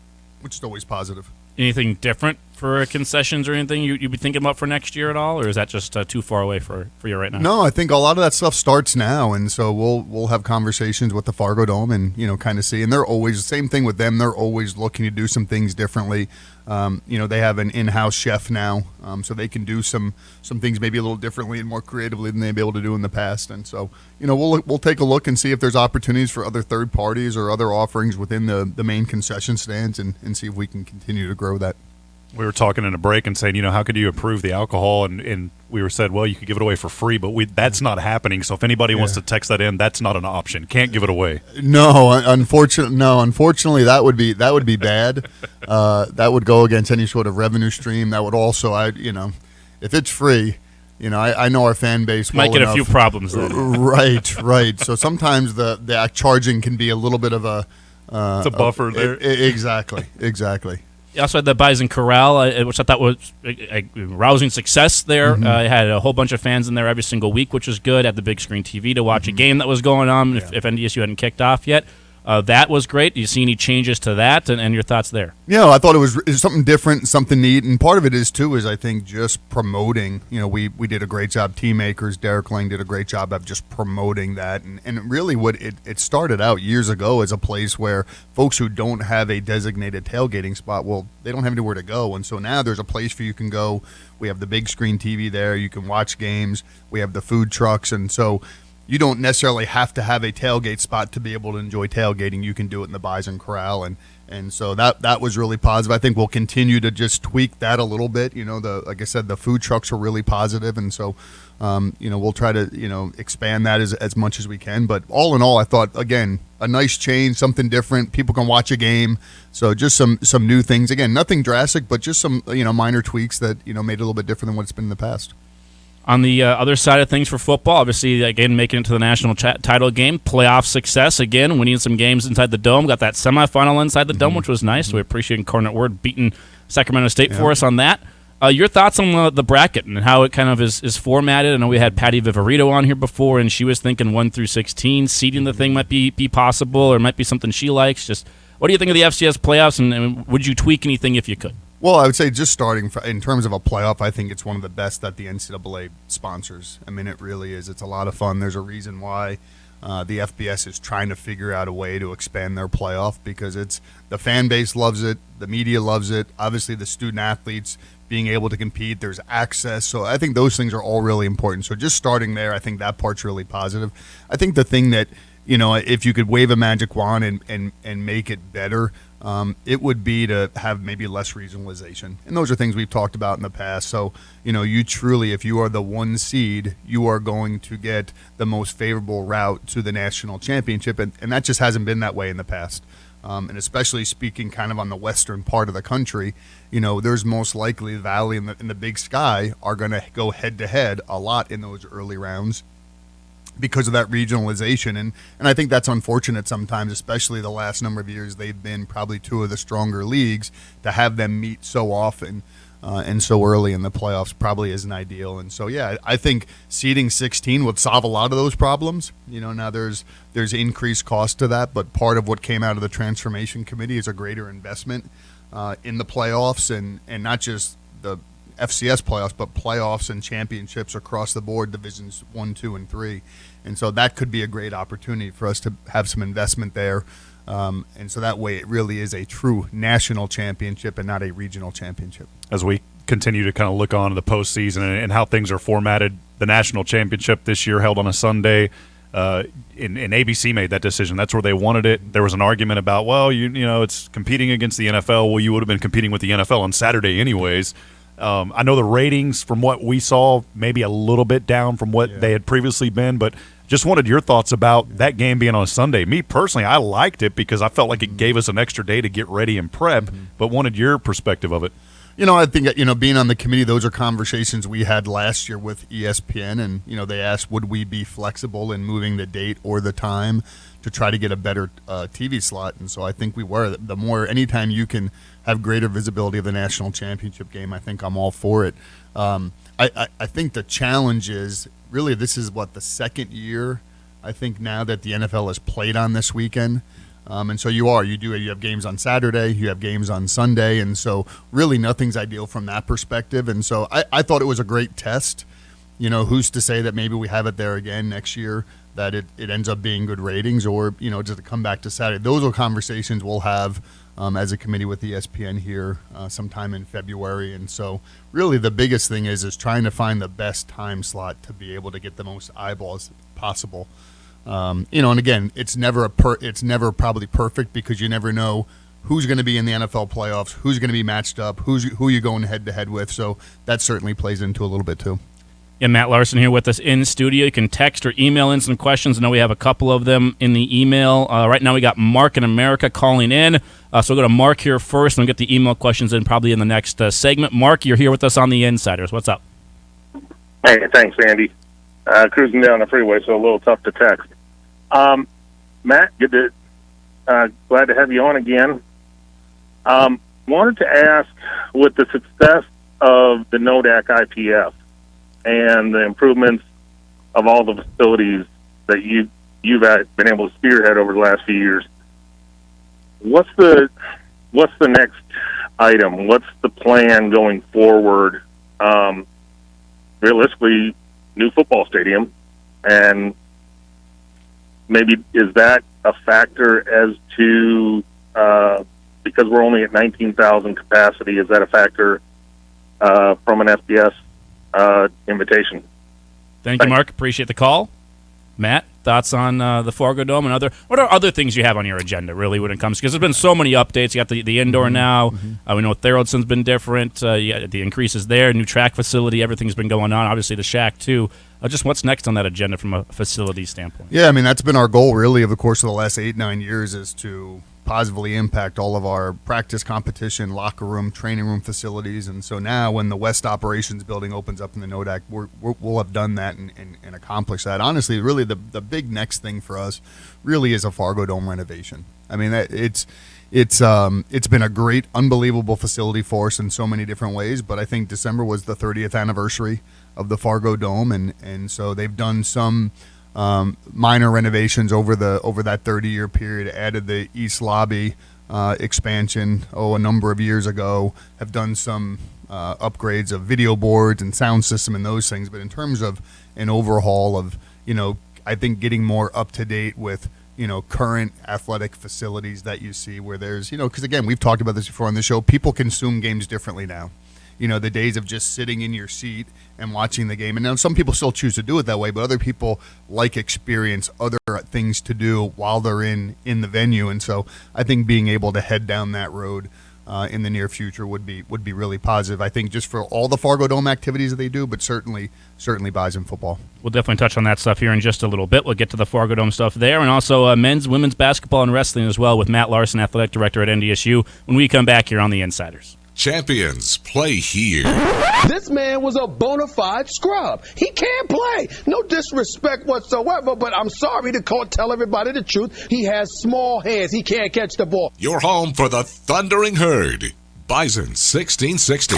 Speaker 27: positive.
Speaker 12: Anything different
Speaker 14: for concessions or anything you'd be thinking about for next year at all, or is that just too far away for you right now?
Speaker 27: No, I think a lot of that stuff starts now, and so we'll have conversations with the Fargo Dome and kind of see. And they're always the same thing with them. They're always looking to do some things differently. They have an in-house chef now, so they can do some things maybe a little differently and more creatively than they've been able to do in the past. And so we'll take a look and see if there's opportunities for other third parties or other offerings within the main concession stands, and see if we can continue to grow that.
Speaker 16: We were talking in a break and saying, how could you approve the alcohol? And we were said, well, you could give it away for free, but that's not happening. So if anybody wants to text that in, that's not an option. Can't give it away.
Speaker 27: No, unfortunately, that would be bad. That would go against any sort of revenue stream. That would also, if it's free, I know our fan base
Speaker 14: might get
Speaker 27: enough.
Speaker 14: a few problems then.
Speaker 27: Right. So sometimes the charging can be a little bit of a
Speaker 16: it's a buffer there.
Speaker 27: Exactly.
Speaker 14: You also had the Bison Corral, which I thought was a rousing success there. It had a whole bunch of fans in there every single week, which was good. Had the big screen TV to watch a game that was going on if NDSU hadn't kicked off yet. That was great. Do you see any changes to that, and your thoughts there?
Speaker 27: Yeah, I thought it was something different, something neat, and part of it is I think just promoting. We did a great job. Team Makers, Derek Lang did a great job of just promoting that, and really what it started out years ago as a place where folks who don't have a designated tailgating spot, well, they don't have anywhere to go, and so now there's a place where you can go. We have the big screen TV there. You can watch games. We have the food trucks, and so you don't necessarily have to have a tailgate spot to be able to enjoy tailgating. You can do it in the Bison Corral, and so that was really positive. I think we'll continue to just tweak that a little bit. Like I said, the food trucks are really positive, and so we'll try to expand that as much as we can. But all in all, I thought again a nice change, something different. People can watch a game, so just some new things. Again, nothing drastic, but just some minor tweaks that made it a little bit different than what it's been in the past.
Speaker 14: On the other side of things for football, obviously, again, making it to the national title game, playoff success, again, winning some games inside the Dome, got that semifinal inside the Dome, which was nice. So we appreciate Incarnate Word beating Sacramento State for us on that. Your thoughts on the bracket and how it kind of is formatted? I know we had Patty Viverito on here before, and she was thinking 1 through 16, seeding the thing might be possible or might be something she likes. Just what do you think of the FCS playoffs, and would you tweak anything if you could?
Speaker 27: Well, I would say just starting in terms of a playoff, I think it's one of the best that the NCAA sponsors. I mean, it really is. It's a lot of fun. There's a reason why the FBS is trying to figure out a way to expand their playoff because the fan base loves it, the media loves it, obviously the student athletes being able to compete, there's access. So I think those things are all really important. So just starting there, I think that part's really positive. I think the thing that, if you could wave a magic wand and make it better, it would be to have maybe less regionalization. And those are things we've talked about in the past. So, you truly, if you are the 1 seed, you are going to get the most favorable route to the national championship. And that just hasn't been that way in the past. And especially speaking kind of on the western part of the country, there's most likely the Valley and the Big Sky are going to go head-to-head a lot in those early rounds because of that regionalization. And I think that's unfortunate sometimes, especially the last number of years. They've been probably 2 of the stronger leagues. To have them meet so often and so early in the playoffs probably isn't ideal. And so, yeah, I think seeding 16 would solve a lot of those problems. Now there's increased cost to that, but part of what came out of the Transformation Committee is a greater investment in the playoffs and not just the FCS playoffs, but playoffs and championships across the board, divisions 1, 2, and 3. And so that could be a great opportunity for us to have some investment there. And so that way it really is a true national championship and not a regional championship.
Speaker 16: As we continue to kind of look on to the postseason and how things are formatted, the national championship this year held on a Sunday. And ABC made that decision. That's where they wanted it. There was an argument about, well, it's competing against the NFL. Well, you would have been competing with the NFL on Saturday anyways. I know the ratings from what we saw maybe a little bit down from what they had previously been, but just wanted your thoughts about that game being on a Sunday. Me personally, I liked it because I felt like it gave us an extra day to get ready and prep, but wanted your perspective of it.
Speaker 27: I think, being on the committee, those are conversations we had last year with ESPN, and, they asked would we be flexible in moving the date or the time to try to get a better TV slot, and so I think we were. Anytime you can have greater visibility of the national championship game, I think I'm all for it. I think the challenge is, really, this is the second year, I think, now that the NFL has played on this weekend. And so you have games on Saturday, you have games on Sunday, and so really nothing's ideal from that perspective. And so I thought it was a great test. Who's to say that maybe we have it there again next year, that it ends up being good ratings, or, just to come back to Saturday. Those are conversations we'll have as a committee with ESPN here sometime in February. And so really the biggest thing is trying to find the best time slot to be able to get the most eyeballs possible. And again, it's never probably perfect, because you never know who's going to be in the NFL playoffs, who's going to be matched up, who you're going head to head with. So that certainly plays into a little bit too.
Speaker 14: Yeah, Matt Larson here with us in studio. You can text or email in some questions. I know we have a couple of them in the email. Right now we got Mark in America calling in. So we'll go to Mark here first, and we'll get the email questions in probably in the next segment. Mark, you're here with us on the Insiders. What's up?
Speaker 2: Hey, thanks, Andy. Cruising down the freeway, so a little tough to text. Matt, glad to have you on again. Wanted to ask, with the success of the NODAC IPF and the improvements of all the facilities that you've been able to spearhead over the last few years, what's the next item? What's the plan going forward? Realistically, new football stadium, and maybe is that a factor as to, because we're only at 19,000 capacity, is that a factor from an FBS invitation?
Speaker 14: Thank you, Mark. Appreciate the call. Matt, thoughts on the Fargo Dome and what are other things you have on your agenda, really, when it comes? Because there's been so many updates. You got the indoor now. We know Theraldson's been different. You got the increases there, new track facility. Everything's been going on. Obviously, the Shack, too. Just what's next on that agenda from a facility standpoint?
Speaker 27: Yeah, that's been our goal, really, of the course of the last 8-9 years, is to positively impact all of our practice, competition, locker room, training room facilities. And so now when the West Operations Building opens up in the NODAC, we'll have done that and accomplished that. Honestly, really the big next thing for us really is a Fargo Dome renovation. It's been a great, unbelievable facility for us in so many different ways, but I think December was the 30th anniversary of the Fargo Dome, and so they've done some minor renovations over that 30-year period, added the East Lobby expansion a number of years ago, have done some upgrades of video boards and sound system and those things. But in terms of an overhaul of, I think getting more up to date with, current athletic facilities that you see where there's, because again, we've talked about this before on the show, people consume games differently now. The days of just sitting in your seat and watching the game. And now some people still choose to do it that way, but other people experience other things to do while they're in the venue. And so I think being able to head down that road in the near future would be really positive. I think just for all the Fargo Dome activities that they do, but certainly Bison football.
Speaker 14: We'll definitely touch on that stuff here in just a little bit. We'll get to the Fargo Dome stuff there, and also men's, women's basketball, and wrestling as well with Matt Larson, athletic director at NDSU, when we come back here on the Insiders.
Speaker 8: Champions play here.
Speaker 5: This man was a bona fide scrub. He can't play. No disrespect whatsoever, but I'm sorry to tell everybody the truth. He has small hands. He can't catch the ball.
Speaker 8: You're home for the Thundering Herd. Bison 1660.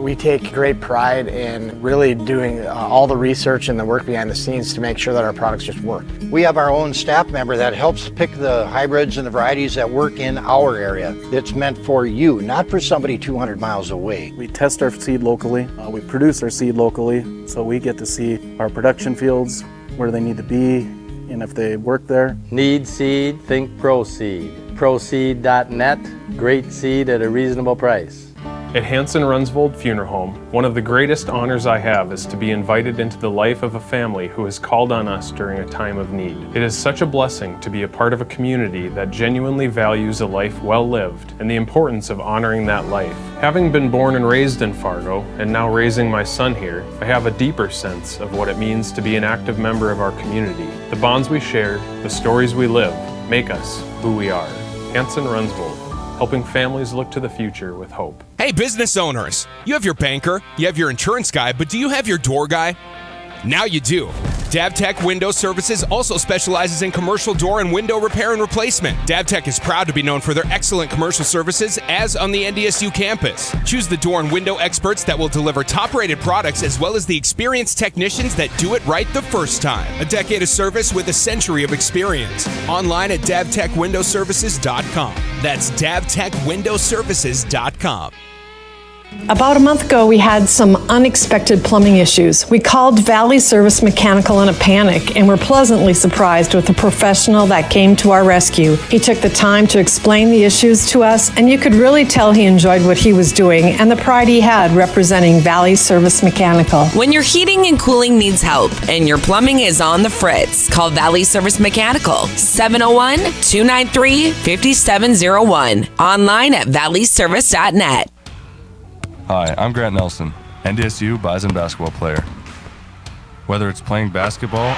Speaker 15: We take great pride in really doing all the research and the work behind the scenes to make sure that our products just work.
Speaker 20: We have our own staff member that helps pick the hybrids and the varieties that work in our area. It's meant for you, not for somebody 200 miles away.
Speaker 21: We test our seed locally. We produce our seed locally, so we get to see our production fields, where they need to be, and if they work there.
Speaker 24: Need seed? Think ProSeed. ProSeed.net. Great seed at a reasonable price.
Speaker 25: At Hanson Runsvold Funeral Home, one of the greatest honors I have is to be invited into the life of a family who has called on us during a time of need. It is such a blessing to be a part of a community that genuinely values a life well lived and the importance of honoring that life. Having been born and raised in Fargo, and now raising my son here, I have a deeper sense of what it means to be an active member of our community. The bonds we share, the stories we live, make us who we are. Hanson Runsvold, helping families look to the future with hope.
Speaker 28: Hey, business owners, you have your banker, you have your insurance guy, but do you have your door guy?
Speaker 6: Now you do. DavTech Window Services also specializes in commercial door and window repair and replacement. DavTech is proud to be known for their excellent commercial services as on the NDSU campus. Choose the door and window experts that will deliver top-rated products as well as the experienced technicians that do it right the first time. A decade of service with a century of experience. Online at DavTechWindowServices.com. That's DavTechWindowServices.com.
Speaker 9: About a month ago, we had some unexpected plumbing issues. We called Valley Service Mechanical in a panic and were pleasantly surprised with the professional that came to our rescue. He took the time to explain the issues to us, and you could really tell he enjoyed what he was doing and the pride he had representing Valley Service Mechanical.
Speaker 7: When your heating and cooling needs help and your plumbing is on the fritz, call Valley Service Mechanical, 701-293-5701. Online at valleyservice.net.
Speaker 4: Hi, I'm Grant Nelson, NDSU Bison basketball player. Whether it's playing basketball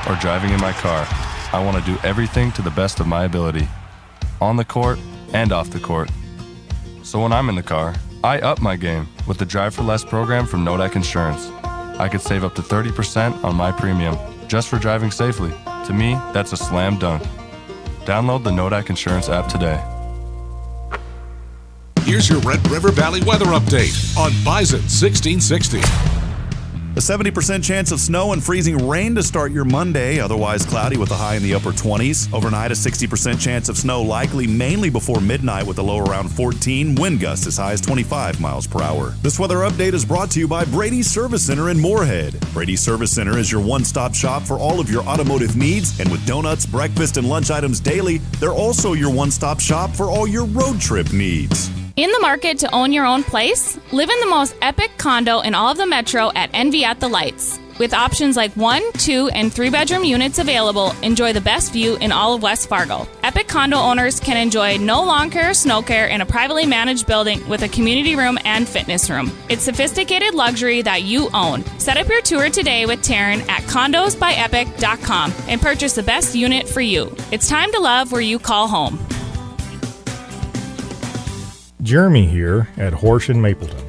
Speaker 4: or driving in my car, I want to do everything to the best of my ability, on the court and off the court. So when I'm in the car, I up my game with the Drive for Less program from Nodak Insurance. I could save up to 30% on my premium just for driving safely. To me, that's a slam dunk. Download the Nodak Insurance app today.
Speaker 8: Here's your Red River Valley weather update on Bison 1660.
Speaker 23: A 70% chance of snow and freezing rain to start your Monday, otherwise cloudy with a high in the upper 20s. Overnight, a 60% chance of snow likely mainly before midnight with a low around 14. Wind gusts as high as 25 miles per hour. This weather update is brought to you by Brady's Service Center in Moorhead. Brady's Service Center is your one-stop shop for all of your automotive needs, and with donuts, breakfast, and lunch items daily, they're also your one-stop shop for all your road trip needs.
Speaker 10: In the market to own your own place? Live in the most epic condo in all of the metro at Envy at the Lights. With options like 1, 2, and 3-bedroom units available, enjoy the best view in all of West Fargo. Epic condo owners can enjoy no lawn care or snow care in a privately managed building with a community room and fitness room. It's sophisticated luxury that you own. Set up your tour today with Taryn at condosbyepic.com and purchase the best unit for you. It's time to love where you call home.
Speaker 13: Jeremy here at Horsch in Mapleton.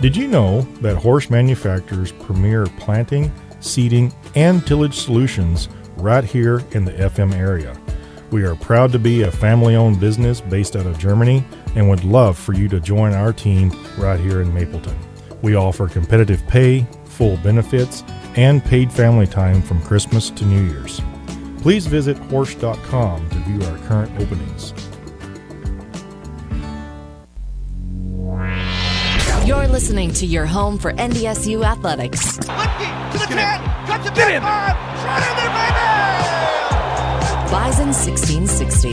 Speaker 13: Did you know that Horsch manufactures premier planting, seeding, and tillage solutions right here in the FM area? We are proud to be a family-owned business based out of Germany and would love for you to join our team right here in Mapleton. We offer competitive pay, full benefits, and paid family time from Christmas to New Year's. Please visit Horsch.com to view our current openings.
Speaker 17: You're listening to your home for NDSU athletics.
Speaker 11: To the 10, cut to get in there. Shot in there, baby!
Speaker 17: Bison 1660.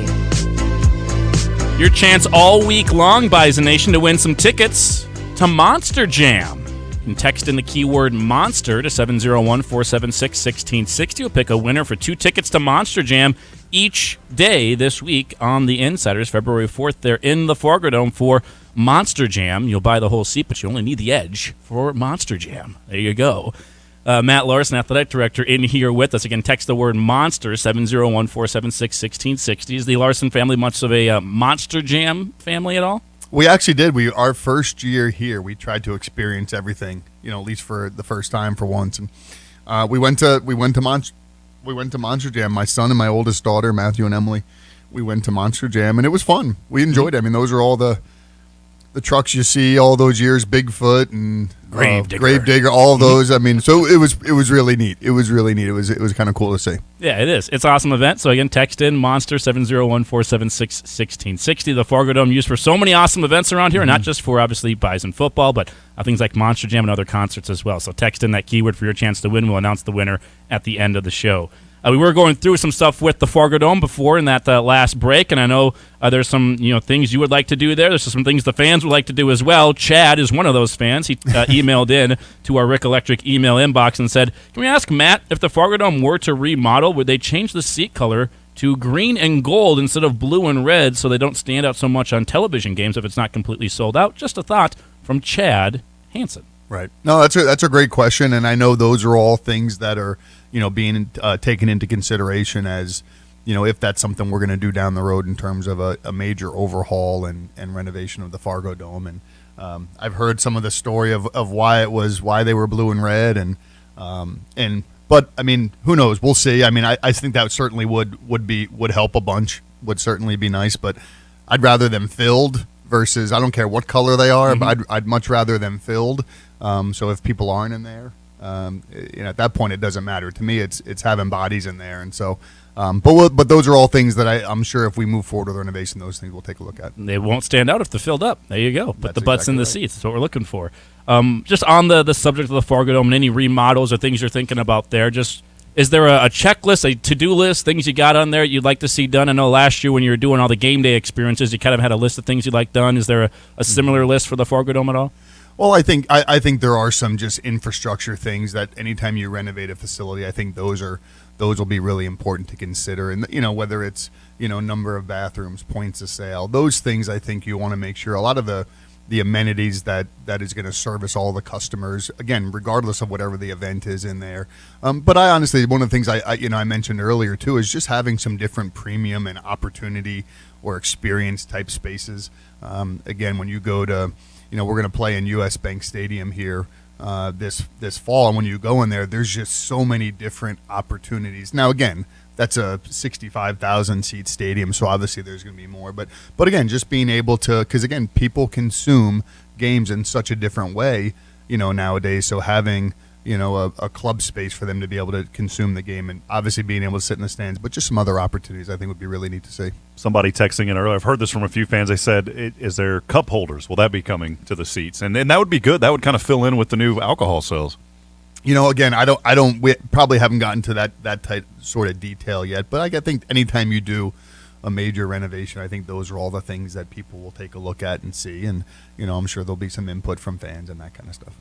Speaker 14: Your chance all week long, Bison Nation, to win some tickets to Monster Jam. You can text in the keyword MONSTER to 701-476-1660. We'll pick a winner for 2 tickets to Monster Jam each day this week on the Insiders. February 4th, they're in the Fargo Dome for Monster Jam. You'll buy the whole seat, but you only need the edge for Monster Jam. There you go. Matt Larson, athletic director, in here with us. Again, text the word MONSTER, 701-476-1660. Is the Larson family much of a Monster Jam family at all?
Speaker 27: We actually did. Our first year here, we tried to experience everything, at least for the first time for once. And we went to Monster Jam. My son and my oldest daughter, Matthew and Emily, we went to Monster Jam, and it was fun. We enjoyed it. I mean, those are all the trucks you see all those years, Bigfoot and Gravedigger, all of those. I mean, so it was really neat. It was really neat. It was kind of cool to see.
Speaker 14: Yeah, it is. It's an awesome event. So again, text in Monster 701-476-1660. The Fargo Dome used for so many awesome events around here, and not just for obviously Bison football, but things like Monster Jam and other concerts as well. So text in that keyword for your chance to win. We'll announce the winner at the end of the show. We were going through some stuff with the Fargo Dome before in that last break, and I know there's some things you would like to do there. There's some things the fans would like to do as well. Chad is one of those fans. He emailed in to our Rick Electric email inbox and said, "Can we ask Matt if the Fargo Dome were to remodel, would they change the seat color to green and gold instead of blue and red so they don't stand out so much on television games if it's not completely sold out?" Just a thought from Chad Hansen.
Speaker 27: Right. No, that's a great question, and I know those are all things that are being taken into consideration as if that's something we're going to do down the road in terms of a major overhaul and renovation of the Fargo Dome. And I've heard some of the story of why they were blue and red, and But I mean, who knows? We'll see. I mean, I think that certainly would help a bunch. Would certainly be nice, but I'd rather them filled versus I don't care what color they are, but I'd much rather them filled. So if people aren't in there, at that point it doesn't matter to me. It's having bodies in there, and so. But those are all things that I'm sure if we move forward with renovation, those things we'll take a look at.
Speaker 14: They won't stand out if they're filled up. There you go. Put the butts in the seats. That's what we're looking for. Just on the subject of the Fargo Dome and any remodels or things you're thinking about there, just is there a checklist, a to-do list, things you got on there you'd like to see done? I know last year when you were doing all the game day experiences, you kind of had a list of things you'd like done. Is there a similar list for the Fargo Dome at all?
Speaker 27: Well, I think there are some just infrastructure things that anytime you renovate a facility, I think those will be really important to consider. And, whether it's, number of bathrooms, points of sale, those things I think you want to make sure. A lot of the amenities that is going to service all the customers, again, regardless of whatever the event is in there. But I honestly, one of the things I mentioned earlier, too, is just having some different premium and opportunity or experience type spaces. Again, when you go to, we're going to play in U.S. Bank Stadium here this fall, and when you go in there, there's just so many different opportunities. Now, again, that's a 65,000 seat stadium, so obviously there's going to be more. But again, just being able to, because again, people consume games in such a different way, nowadays. So having a club space for them to be able to consume the game, and obviously being able to sit in the stands, but just some other opportunities I think would be really neat to see.
Speaker 16: Somebody texting in earlier, I've heard this from a few fans. They said, is there cup holders? Will that be coming to the seats? And that would be good. That would kind of fill in with the new alcohol sales.
Speaker 27: Again, we probably haven't gotten to that type sort of detail yet, but I think anytime you do a major renovation, I think those are all the things that people will take a look at and see, and I'm sure there'll be some input from fans and that kind of stuff.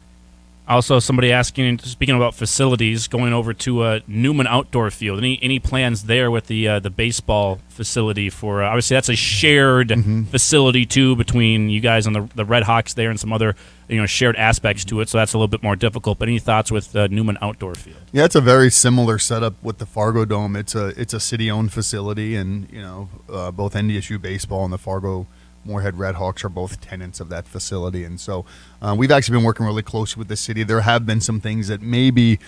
Speaker 14: Also, somebody asking, speaking about facilities, going over to Newman Outdoor Field. Any plans there with the baseball facility for? Obviously, that's a shared facility too between you guys and the Red Hawks there, and some other shared aspects to it. So that's a little bit more difficult. But any thoughts with Newman Outdoor Field?
Speaker 27: Yeah, it's a very similar setup with the Fargo Dome. It's a city-owned facility, and both NDSU baseball and the Fargo Moorhead Red Hawks are both tenants of that facility, and so we've actually been working really closely with the city. There have been some things that maybe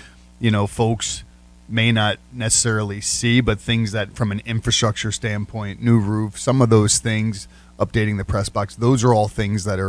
Speaker 27: folks may not necessarily see, but things that from an infrastructure standpoint, new roof, some of those things, updating the press box, those are all things that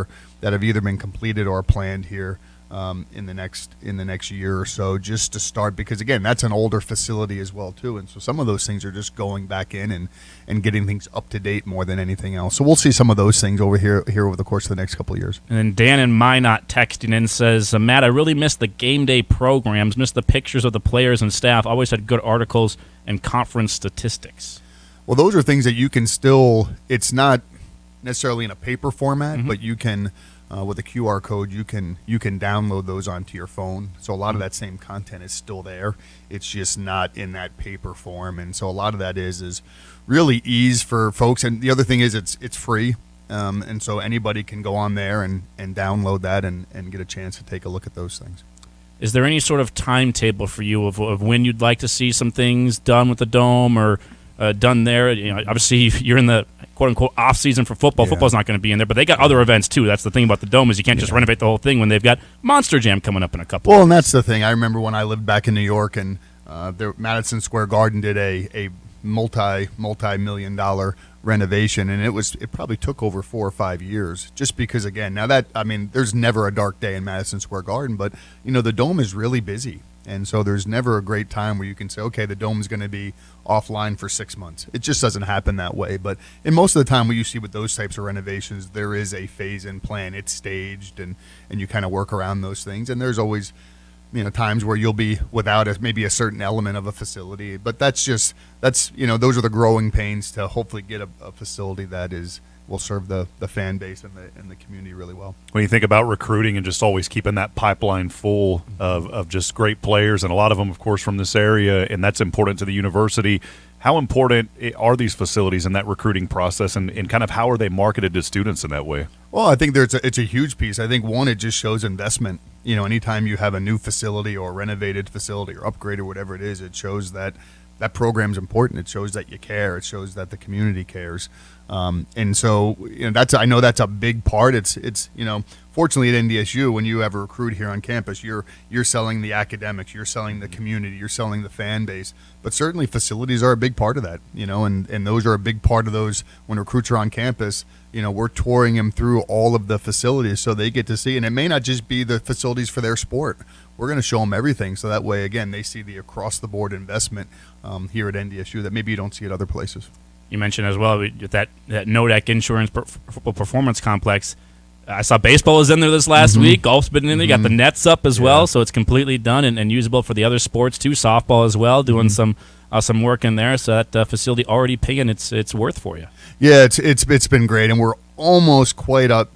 Speaker 27: have either been completed or planned here in the next year or so, just to start, because again, that's an older facility as well too, and so some of those things are just going back in and getting things up to date more than anything else. So we'll see some of those things over here over the course of the next couple of years.
Speaker 14: And then Dan and Minot texting in says, Matt, I really missed the game day programs, missed the pictures of the players and staff, always had good articles and conference statistics.
Speaker 27: Well, those are things that you can still, it's not necessarily in a paper format, but you can with a QR code, you can download those onto your phone. So a lot of that same content is still there. It's just not in that paper form, and so a lot of that is really ease for folks. And the other thing is it's free, and so anybody can go on there and download that and get a chance to take a look at those things.
Speaker 14: Is there any sort of timetable for you of when you'd like to see some things done with the Dome or done there? Obviously you're in the quote-unquote off-season for football. Yeah. Football's not going to be in there, but they got other events too. That's the thing about the Dome, is you can't just renovate the whole thing when they've got Monster Jam coming up in a couple
Speaker 27: Well, and that's the thing. I remember when I lived back in New York, and Madison Square Garden did a multi-million dollar renovation, and it probably took over 4 or 5 years, just because, again, there's never a dark day in Madison Square Garden, but the Dome is really busy. And so there's never a great time where you can say, okay, the Dome's going to be offline for 6 months. It just doesn't happen that way. But in most of the time, what you see with those types of renovations, there is a phase-in plan. It's staged, and you kind of work around those things. And there's always times where you'll be without maybe a certain element of a facility. But that's those are the growing pains to hopefully get a facility that will serve the fan base and the community really well.
Speaker 16: When you think about recruiting and just always keeping that pipeline full of just great players, and a lot of them, of course, from this area, and that's important to the university, how important are these facilities in that recruiting process, and kind of how are they marketed to students in that way?
Speaker 27: Well, I think it's a huge piece. I think, one, it just shows investment. Anytime you have a new facility or a renovated facility or upgrade or whatever it is, it shows that program's important. It shows that you care. It shows that the community cares. And so I know that's a big part. It's fortunately at NDSU, when you have a recruit here on campus, you're selling the academics, you're selling the community, you're selling the fan base. But certainly facilities are a big part of that, and those are a big part of those when recruits are on campus. We're touring them through all of the facilities so they get to see, and it may not just be the facilities for their sport. We're going to show them everything, so that way, again, they see the across-the-board investment here at NDSU that maybe you don't see at other places.
Speaker 14: You mentioned as well that NODAC Insurance Football Performance Complex. I saw baseball is in there this last week. Golf's been in there. You got the nets up as well, so it's completely done and usable for the other sports too. Softball as well, doing some work in there. So that facility already paying its worth for you.
Speaker 27: Yeah, it's been great, and we're almost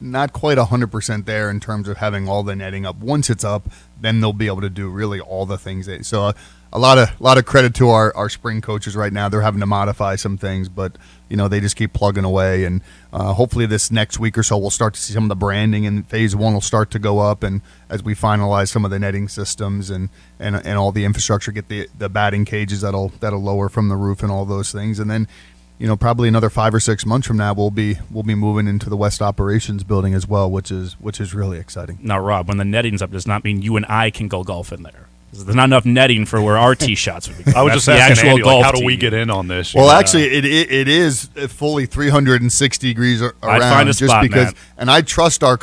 Speaker 27: not quite 100% there in terms of having all the netting up. Once it's up, then they'll be able to do really all the things. So a lot of credit to our spring coaches right now. They're having to modify some things, but they just keep plugging away, and hopefully this next week or so we'll start to see some of the branding, and phase 1 will start to go up, and as we finalize some of the netting systems and all the infrastructure, get the batting cages that'll lower from the roof and all those things, and then probably another 5 or 6 months from now we'll be moving into the West Operations building as well, which is really exciting.
Speaker 14: Now, Rob, when the netting's up, does not mean you and I can go golf in there. There's not enough netting for where our tee shots would be.
Speaker 16: I was just asking Andy, how do we get in on this?
Speaker 27: Well, actually, it is fully 360 degrees around.
Speaker 14: I'd find a spot,
Speaker 27: Matt. And I trust our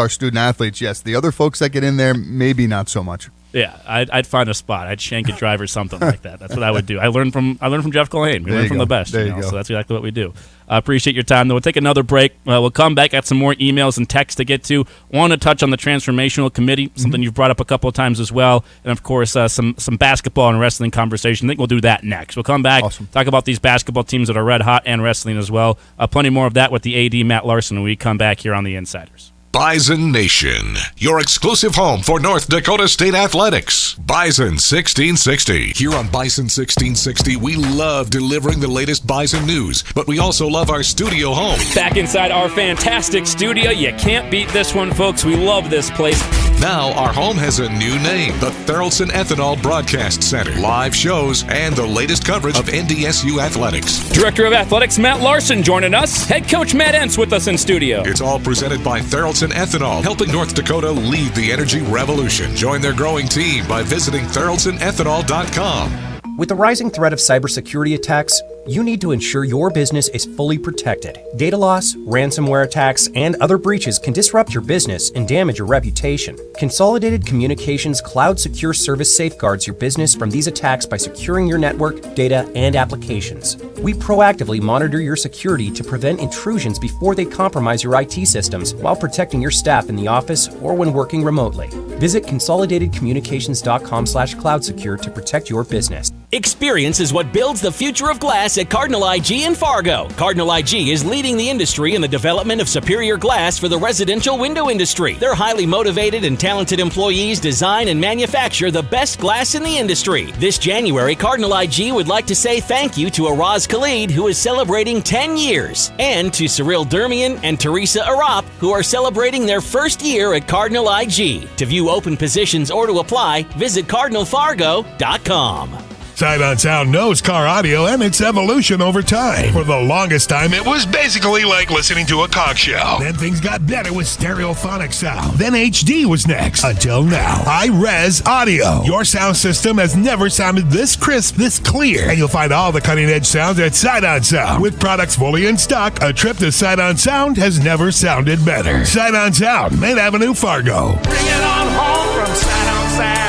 Speaker 27: student athletes. Yes, the other folks that get in there, maybe not so much.
Speaker 14: Yeah, I'd find a spot. I'd shank a drive or something like that. That's what I would do. I learned from Jeff Culhane. We learn from the best.
Speaker 27: There you go.
Speaker 14: So that's exactly what we do. Appreciate your time, though. We'll take another break. We'll come back, got some more emails and texts to get to. Want to touch on the transformational committee, something you've brought up a couple of times as well, and of course some basketball and wrestling conversation. I think we'll do that next. We'll come back, talk about these basketball teams that are red hot and wrestling as well. Plenty more of that with the AD Matt Larson when we come back here on the Insiders.
Speaker 8: Bison Nation, your exclusive home for North Dakota State athletics. Bison 1660. Here on Bison 1660, we love delivering the latest Bison news, but we also love our studio home.
Speaker 14: Back inside our fantastic studio. You can't beat this one, folks. We love this place.
Speaker 8: Now our home has a new name, the Therrelson Ethanol Broadcast Center. Live shows and the latest coverage of NDSU athletics.
Speaker 14: Director of Athletics Matt Larson joining us. Head coach Matt Entz with us in studio.
Speaker 8: It's all presented by Therrelson Ethanol, helping North Dakota lead the energy revolution. Join their growing team by visiting TherrelsonEthanol.com.
Speaker 1: With the rising threat of cybersecurity attacks, you need to ensure your business is fully protected. Data loss, ransomware attacks, and other breaches can disrupt your business and damage your reputation. Consolidated Communications Cloud Secure Service safeguards your business from these attacks by securing your network, data, and applications. We proactively monitor your security to prevent intrusions before they compromise your IT systems while protecting your staff in the office or when working remotely. Visit consolidatedcommunications.com/cloudsecure to protect your business.
Speaker 3: Experience is what builds the future of glass at Cardinal IG in Fargo. Cardinal IG is leading the industry in the development of superior glass for the residential window industry. Their highly motivated and talented employees design and manufacture the best glass in the industry. This January, Cardinal IG would like to say thank you to Araz Khalid, who is celebrating 10 years, and to Cyril Dermian and Teresa Arap, who are celebrating their first year at Cardinal IG. To view open positions or to apply, visit cardinalfargo.com.
Speaker 12: Sight on Sound knows car audio and its evolution over time. For the longest time, it was basically like listening to a conch shell. Then things got better with stereophonic sound. Then HD was next. Until now, high-res audio. Your sound system has never sounded this crisp, this clear. And you'll find all the cutting-edge sounds at Sight on Sound. With products fully in stock, a trip to Sight on Sound has never sounded better. Sight on Sound, Main Avenue, Fargo.
Speaker 11: Bring it on home from Sight on Sound.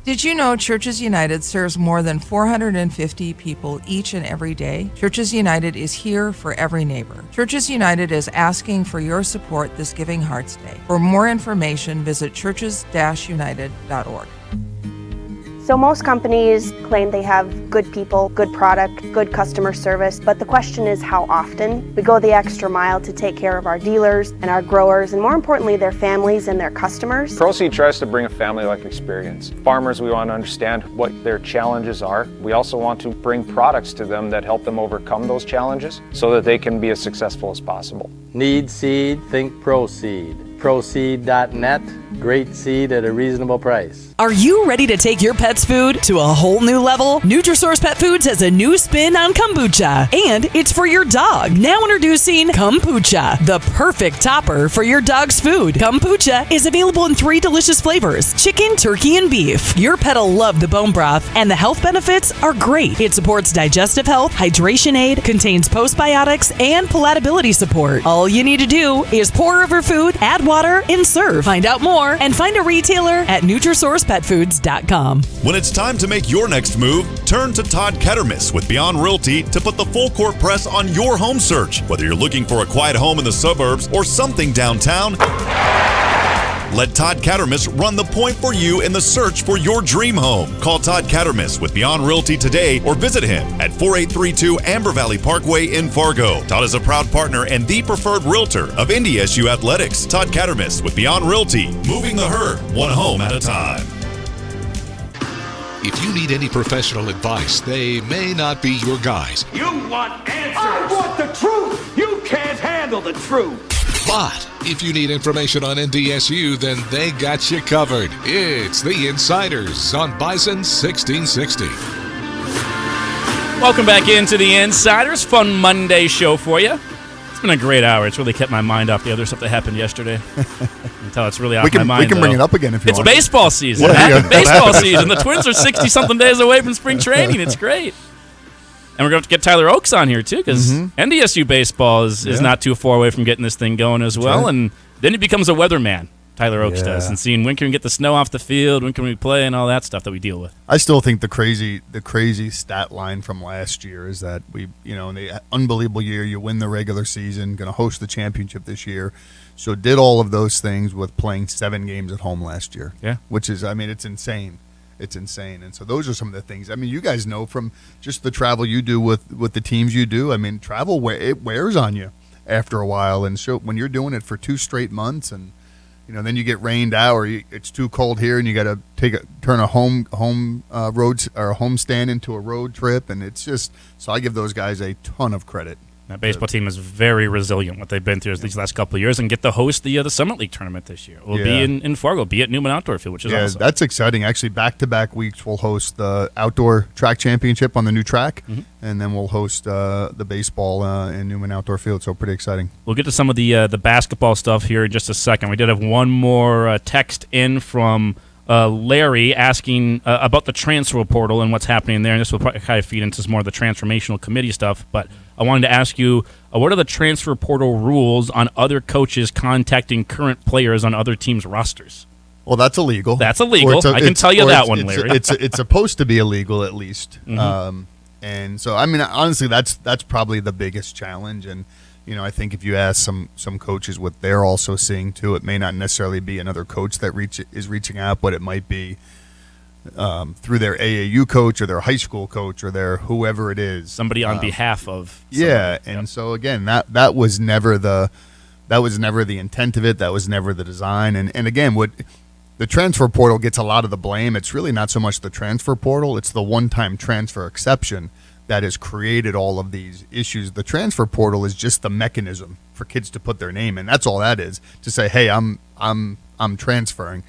Speaker 18: Did you know Churches United serves more than 450 people each and every day? Churches United is here for every neighbor. Churches United is asking for your support this Giving Hearts Day. For more information, visit churches-united.org.
Speaker 19: So most companies claim they have good people, good product, good customer service, but the question is how often? We go the extra mile to take care of our dealers and our growers, and more importantly, their families and their customers.
Speaker 22: Proceed tries to bring a family-like experience. Farmers, we want to understand what their challenges are. We also want to bring products to them that help them overcome those challenges so that they can be as successful as possible.
Speaker 24: Need seed, think Proceed. Proceed.net. Great seed at a reasonable price.
Speaker 2: Are you ready to take your pet's food to a whole new level? Nutrisource Pet Foods has a new spin on kombucha, and it's for your dog. Now introducing Kombucha, the perfect topper for your dog's food. Kombucha is available in 3 delicious flavors: chicken, turkey, and beef. Your pet'll love the bone broth, and the health benefits are great. It supports digestive health, hydration aid, contains postbiotics, and palatability support. All you need to do is pour over food, add water, and serve. Find out more and find a retailer at NutrisourcePetFoods.com.
Speaker 23: When it's time to make your next move, turn to Todd Kettermas with Beyond Realty to put the full court press on your home search. Whether you're looking for a quiet home in the suburbs or something downtown, let Todd Kettermas run the point for you in the search for your dream home. Call Todd Kettermas with Beyond Realty today or visit him at 4832 Amber Valley Parkway in Fargo. Todd is a proud partner and the preferred realtor of NDSU Athletics. Todd Kettermas with Beyond Realty, moving the herd one home at a time.
Speaker 8: If you need any professional advice, they may not be your guys.
Speaker 11: You want answers! I want the truth! You can't handle the truth!
Speaker 8: But if you need information on NDSU, then they got you covered. It's the Insiders on Bison 1660.
Speaker 14: Welcome back into the Insiders. Fun Monday show for you. It's been a great hour. It's really kept my mind off the other stuff that happened yesterday. Until it's really off my mind.
Speaker 27: We can bring it up again if you want.
Speaker 14: It's baseball season. Baseball season. The Twins are 60-something days away from spring training. It's great. And we're going to get Tyler Oakes on here, too, because NDSU baseball is not too far away from getting this thing going as well. Right. And then he becomes a weatherman, Tyler Oakes does, and seeing when can we get the snow off the field, when can we play, and all that stuff that we deal with.
Speaker 27: I still think the crazy stat line from last year is that in the unbelievable year, you win the regular season, going to host the championship this year. So did all of those things with playing 7 games at home last year.
Speaker 14: Yeah.
Speaker 27: Which is, it's insane. It's insane. And so those are some of the things. You guys know from just the travel you do with the teams you do. Travel, it wears on you after a while. And so when you're doing it for 2 straight months and, then you get rained out or it's too cold here and you got to turn a home road or a home stand into a road trip. And it's just, so I give those guys a ton of credit.
Speaker 14: That baseball team is very resilient, what they've been through these last couple of years, and get to host the Summit League tournament this year. We'll be in Fargo, be at Newman Outdoor Field, which is awesome.
Speaker 27: That's exciting. Actually, back-to-back weeks, we'll host the outdoor track championship on the new track, and then we'll host the baseball in Newman Outdoor Field, so pretty exciting.
Speaker 14: We'll get to some of the basketball stuff here in just a second. We did have one more text in from Larry asking about the transfer portal and what's happening there, and this will probably kind of feed into some more of the transformational committee stuff, but I wanted to ask you, what are the transfer portal rules on other coaches contacting current players on other teams' rosters?
Speaker 27: Well, that's illegal.
Speaker 14: That's illegal. I can tell you that one, Larry.
Speaker 27: It's supposed to be illegal at least. And so, honestly, that's probably the biggest challenge. And, I think if you ask some coaches what they're also seeing, too, it may not necessarily be another coach that is reaching out, but it might be through their AAU coach or their high school coach or their whoever it is.
Speaker 14: Somebody on behalf of somebody.
Speaker 27: Yeah, and so again, that was never the intent of it. That was never the design. And again, what the transfer portal gets a lot of the blame. It's really not so much the transfer portal, it's the one-time transfer exception that has created all of these issues. The transfer portal is just the mechanism for kids to put their name in. That's all that is, to say, "Hey, I'm transferring."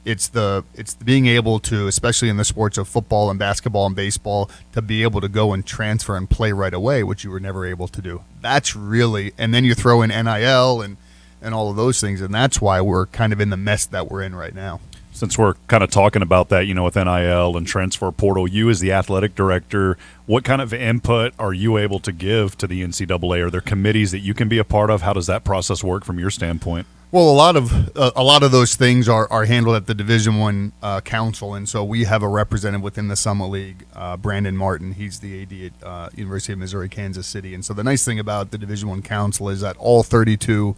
Speaker 27: It's the being able to, especially in the sports of football and basketball and baseball, to be able to go and transfer and play right away, which you were never able to do. That's really, and then you throw in NIL and all of those things, and that's why we're kind of in the mess that we're in right now.
Speaker 16: Since we're kind of talking about that, with NIL and transfer portal, you as the athletic director, what kind of input are you able to give to the NCAA? Are there committees that you can be a part of? How does that process work from your standpoint?
Speaker 27: Well, a lot of those things are handled at the Division I Council, and so we have a representative within the Summit League, Brandon Martin. He's the AD at University of Missouri, Kansas City. And so the nice thing about the Division I Council is that all 32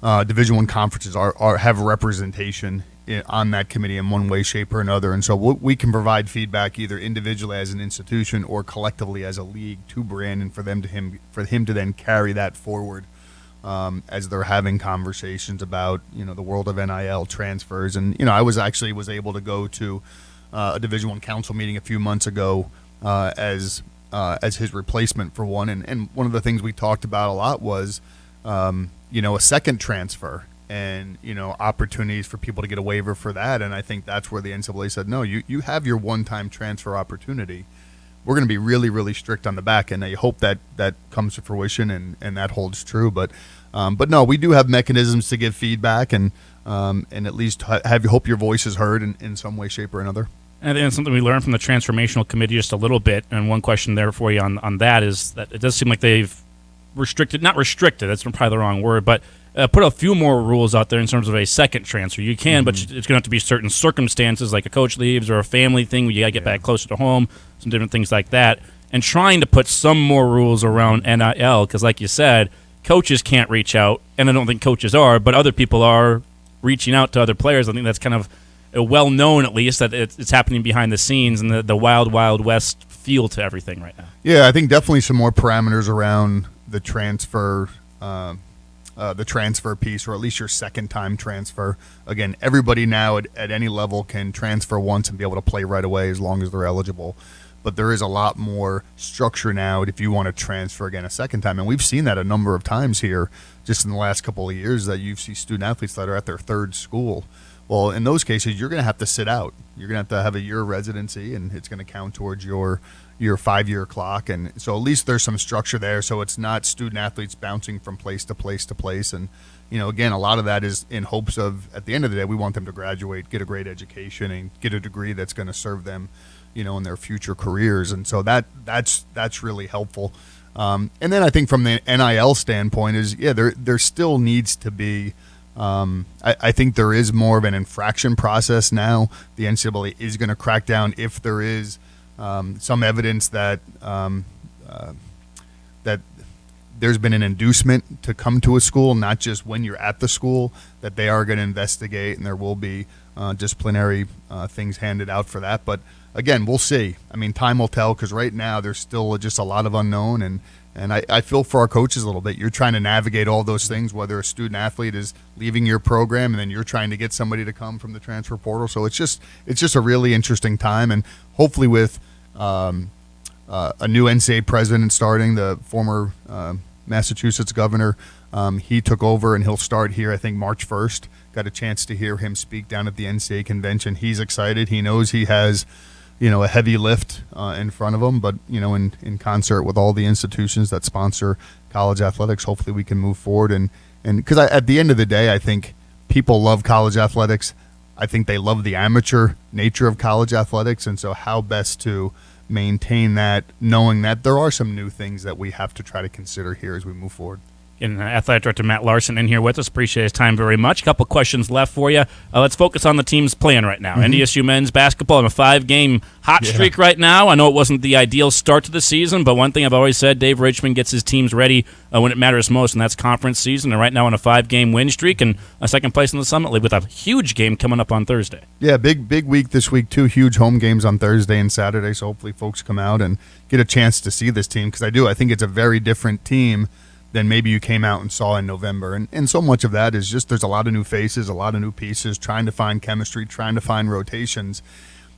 Speaker 27: Division I conferences have representation on that committee in one way, shape, or another. And so we can provide feedback either individually as an institution or collectively as a league to Brandon for him to then carry that forward. As they're having conversations about the world of NIL transfers, and I was able to go to a Division I Council meeting a few months ago as his replacement for one, and one of the things we talked about a lot was a second transfer and opportunities for people to get a waiver for that. And I think that's where the NCAA said, no, you have your one-time transfer opportunity. We're going to be really, really strict on the back end. I hope that comes to fruition and that holds true. But no, we do have mechanisms to give feedback and at least hope your voice is heard in some way, shape, or another.
Speaker 14: And then something we learned from the transformational committee just a little bit, and one question there for you on that is that it does seem like they've not restricted, that's probably the wrong word, but put a few more rules out there in terms of a second transfer. You can, but it's going to have to be certain circumstances, like a coach leaves or a family thing where you got to get back closer to home, some different things like that, and trying to put some more rules around NIL, because like you said, coaches can't reach out, and I don't think coaches are, but other people are reaching out to other players. I think that's kind of well-known, at least, that it's happening behind the scenes and the wild, wild west feel to everything right now.
Speaker 27: Yeah, I think definitely some more parameters around the transfer piece, or at least your second-time transfer. Again, everybody now at any level can transfer once and be able to play right away as long as they're eligible. But there is a lot more structure now if you want to transfer again a second time. And we've seen that a number of times here just in the last couple of years, that you see student-athletes that are at their third school. Well, in those cases, you're going to have to sit out. You're going to have a year of residency, and it's going to count towards your 5-year clock. And so at least there's some structure there, so it's not student-athletes bouncing from place to place to place. And, again, a lot of that is in hopes of, at the end of the day, we want them to graduate, get a great education, and get a degree that's going to serve them, in their future careers. And so that's really helpful. And then I think from the NIL standpoint is, there still needs to be I think there is more of an infraction process now. The NCAA is going to crack down if there is some evidence that that there's been an inducement to come to a school, not just when you're at the school, that they are going to investigate, and there will be disciplinary things handed out for that. But again, we'll see. I mean, time will tell, because right now there's still just a lot of unknown, and I feel for our coaches a little bit. You're trying to navigate all those things, whether a student athlete is leaving your program and then you're trying to get somebody to come from the transfer portal. So it's just a really interesting time, and hopefully with a new NCAA president starting, the former Massachusetts governor, he took over and he'll start here, I think, March 1st. Got a chance to hear him speak down at the NCAA convention. He's excited. He knows he has a heavy lift in front of them, but, in concert with all the institutions that sponsor college athletics, hopefully we can move forward. And because at the end of the day, I think people love college athletics. I think they love the amateur nature of college athletics. And so how best to maintain that, knowing that there are some new things that we have to try to consider here as we move forward.
Speaker 14: And Athletic Director Matt Larson in here with us. Appreciate his time very much. A couple questions left for you. Let's focus on the teams playing right now. NDSU men's basketball on a 5-game hot streak right now. I know it wasn't the ideal start to the season, but one thing I've always said, Dave Richmond gets his teams ready when it matters most, and that's conference season. And right now on a 5-game win streak and a second place in the Summit League with a huge game coming up on Thursday.
Speaker 27: Yeah, big week this week. 2 huge home games on Thursday and Saturday, so hopefully folks come out and get a chance to see this team, because I think it's a very different team than maybe you came out and saw in November. And so much of that is just there's a lot of new faces, a lot of new pieces, trying to find chemistry, trying to find rotations.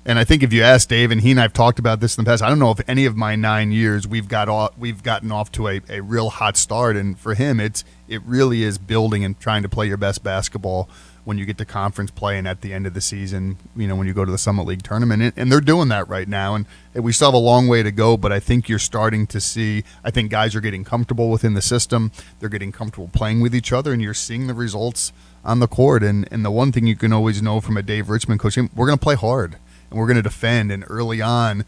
Speaker 27: And I think if you ask Dave, and he and I have talked about this in the past, I don't know if any of my 9 years we've gotten off to a real hot start. And for him, it really is building and trying to play your best basketball when you get to conference play and at the end of the season, when you go to the Summit League tournament. And they're doing that right now. And we still have a long way to go, but I think you're starting to see, I think guys are getting comfortable within the system. They're getting comfortable playing with each other, and you're seeing the results on the court. And the one thing you can always know from a Dave Richmond coach, we're going to play hard, and we're going to defend. And early on,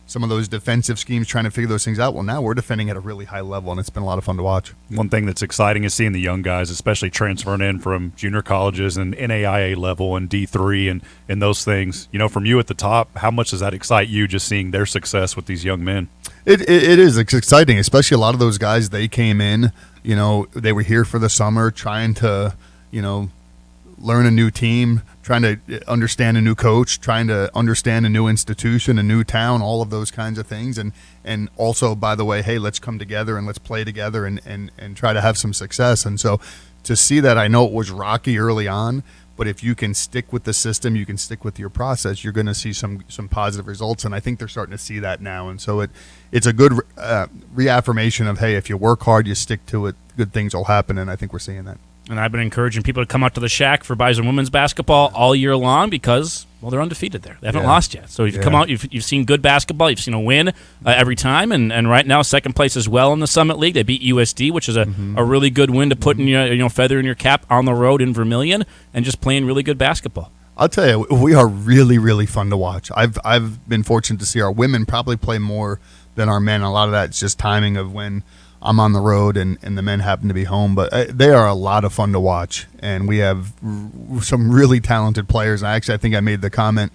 Speaker 27: some of those defensive schemes, trying to figure those things out. Well, now we're defending at a really high level, and it's been a lot of fun to watch.
Speaker 16: One thing that's exciting is seeing the young guys, especially transferring in from junior colleges and NAIA level and D3 and those things. From you at the top, how much does that excite you, just seeing their success with these young men?
Speaker 27: It is. It's exciting, especially a lot of those guys, they came in, they were here for the summer trying to, learn a new team, trying to understand a new coach, trying to understand a new institution, a new town, all of those kinds of things. And also, by the way, hey, let's come together and let's play together and try to have some success. And so to see that, I know it was rocky early on, but if you can stick with the system, you can stick with your process, you're going to see some positive results. And I think they're starting to see that now. And so it's a good reaffirmation of, hey, if you work hard, you stick to it, good things will happen. And I think we're seeing that.
Speaker 14: And I've been encouraging people to come out to the Shack for Bison women's basketball all year long because, well, they're undefeated there. They haven't lost yet. So you've come out, you've seen good basketball. You've seen a win every time. And right now, second place as well in the Summit League. They beat USD, which is a really good win to put in your feather in your cap on the road in Vermilion and just playing really good basketball.
Speaker 27: I'll tell you, we are really, really fun to watch. I've been fortunate to see our women probably play more than our men. A lot of that's just timing of when I'm on the road and the men happen to be home. But they are a lot of fun to watch, and we have some really talented players. And I think I made the comment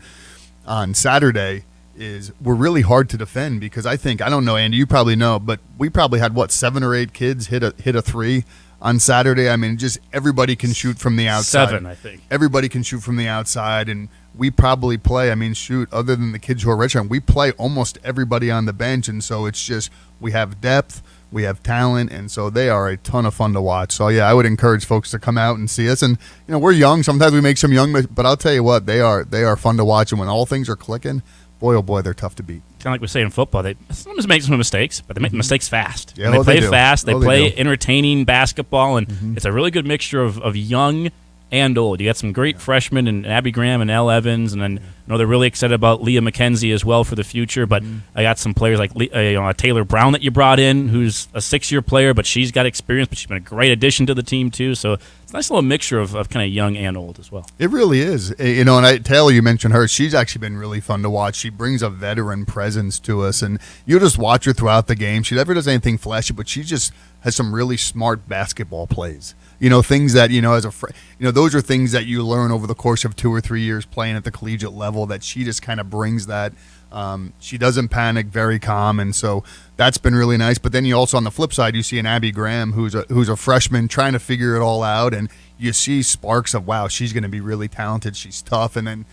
Speaker 27: on Saturday is we're really hard to defend because I don't know, Andy, you probably know, but we probably had, 7 or 8 kids hit a three on Saturday. I mean, just everybody can shoot from the outside.
Speaker 14: 7, I think.
Speaker 27: Everybody can shoot from the outside, and we probably play, other than the kids who are redshirt, we play almost everybody on the bench, and so it's just we have depth, we have talent, and so they are a ton of fun to watch. So, yeah, I would encourage folks to come out and see us. And, we're young. Sometimes we make some young, but I'll tell you what, they are fun to watch, and when all things are clicking, boy, oh boy, they're tough to beat.
Speaker 14: Kind of like we say in football, they sometimes make some mistakes, but they make mistakes fast.
Speaker 27: Yeah,
Speaker 14: they play
Speaker 27: do.
Speaker 14: fast. They
Speaker 27: They
Speaker 14: play
Speaker 27: do.
Speaker 14: entertaining basketball, and it's a really good mixture of young and old. You got some great freshmen and Abby Graham and Elle Evans, and then they're really excited about Leah McKenzie as well for the future. But I got some players like Taylor Brown that you brought in, who's a 6-year player, but she's got experience, but she's been a great addition to the team too. So it's a nice little mixture of kind of young and old as well.
Speaker 27: It really is. And Taylor, you mentioned her. She's actually been really fun to watch. She brings a veteran presence to us, and you just watch her throughout the game. She never does anything flashy, but she just has some really smart basketball plays. Things that, those are things that you learn over the course of 2 or 3 years playing at the collegiate level that she just kind of brings that. She doesn't panic, very calm, and so that's been really nice. But then you also, on the flip side, you see an Abby Graham who's a freshman trying to figure it all out, and you see sparks of, wow, she's going to be really talented. She's tough, and then,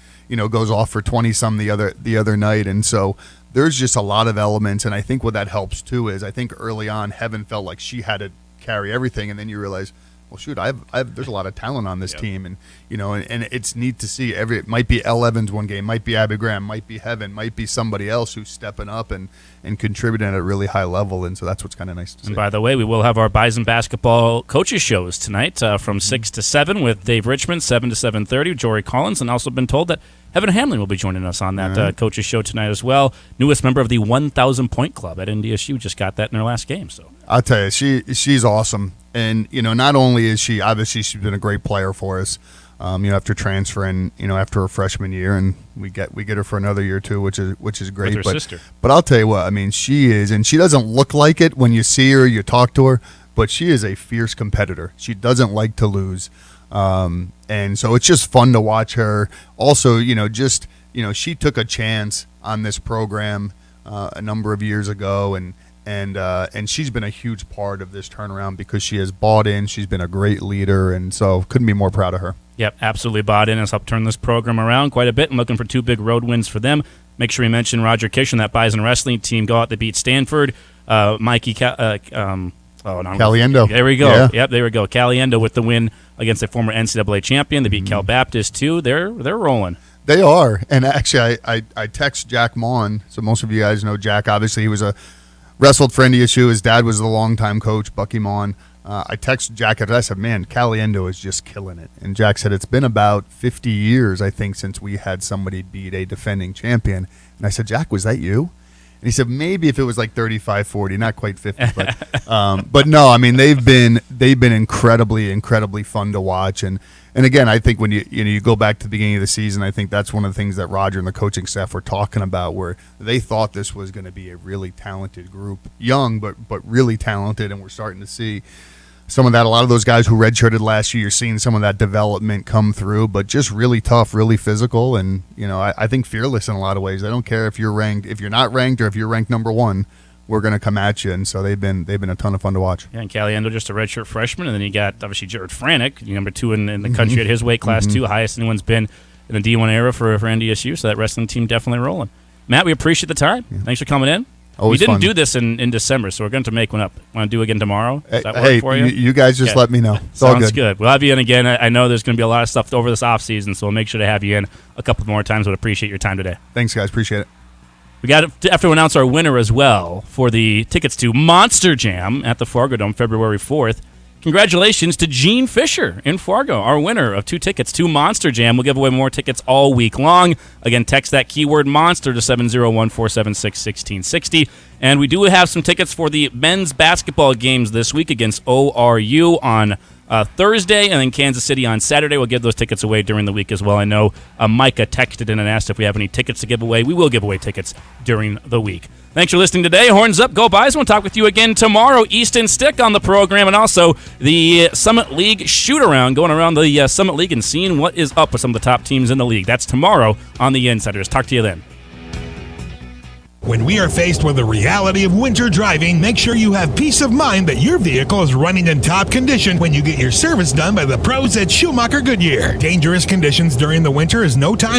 Speaker 27: goes off for 20-some the other night. And so there's just a lot of elements, and I think what that helps, too, is I think early on, Heaven felt like she had to carry everything, and then you realize, well, shoot, there's a lot of talent on this team, and and it's neat to see. It might be Elle Evans one game, might be Abby Graham, might be Heaven, might be somebody else who's stepping up and contributing at a really high level, and so that's what's kind of nice to see.
Speaker 14: And by the way, we will have our Bison basketball coaches shows tonight from 6 to 7 with Dave Richmond, 7 to 7:30, Jory Collins, and also been told that Evan Hamlin will be joining us on that coaches show tonight as well. Newest member of the 1,000 point club at NDSU, just got that in her last game. So
Speaker 27: I'll tell you, she's awesome, and not only is she obviously she's been a great player for us. After transferring, after her freshman year, and we get her for another year too, which is great.
Speaker 14: With her sister.
Speaker 27: But I'll tell you what, she is, and she doesn't look like it when you see her, you talk to her, but she is a fierce competitor. She doesn't like to lose, and so it's just fun to watch her. Also, she took a chance on this program a number of years ago, and she's been a huge part of this turnaround because she has bought in. She's been a great leader, and so couldn't be more proud of her.
Speaker 14: Yep, absolutely bought in. Has helped turn this program around quite a bit, and looking for 2 big road wins for them. Make sure we mention Roger Kish and that Bison wrestling team go out to beat Stanford. Mikey
Speaker 27: Caliendo.
Speaker 14: There we go.
Speaker 27: Yeah.
Speaker 14: Yep, there we go. Caliendo with the win against a former NCAA champion. They beat Cal Baptist too. They're rolling.
Speaker 27: They are, and actually, I text Jack Maughan. So most of you guys know Jack. Obviously, he was wrestled for NDSU. His dad was the longtime coach, Bucky Maughan. I texted Jack and I said, man, Caliendo is just killing it. And Jack said, it's been about 50 years, I think, since we had somebody beat a defending champion. And I said, Jack, was that you? And he said, maybe if it was like 35-40, not quite 50. But no, they've been incredibly, incredibly fun to watch. And again, I think when you go back to the beginning of the season, I think that's one of the things that Roger and the coaching staff were talking about, where they thought this was going to be a really talented group, young but really talented, and we're starting to see some of that. A lot of those guys who redshirted last year, you're seeing some of that development come through, but just really tough, really physical, and I think fearless in a lot of ways. I don't care if you're not ranked, or if you're ranked number 1. We're going to come at you, and so they've been a ton of fun to watch.
Speaker 14: Yeah, and Caliendo just a redshirt freshman, and then you got obviously Jared Franek, number 2 in the country at his weight class too, highest anyone's been in the D1 era for NDSU. So that wrestling team definitely rolling. Matt, we appreciate the time. Yeah. Thanks for coming in.
Speaker 27: Always
Speaker 14: we didn't
Speaker 27: fun.
Speaker 14: do this in December, so we're going to make one up. Want to do it again tomorrow? Does that work for you?
Speaker 27: You guys just let me know. It's all
Speaker 14: Sounds
Speaker 27: good.
Speaker 14: good. We'll have you in again. I know there's going to be a lot of stuff over this off season, so we'll make sure to have you in a couple more times. Would appreciate your time today.
Speaker 27: Thanks, guys. Appreciate it.
Speaker 14: We got to have to announce our winner as well for the tickets to Monster Jam at the Fargo Dome, February 4th. Congratulations to Gene Fisher in Fargo, our winner of 2 tickets to Monster Jam. We'll give away more tickets all week long. Again, text that keyword monster to 701-476-1660. And we do have some tickets for the men's basketball games this week against ORU on Thursday, and then Kansas City on Saturday. We'll give those tickets away during the week as well. I know Micah texted in and asked if we have any tickets to give away. We will give away tickets during the week. Thanks for listening today. Horns up, go Buys. We'll talk with you again tomorrow. Easton Stick on the program, and also the Summit League shoot-around, going around the Summit League and seeing what is up with some of the top teams in the league. That's tomorrow on The Insiders. Talk to you then.
Speaker 12: When we are faced with the reality of winter driving, make sure you have peace of mind that your vehicle is running in top condition when you get your service done by the pros at Schumacher Goodyear. Dangerous conditions during the winter is no time